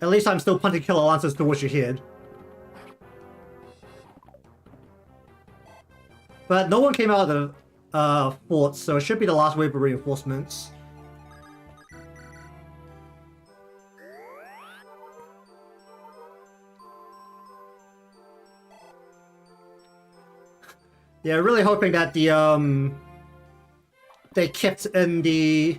At least I'm still punting killer lances towards your head. But no one came out of the fort, so it should be the last wave of reinforcements. Yeah, really hoping that the they kept in the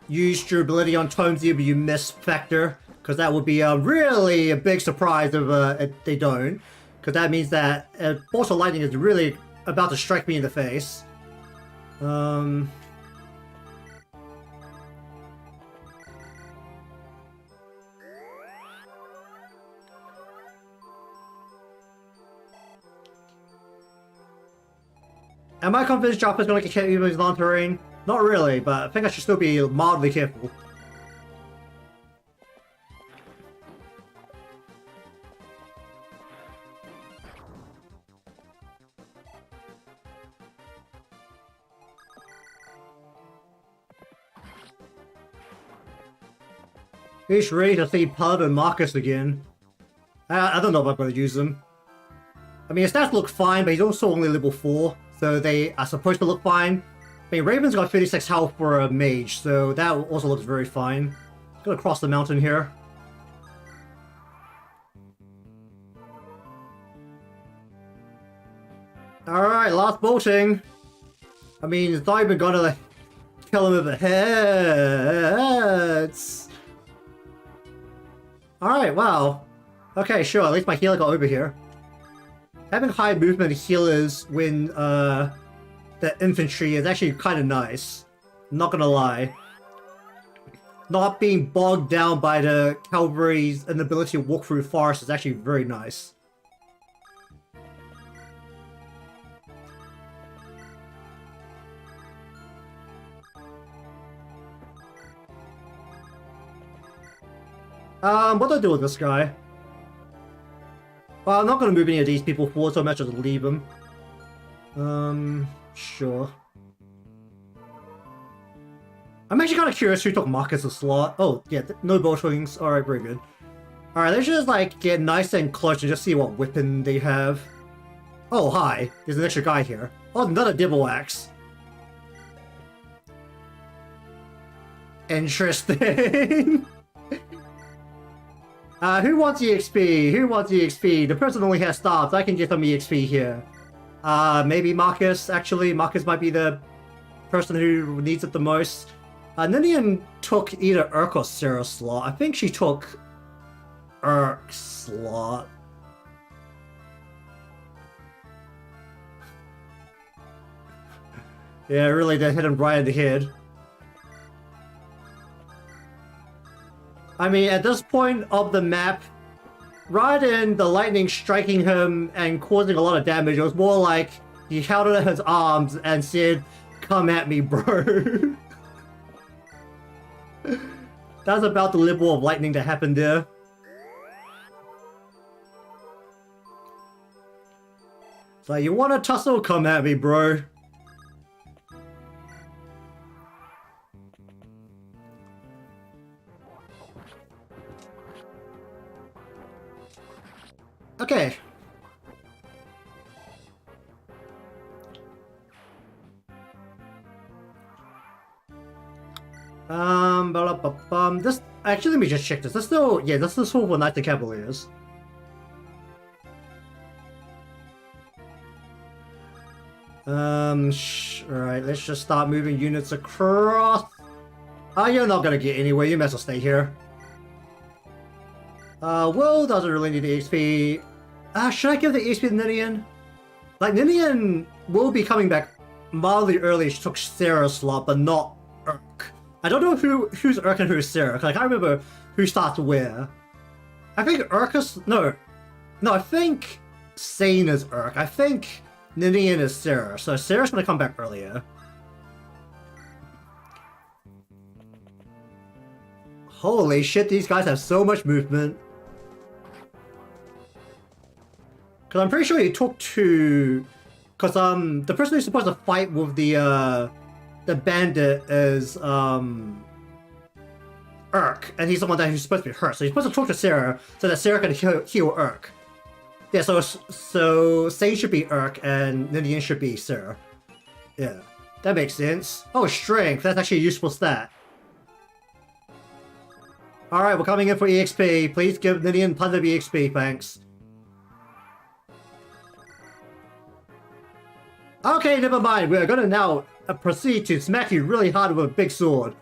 use durability on tomes if you miss factor, because that would be really a big surprise if they don't, because that means that Bolt of Lightning is really about to strike me in the face. Am I convinced Joppa's gonna get hit even with his long terrain? Not really, but I think I should still be mildly careful. He's ready to see Pud and Marcus again. I don't know if I'm going to use them. I mean, his stats look fine, but he's also only level 4, so they are supposed to look fine. I mean, Raven's got 36 health for a mage, so that also looks very fine. Gonna cross the mountain here. Alright, last bolting. I mean, it's not even gonna kill him with the heads. Alright, wow. Okay, sure, at least my healer got over here. Having high movement healers when the infantry is actually kind of nice. Not gonna lie. Not being bogged down by the cavalry's inability to walk through forest is actually very nice. What do I do with this guy? Well, I'm not gonna move any of these people forward, so I might just leave them. Sure. I'm actually kind of curious who took Marcus' slot. Oh, yeah, no boltings. Alright, very good. Alright, let's just, like, get nice and close and just see what weapon they have. Oh, hi. There's an extra guy here. Oh, another Dibble Axe. Interesting. Who wants EXP? Who wants EXP? The person only has stars. I can get some EXP here. Maybe Marcus, actually. Marcus might be the person who needs it the most. Ninian took either Urk or Sarah's slot. I think she took Urk's slot. Yeah, really did hit him right in the head. I mean, at this point of the map, rather than the lightning striking him and causing a lot of damage, it was more like he held out his arms and said, "Come at me, bro." That's about the level of lightning that happened there. It's like, you want to tussle? Come at me, bro. Okay. This actually, let me just check this. This still, yeah, this is for Knights and Cavaliers. Alright, let's just start moving units across. You're not gonna get anywhere. You might as well stay here. Will doesn't really need the XP. Should I give the XP to Ninian? Like, Ninian will be coming back mildly early. She took Sarah's slot, but not Urk. I don't know who's Urk and who's Sarah. I can't remember who starts where. I think Urk is... No, I think Sane is Urk. I think Ninian is Sarah. So Sarah's gonna come back earlier. Holy shit, these guys have so much movement. Because I'm pretty sure he took two... Because the person who's supposed to fight with the bandit is Urk, and he's the one that who's supposed to be hurt. So he's supposed to talk to Sarah so that Sarah can heal Urk. Yeah, so Sage should be Urk and Ninian should be Sarah. Yeah, that makes sense. Oh, strength. That's actually a useful stat. Alright, we're coming in for EXP. Please give Ninian plenty of EXP, thanks. Okay, never mind. We're gonna now proceed to smack you really hard with a big sword.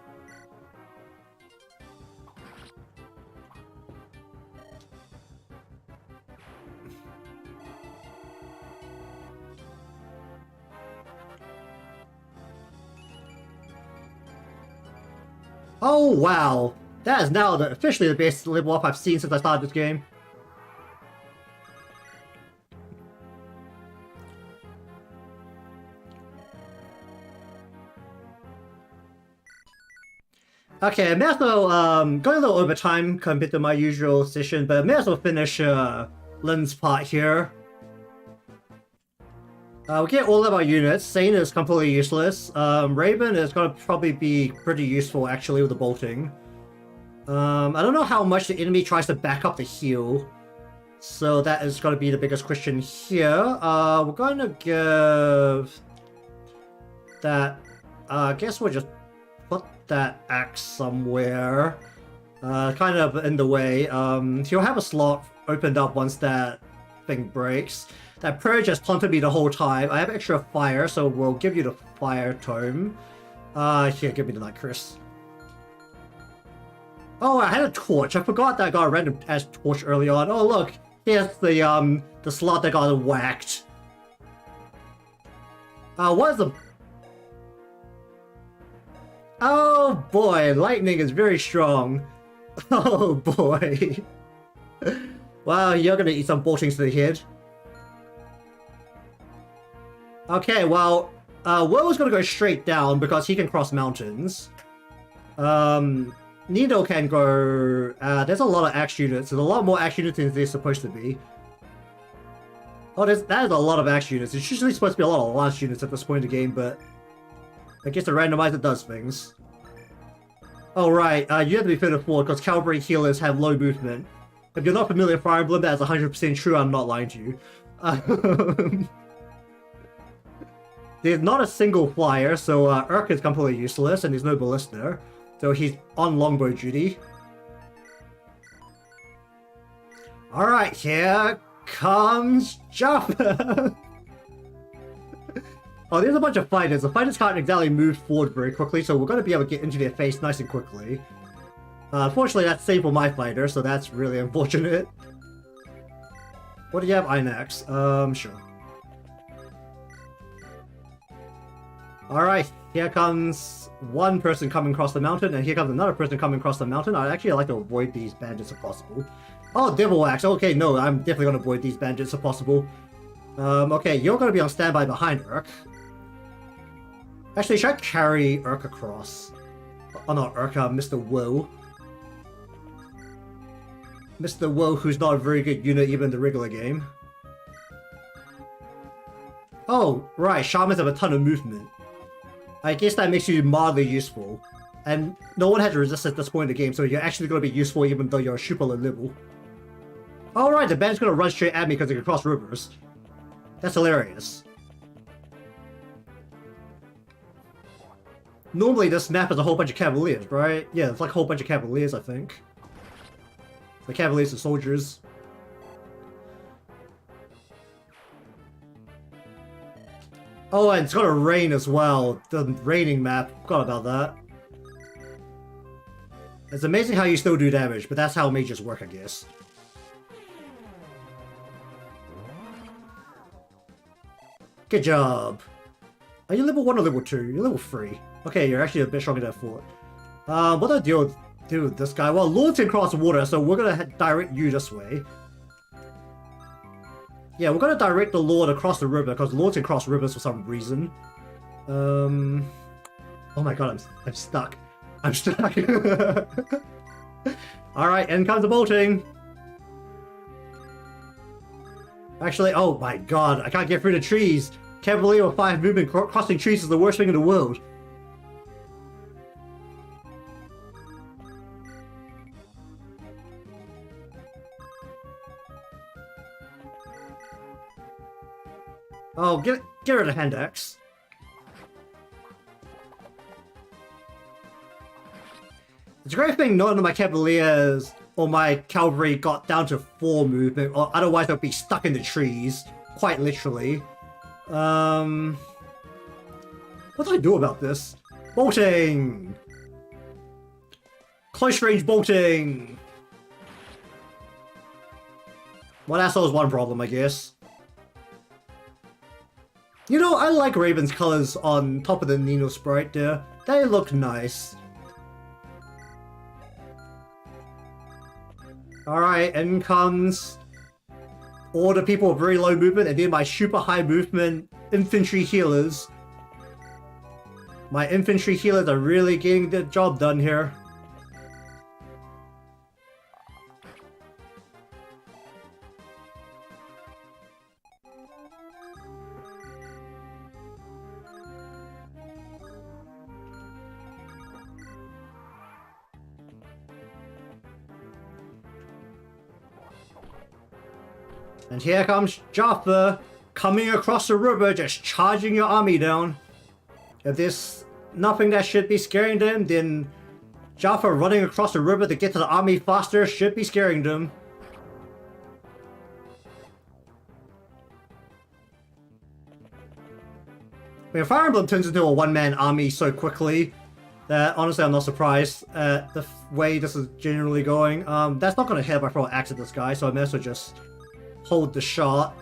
Oh wow, that is now officially the best level up I've seen since I started this game. Okay, I may as well, going a little over time compared to my usual session, but I may as well finish Lynn's part here. We'll get all of our units. Sane is completely useless. Raven is going to probably be pretty useful actually with the bolting. I don't know how much the enemy tries to back up the heal. So that is going to be the biggest question here. We're going to give that... I guess we'll just put that axe somewhere. Kind of in the way. He'll have a slot opened up once that thing breaks. That prayer just taunted me the whole time. I have extra fire, so we'll give you the fire tome. Here, give me the light, Chris. Oh, I had a torch. I forgot that I got a random ass torch early on. Oh look, here's the slot that got whacked. What is the... Oh boy, lightning is very strong. Oh boy. Wow, you're gonna eat some boltings to the head. Okay, well, Will's gonna go straight down because he can cross mountains. Nino can go... there's a lot of axe units. There's a lot more axe units than there's supposed to be. Oh, that is a lot of axe units. It's usually supposed to be a lot of lance units at this point in the game, but... I guess the randomizer does things. Oh, right. You have to be further forward because cavalry healers have low movement. If you're not familiar with Fire Emblem, that is 100% true. I'm not lying to you. There's not a single flyer, so Urk is completely useless, and there's no ballista. So he's on longbow duty. Alright, here comes Jaffa! Oh, there's a bunch of fighters. The fighters can't exactly move forward very quickly, so we're going to be able to get into their face nice and quickly. Unfortunately, that's safe for my fighter, so that's really unfortunate. What do you have, Inax? Sure. Alright, here comes one person coming across the mountain, and here comes another person coming across the mountain. I'd like to avoid these bandits if possible. Oh, Devil Axe. Okay, no, I'm definitely going to avoid these bandits if possible. Okay, you're going to be on standby behind Urk. Actually, should I carry Urk across? Oh, not Urk, Mr. Woe. Mr. Woe, who's not a very good unit even in the regular game. Oh, right, Shamans have a ton of movement. I guess that makes you mildly useful. And no one had to resist at this point in the game, so you're actually going to be useful even though you're a super low level. Alright, the band's going to run straight at me because they can cross rivers. That's hilarious. Normally this map is a whole bunch of cavaliers, right? Yeah, it's like a whole bunch of cavaliers, I think. The cavaliers are soldiers. Oh, and it's gonna rain as well. The raining map. Forgot about that. It's amazing how you still do damage, but that's how mages work, I guess. Good job. Are you level 1 or level 2? You're level 3. Okay, you're actually a bit stronger than I thought. What do I do with this guy? Well, Lords can cross water, so we're gonna direct you this way. Yeah, we're gonna direct the Lord across the river, because Lords can cross rivers for some reason. Oh my god, I'm stuck. I'm stuck. Alright, in comes the bolting. Actually, oh my god, I can't get through the trees. Can't believe a 5 movement crossing trees is the worst thing in the world. Oh, get rid of hand axe. It's a great thing none of my cavaliers or my cavalry got down to 4 movement, or otherwise they'll be stuck in the trees, quite literally. What do I do about this? Bolting! Close range bolting! Well, that solves one problem, I guess. You know, I like Raven's colors on top of the Nino sprite there. They look nice. Alright, in comes all the people with very low movement, and then my super high movement infantry healers. My infantry healers are really getting the job done here. And here comes Jaffa, coming across the river, just charging your army down. If there's nothing that should be scaring them, then Jaffa running across the river to get to the army faster should be scaring them. I mean, Fire Emblem turns into a one-man army so quickly that honestly I'm not surprised at the way this is generally going. That's not going to hit if I throw an axe at this guy, so I may as well just hold the shot.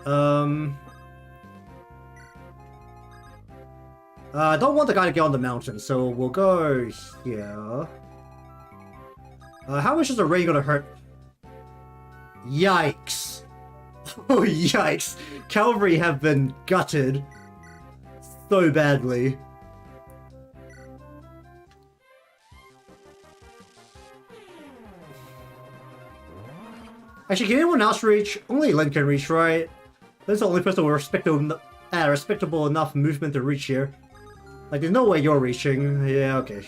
I don't want the guy to get on the mountain, so we'll go here. How much is the rain gonna hurt? Yikes. Oh, yikes. Cavalry have been gutted so badly. Actually, can anyone else reach? Only Lynn can reach, right? That's the only person with respectable enough movement to reach here. Like, there's no way you're reaching. Yeah, okay.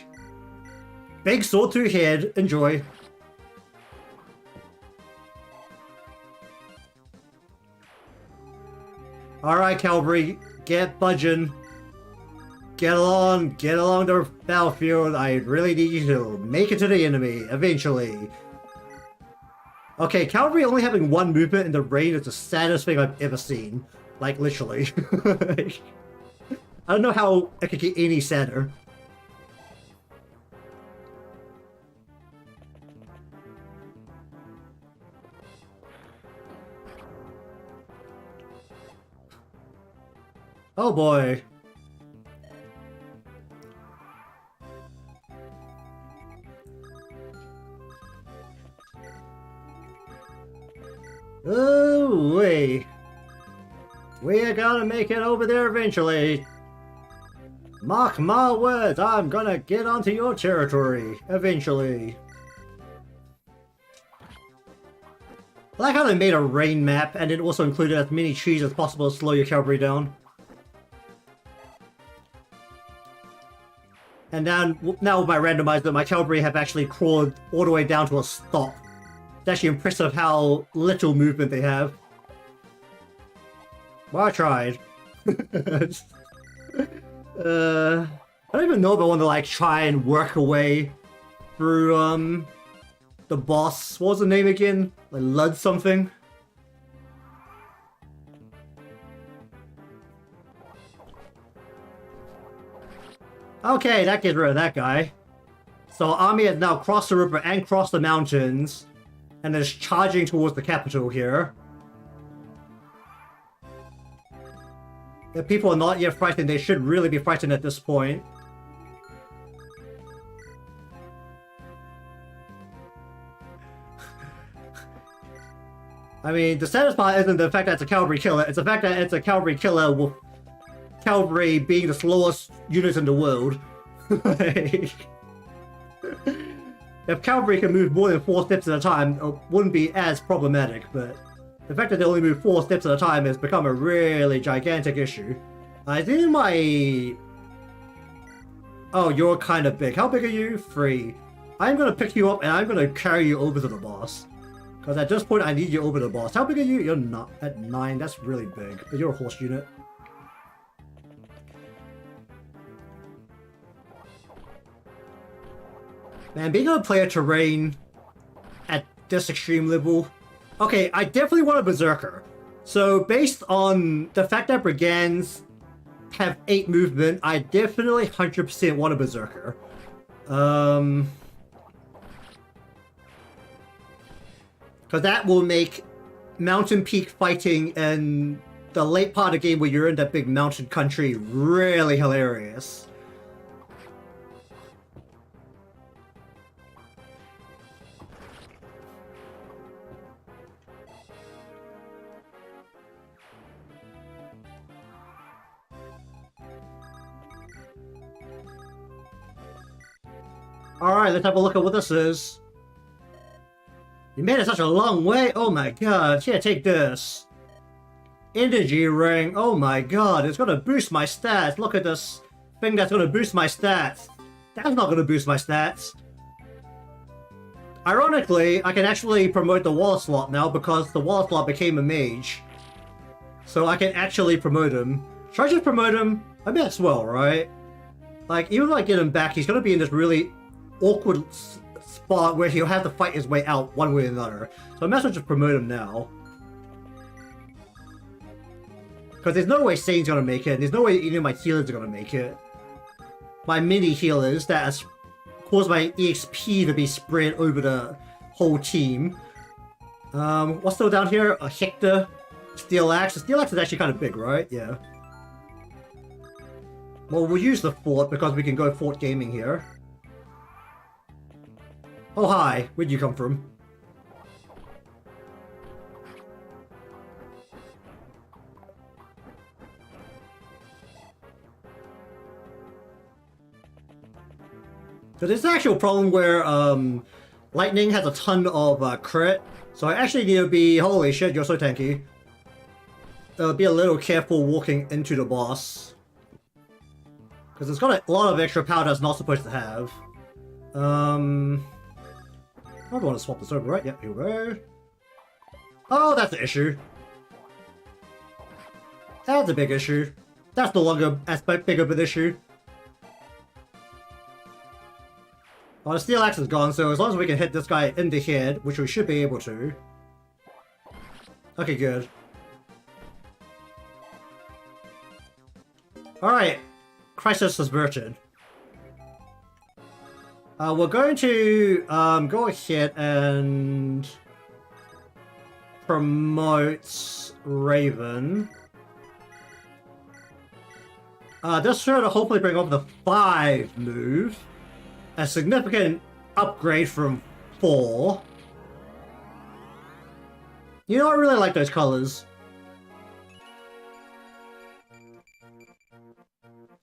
Big sword to head. Enjoy. Alright, cavalry. Get budging. Get along the battlefield. I really need you to make it to the enemy, eventually. Okay, cavalry only having 1 movement in the rain is the saddest thing I've ever seen. Like, literally. I don't know how it could get any sadder. Oh boy. Oh, we are gonna make it over there eventually. Mark my words, I'm gonna get onto your territory eventually. I like how they made a rain map and then also included as many trees as possible to slow your cavalry down. And now with my randomizer, my cavalry have actually crawled all the way down to a stop. It's actually impressive how little movement they have. Well, I tried. I don't even know if I want to like try and work away through the boss. What was the name again? Like Lud something? Okay, that gets rid of that guy. So army has now crossed the river and crossed the mountains and is charging towards the capital here. If people are not yet frightened, they should really be frightened at this point. I mean, the saddest part isn't the fact that it's a cavalry killer, it's the fact that it's a cavalry killer with cavalry being the slowest unit in the world. If cavalry can move more than 4 steps at a time, it wouldn't be as problematic, but the fact that they only move 4 steps at a time has become a really gigantic issue. I think my... Oh, you're kind of big. How big are you? 3. I'm gonna pick you up and I'm gonna carry you over to the boss. Because at this point I need you over to the boss. How big are you? You're not at 9. That's really big. But you're a horse unit. Man, being able to play a terrain at this extreme level... Okay, I definitely want a Berserker. So based on the fact that Brigands have 8 movement, I definitely 100% want a Berserker. Because that will make mountain peak fighting in the late part of the game where you're in that big mountain country really hilarious. Alright, let's have a look at what this is. You made it such a long way? Oh my god, here, take this. Energy ring, oh my god, it's gonna boost my stats. Look at this thing that's gonna boost my stats. That's not gonna boost my stats. Ironically, I can actually promote the Waller slot now because the Waller slot became a mage. So I can actually promote him. Should I just promote him? I may as well, right? Like, even if I get him back, he's gonna be in this really awkward spot where he'll have to fight his way out one way or another. So I might as well just promote him now. Because there's no way Sane's gonna make it, and there's no way any of my healers are gonna make it. My mini healers that has caused my EXP to be spread over the whole team. What's still down here? A Hector Steel Axe. The Steel Axe is actually kind of big, right? Yeah. Well, we'll use the fort because we can go fort gaming here. Oh, hi. Where'd you come from? So there's an actual problem where lightning has a ton of crit. So I actually need to be... Holy shit, you're so tanky. Be a little careful walking into the boss. Because it's got a lot of extra power that's not supposed to have. I don't want to swap this over, right? Yep, here we go. Oh, that's the issue. That's a big issue. That's no longer as big of an issue. Well, the Steel Axe is gone, so as long as we can hit this guy in the head, which we should be able to. Okay, good. Alright. Crisis averted. We're going to go ahead and promote Raven. This should hopefully bring up the 5 move. A significant upgrade from 4. You know, I really like those colors.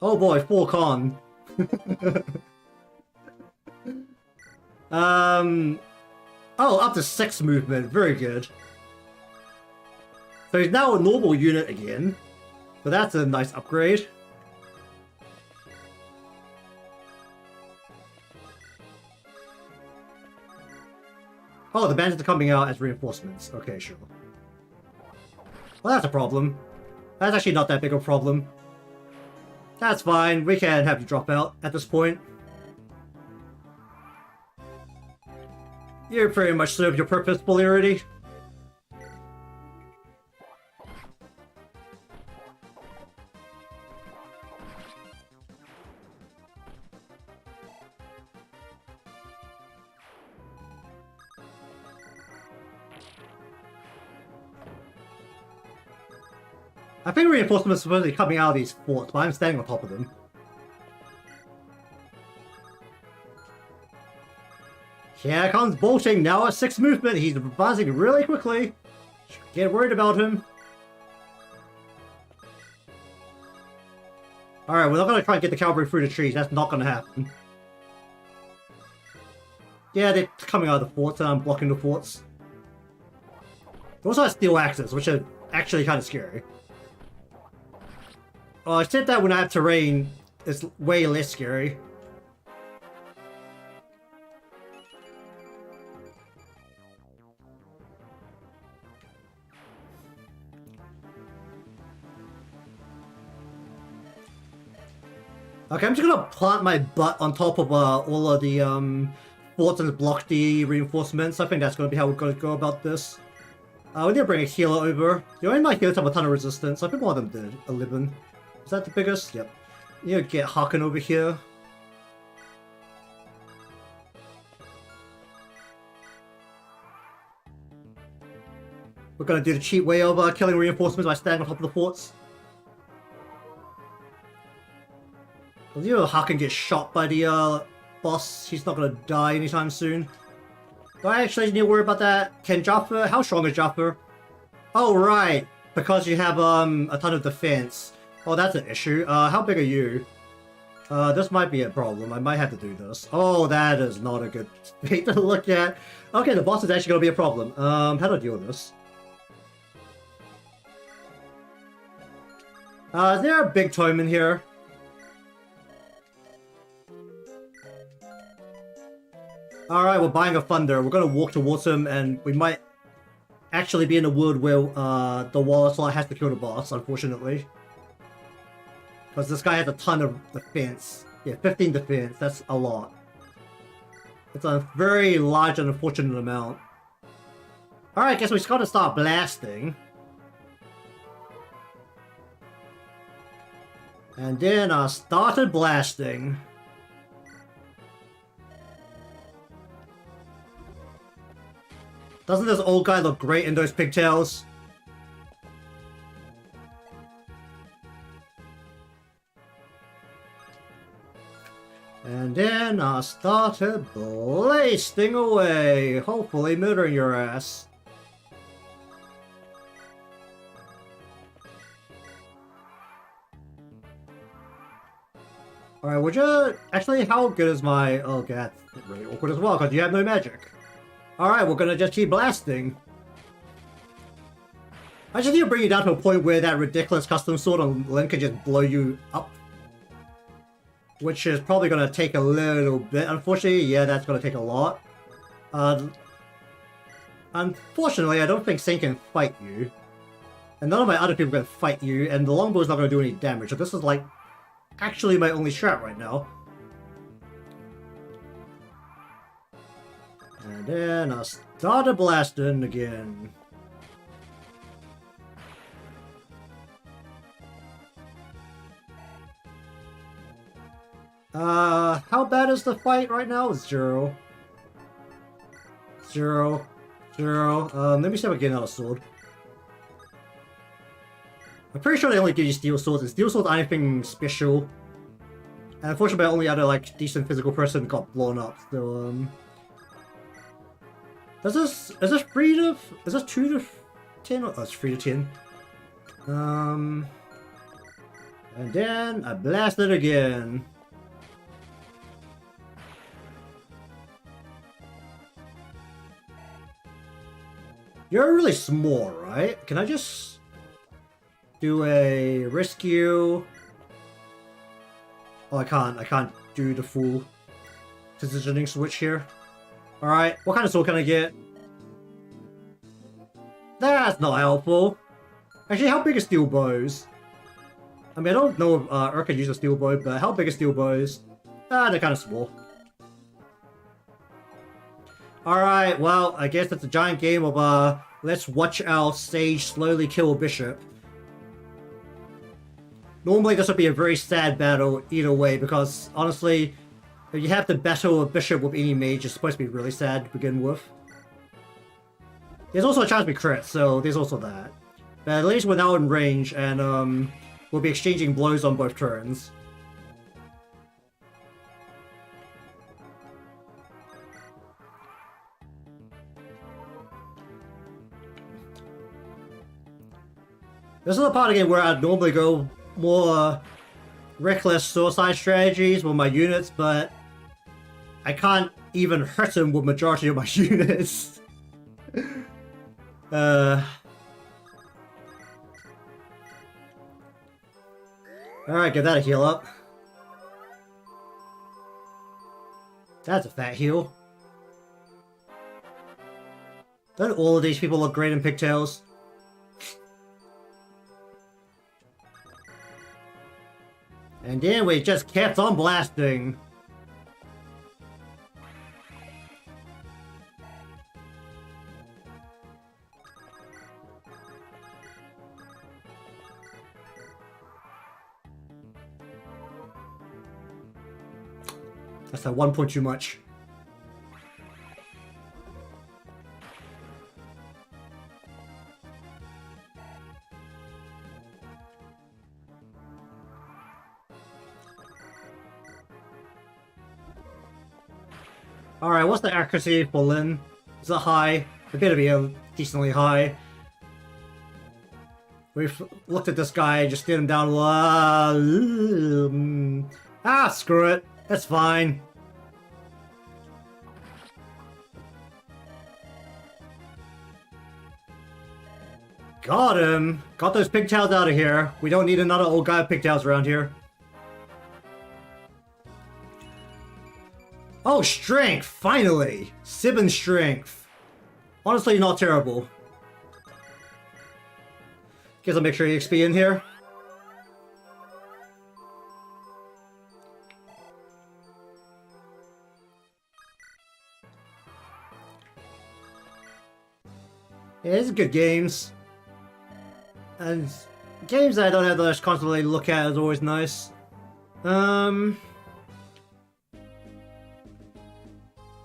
Oh boy, 4 con. Oh, up to 6 movement. Very good. So he's now a normal unit again. So that's a nice upgrade. Oh, the bandits are coming out as reinforcements. Okay, sure. Well, that's a problem. That's actually not that big of a problem. That's fine. We can have you drop out at this point. You pretty much served your purpose fully already. I think reinforcements are supposed to be coming out of these forts, but I'm standing on top of them. Here comes bolting, now at 6 movement. He's advancing really quickly. Get worried about him. Alright, we're not going to try and get the cavalry through the trees. That's not going to happen. Yeah, they're coming out of the forts and I'm blocking the forts. They also have steel axes, which are actually kind of scary. Oh, I said that when I have terrain, it's way less scary. Okay, I'm just gonna plant my butt on top of all of the forts and block the reinforcements. I think that's going to be how we're going to go about this. We need to bring a healer over. The only my healers have a ton of resistance. I think one of them did. 11. Is that the biggest? Yep. You need to get Haken over here. We're going to do the cheap way of killing reinforcements by standing on top of the forts. Because you know Haken gets shot by the boss. He's not going to die anytime soon. Do I actually need to worry about that? Can Jaffa? How strong is Jaffa? Oh, right. Because you have a ton of defense. Oh, that's an issue. How big are you? This might be a problem. I might have to do this. Oh, that is not a good thing to look at. Okay, the boss is actually going to be a problem. How do I deal with this? Is there a big tome in here? Alright, we're buying a thunder. We're gonna walk towards him, and we might actually be in a world where the Wallace has to kill the boss, unfortunately. Because this guy has a ton of defense. Yeah, 15 defense. That's a lot. It's a very large and unfortunate amount. Alright, guess we just gotta start blasting. And then I started blasting. Doesn't this old guy look great in those pigtails? And then I started blasting away, hopefully murdering your ass. Alright, would you... Actually, how good is my... Oh, okay, that's really awkward as well, because you have no magic. Alright, we're gonna just keep blasting. I just need to bring you down to a point where that ridiculous custom sword on Link can just blow you up. Which is probably gonna take a little bit. Unfortunately, yeah, that's gonna take a lot. Unfortunately, I don't think Saint can fight you. And none of my other people can fight you, and the longbow's not gonna do any damage, so this is like... actually my only strat right now. And then I started blasting again. How bad is the fight right now? 0. 0. 0. Let me see if I can get another sword. I'm pretty sure they only give you steel swords, and steel swords aren't anything special. And unfortunately, my only other, like, decent physical person got blown up, so, is this 3 to... is this 2 to 10? Oh, it's 3 to 10. And then I blasted again. You're really small, right? Can I just... do a rescue? Oh, I can't do the full positioning switch here. Alright, what kind of sword can I get? That's not helpful. Actually, how big are steel bows? I mean, I don't know if Urk can use a steel bow, but how big are steel bows? They're kind of small. Alright, well, I guess it's a giant game of, let's watch our sage slowly kill a bishop. Normally this would be a very sad battle either way, because honestly, if you have to battle a bishop with any mage, it's supposed to be really sad to begin with. There's also a chance to be crit, so there's also that. But at least we're now in range, and we'll be exchanging blows on both turns. This is the part of the game where I'd normally go more reckless suicide strategies with my units, but I can't even hurt him with majority of my units. Alright, give that a heal up. That's a fat heal. Don't all of these people look great in pigtails? And then we just kept on blasting. That's at 1 point too much. Alright, what's the accuracy for Lin? Is it high? It better be decently high. We've looked at this guy, just get him down. Screw it. That's fine. Got him. Got those pigtails out of here. We don't need another old guy with pigtails around here. Oh, strength! Finally! 7 strength. Honestly, not terrible. Guess I'll make sure EXP in here. Yeah, these are good games. And games that I don't have to constantly look at is always nice.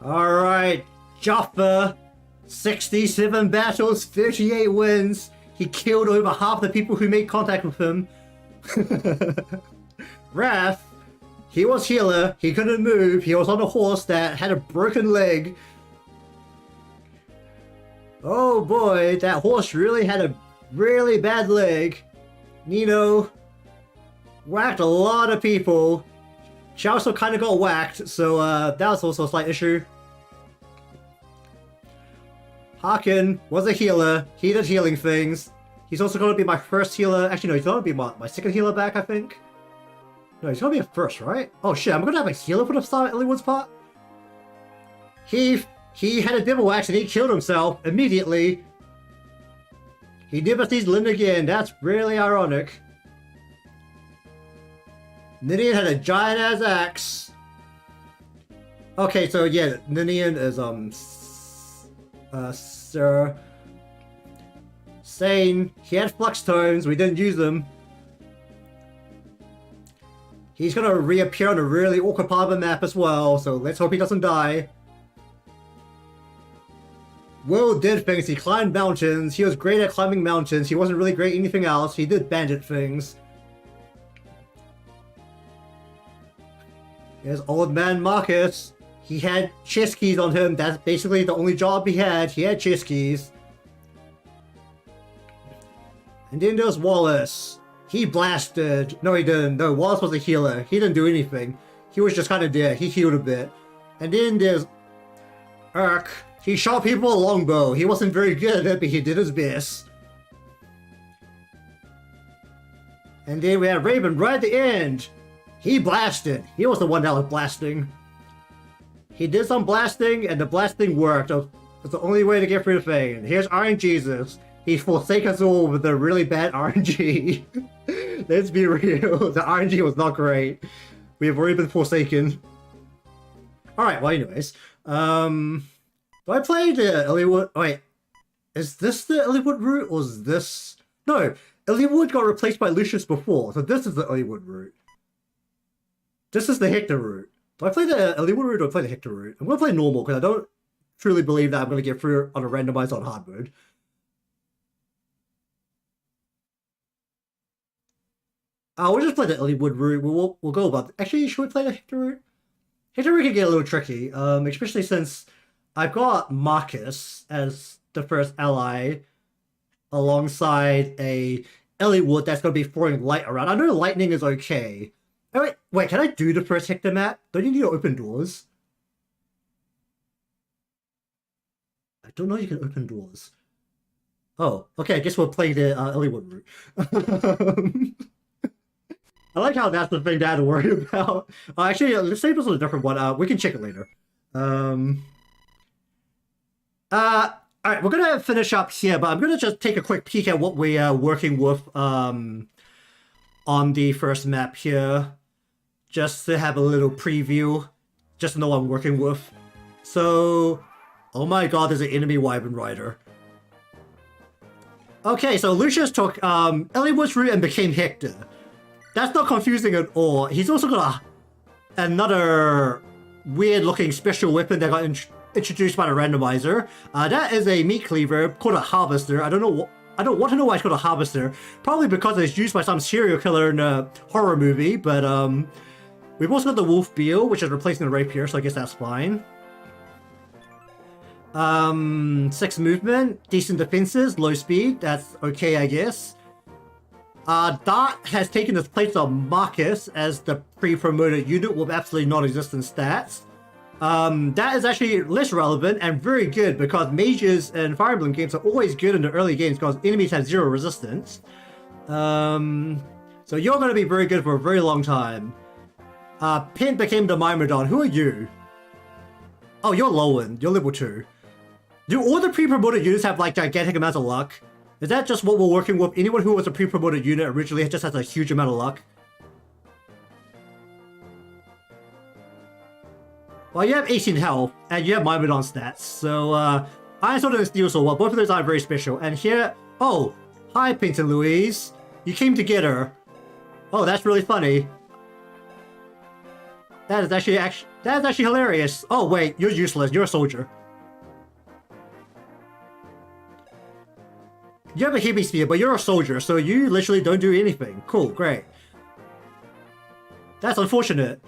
Alright, Jaffa. 67 battles, 38 wins. He killed over half the people who made contact with him. Wrath. He was healer. He couldn't move. He was on a horse that had a broken leg. Oh boy, that horse really had a really bad leg. Nino whacked a lot of people. She also kind of got whacked, so that was also a slight issue. Haken was a healer. He did healing things. He's also going to be my first healer. Actually, no, he's going to be my second healer back, I think. No, he's going to be a first, right? Oh shit, I'm going to have a healer for the start of Elliewood's part? He had a devil axe and he killed himself immediately. He never sees Lynn again. That's really ironic. Ninian had a giant-ass axe. Okay, so yeah, Ninian is, Sir Sane. He had flux tones, we didn't use them. He's gonna reappear on a really awkward part of the map as well, so let's hope he doesn't die. Will did things, he climbed mountains, he was great at climbing mountains, he wasn't really great at anything else, he did bandit things. Here's old man Marcus. He had chess keys on him. That's basically the only job he had. He had chess keys. And then there's Wallace. He blasted. No, he didn't. No, Wallace was a healer. He didn't do anything. He was just kind of there. He healed a bit. And then there's Urk. He shot people with a longbow. He wasn't very good at it, but he did his best. And then we had Raven right at the end. He blasted. He was the one that was blasting. He did some blasting, and the blasting worked. It's the only way to get through the thing. And here's Iron Jesus. He forsake us all with a really bad RNG. Let's be real. The RNG was not great. We have already been forsaken. Alright, well anyways. Do I play the Elliewood? Wait. Is this the Elliewood route, or is this... No. Elliewood got replaced by Lucius before, so this is the Elliewood route. This is the Hector route. Do I play the Elliewood route or do I play the Hector route? I'm going to play normal because I don't truly believe that I'm going to get through on a randomized on hard mode. We'll just play the Elliewood route. We'll go about... Actually, should we play the Hector route? Hector route can get a little tricky, especially since I've got Marcus as the first ally alongside a Elliewood that's going to be throwing light around. I know lightning is okay. Oh, wait, can I do the first Hector map? Don't you need to open doors? I don't know you can open doors. Oh, okay, I guess we'll play the Elliewood route. I like how that's the thing that I had to worry about. Actually, let's save this on a different one. We can check it later. Alright, we're gonna finish up here, but I'm gonna just take a quick peek at what we are working with on the first map here. Just to have a little preview. Just to know what I'm working with. So... Oh my god, there's an enemy Wyvern Rider. Okay, so Lucius took Elliewood's route and became Hector. That's not confusing at all. He's also got another weird looking special weapon that got introduced by the randomizer. That is a meat cleaver called a harvester. I don't want to know why it's called a harvester. Probably because it's used by some serial killer in a horror movie, but we've also got the wolf beal, which is replacing the rapier, so I guess that's fine. 6 movement, decent defenses, low speed, that's okay, I guess. Dart has taken the place of Marcus as the pre-promoted unit with absolutely non-existent stats. That is actually less relevant and very good because mages in Fire Emblem games are always good in the early games because enemies have 0 resistance. So you're going to be very good for a very long time. Pint became the Myrmidon. Who are you? Oh, you're Lowen. You're level 2. Do all the pre-promoted units have like gigantic amounts of luck? Is that just what we're working with? Anyone who was a pre-promoted unit originally just has a huge amount of luck? Well, you have 18 health, and you have Myrmidon stats, so Iron Sword and Steel Sword, well, both of those are very special. And here, oh, hi Pink and Louise. You came together. Oh, that's really funny. That is actually hilarious. Oh wait, you're useless. You're a soldier. You have a Hebe Sphere, but you're a soldier, so you literally don't do anything. Cool, great. That's unfortunate.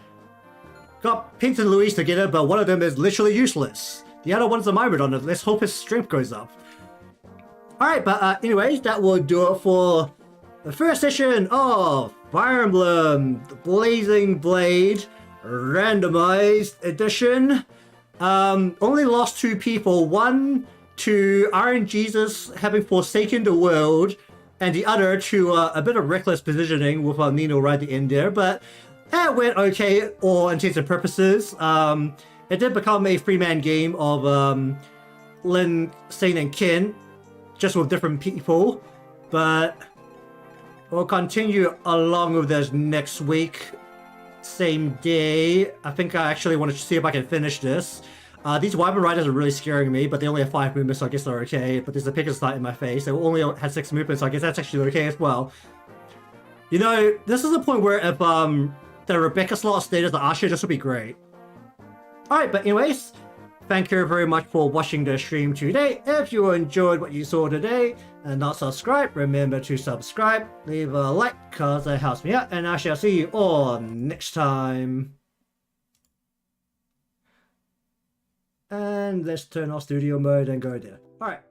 Got Pink and Louise together, but one of them is literally useless. The other one's a Myrmidon. Let's hope his strength goes up. Alright, but anyways, that will do it for the first session of Fire Emblem Blazing Blade Randomized Edition. Only lost 2 people. One to Iron Jesus having forsaken the world, and the other to a bit of reckless positioning with Nino right at the end there, but it went okay, all intents and purposes. It did become a 3-man game of Lin, Sane, and Kin, just with different people, but we'll continue along with this next week, same day. I think I actually want to see if I can finish this. These Wyvern Riders are really scaring me, but they only have 5 movements, so I guess they're okay. But there's a Pickassite in my face. They only had 6 movements, so I guess that's actually okay as well. You know, this is the point where if the Rebecca slot stayed as the Asha, this would be great. Alright, but anyways, thank you very much for watching the stream today. If you enjoyed what you saw today and not subscribed, remember to subscribe, leave a like, cause it helps me out, and I shall see you all next time. And let's turn off studio mode and go there. Alright.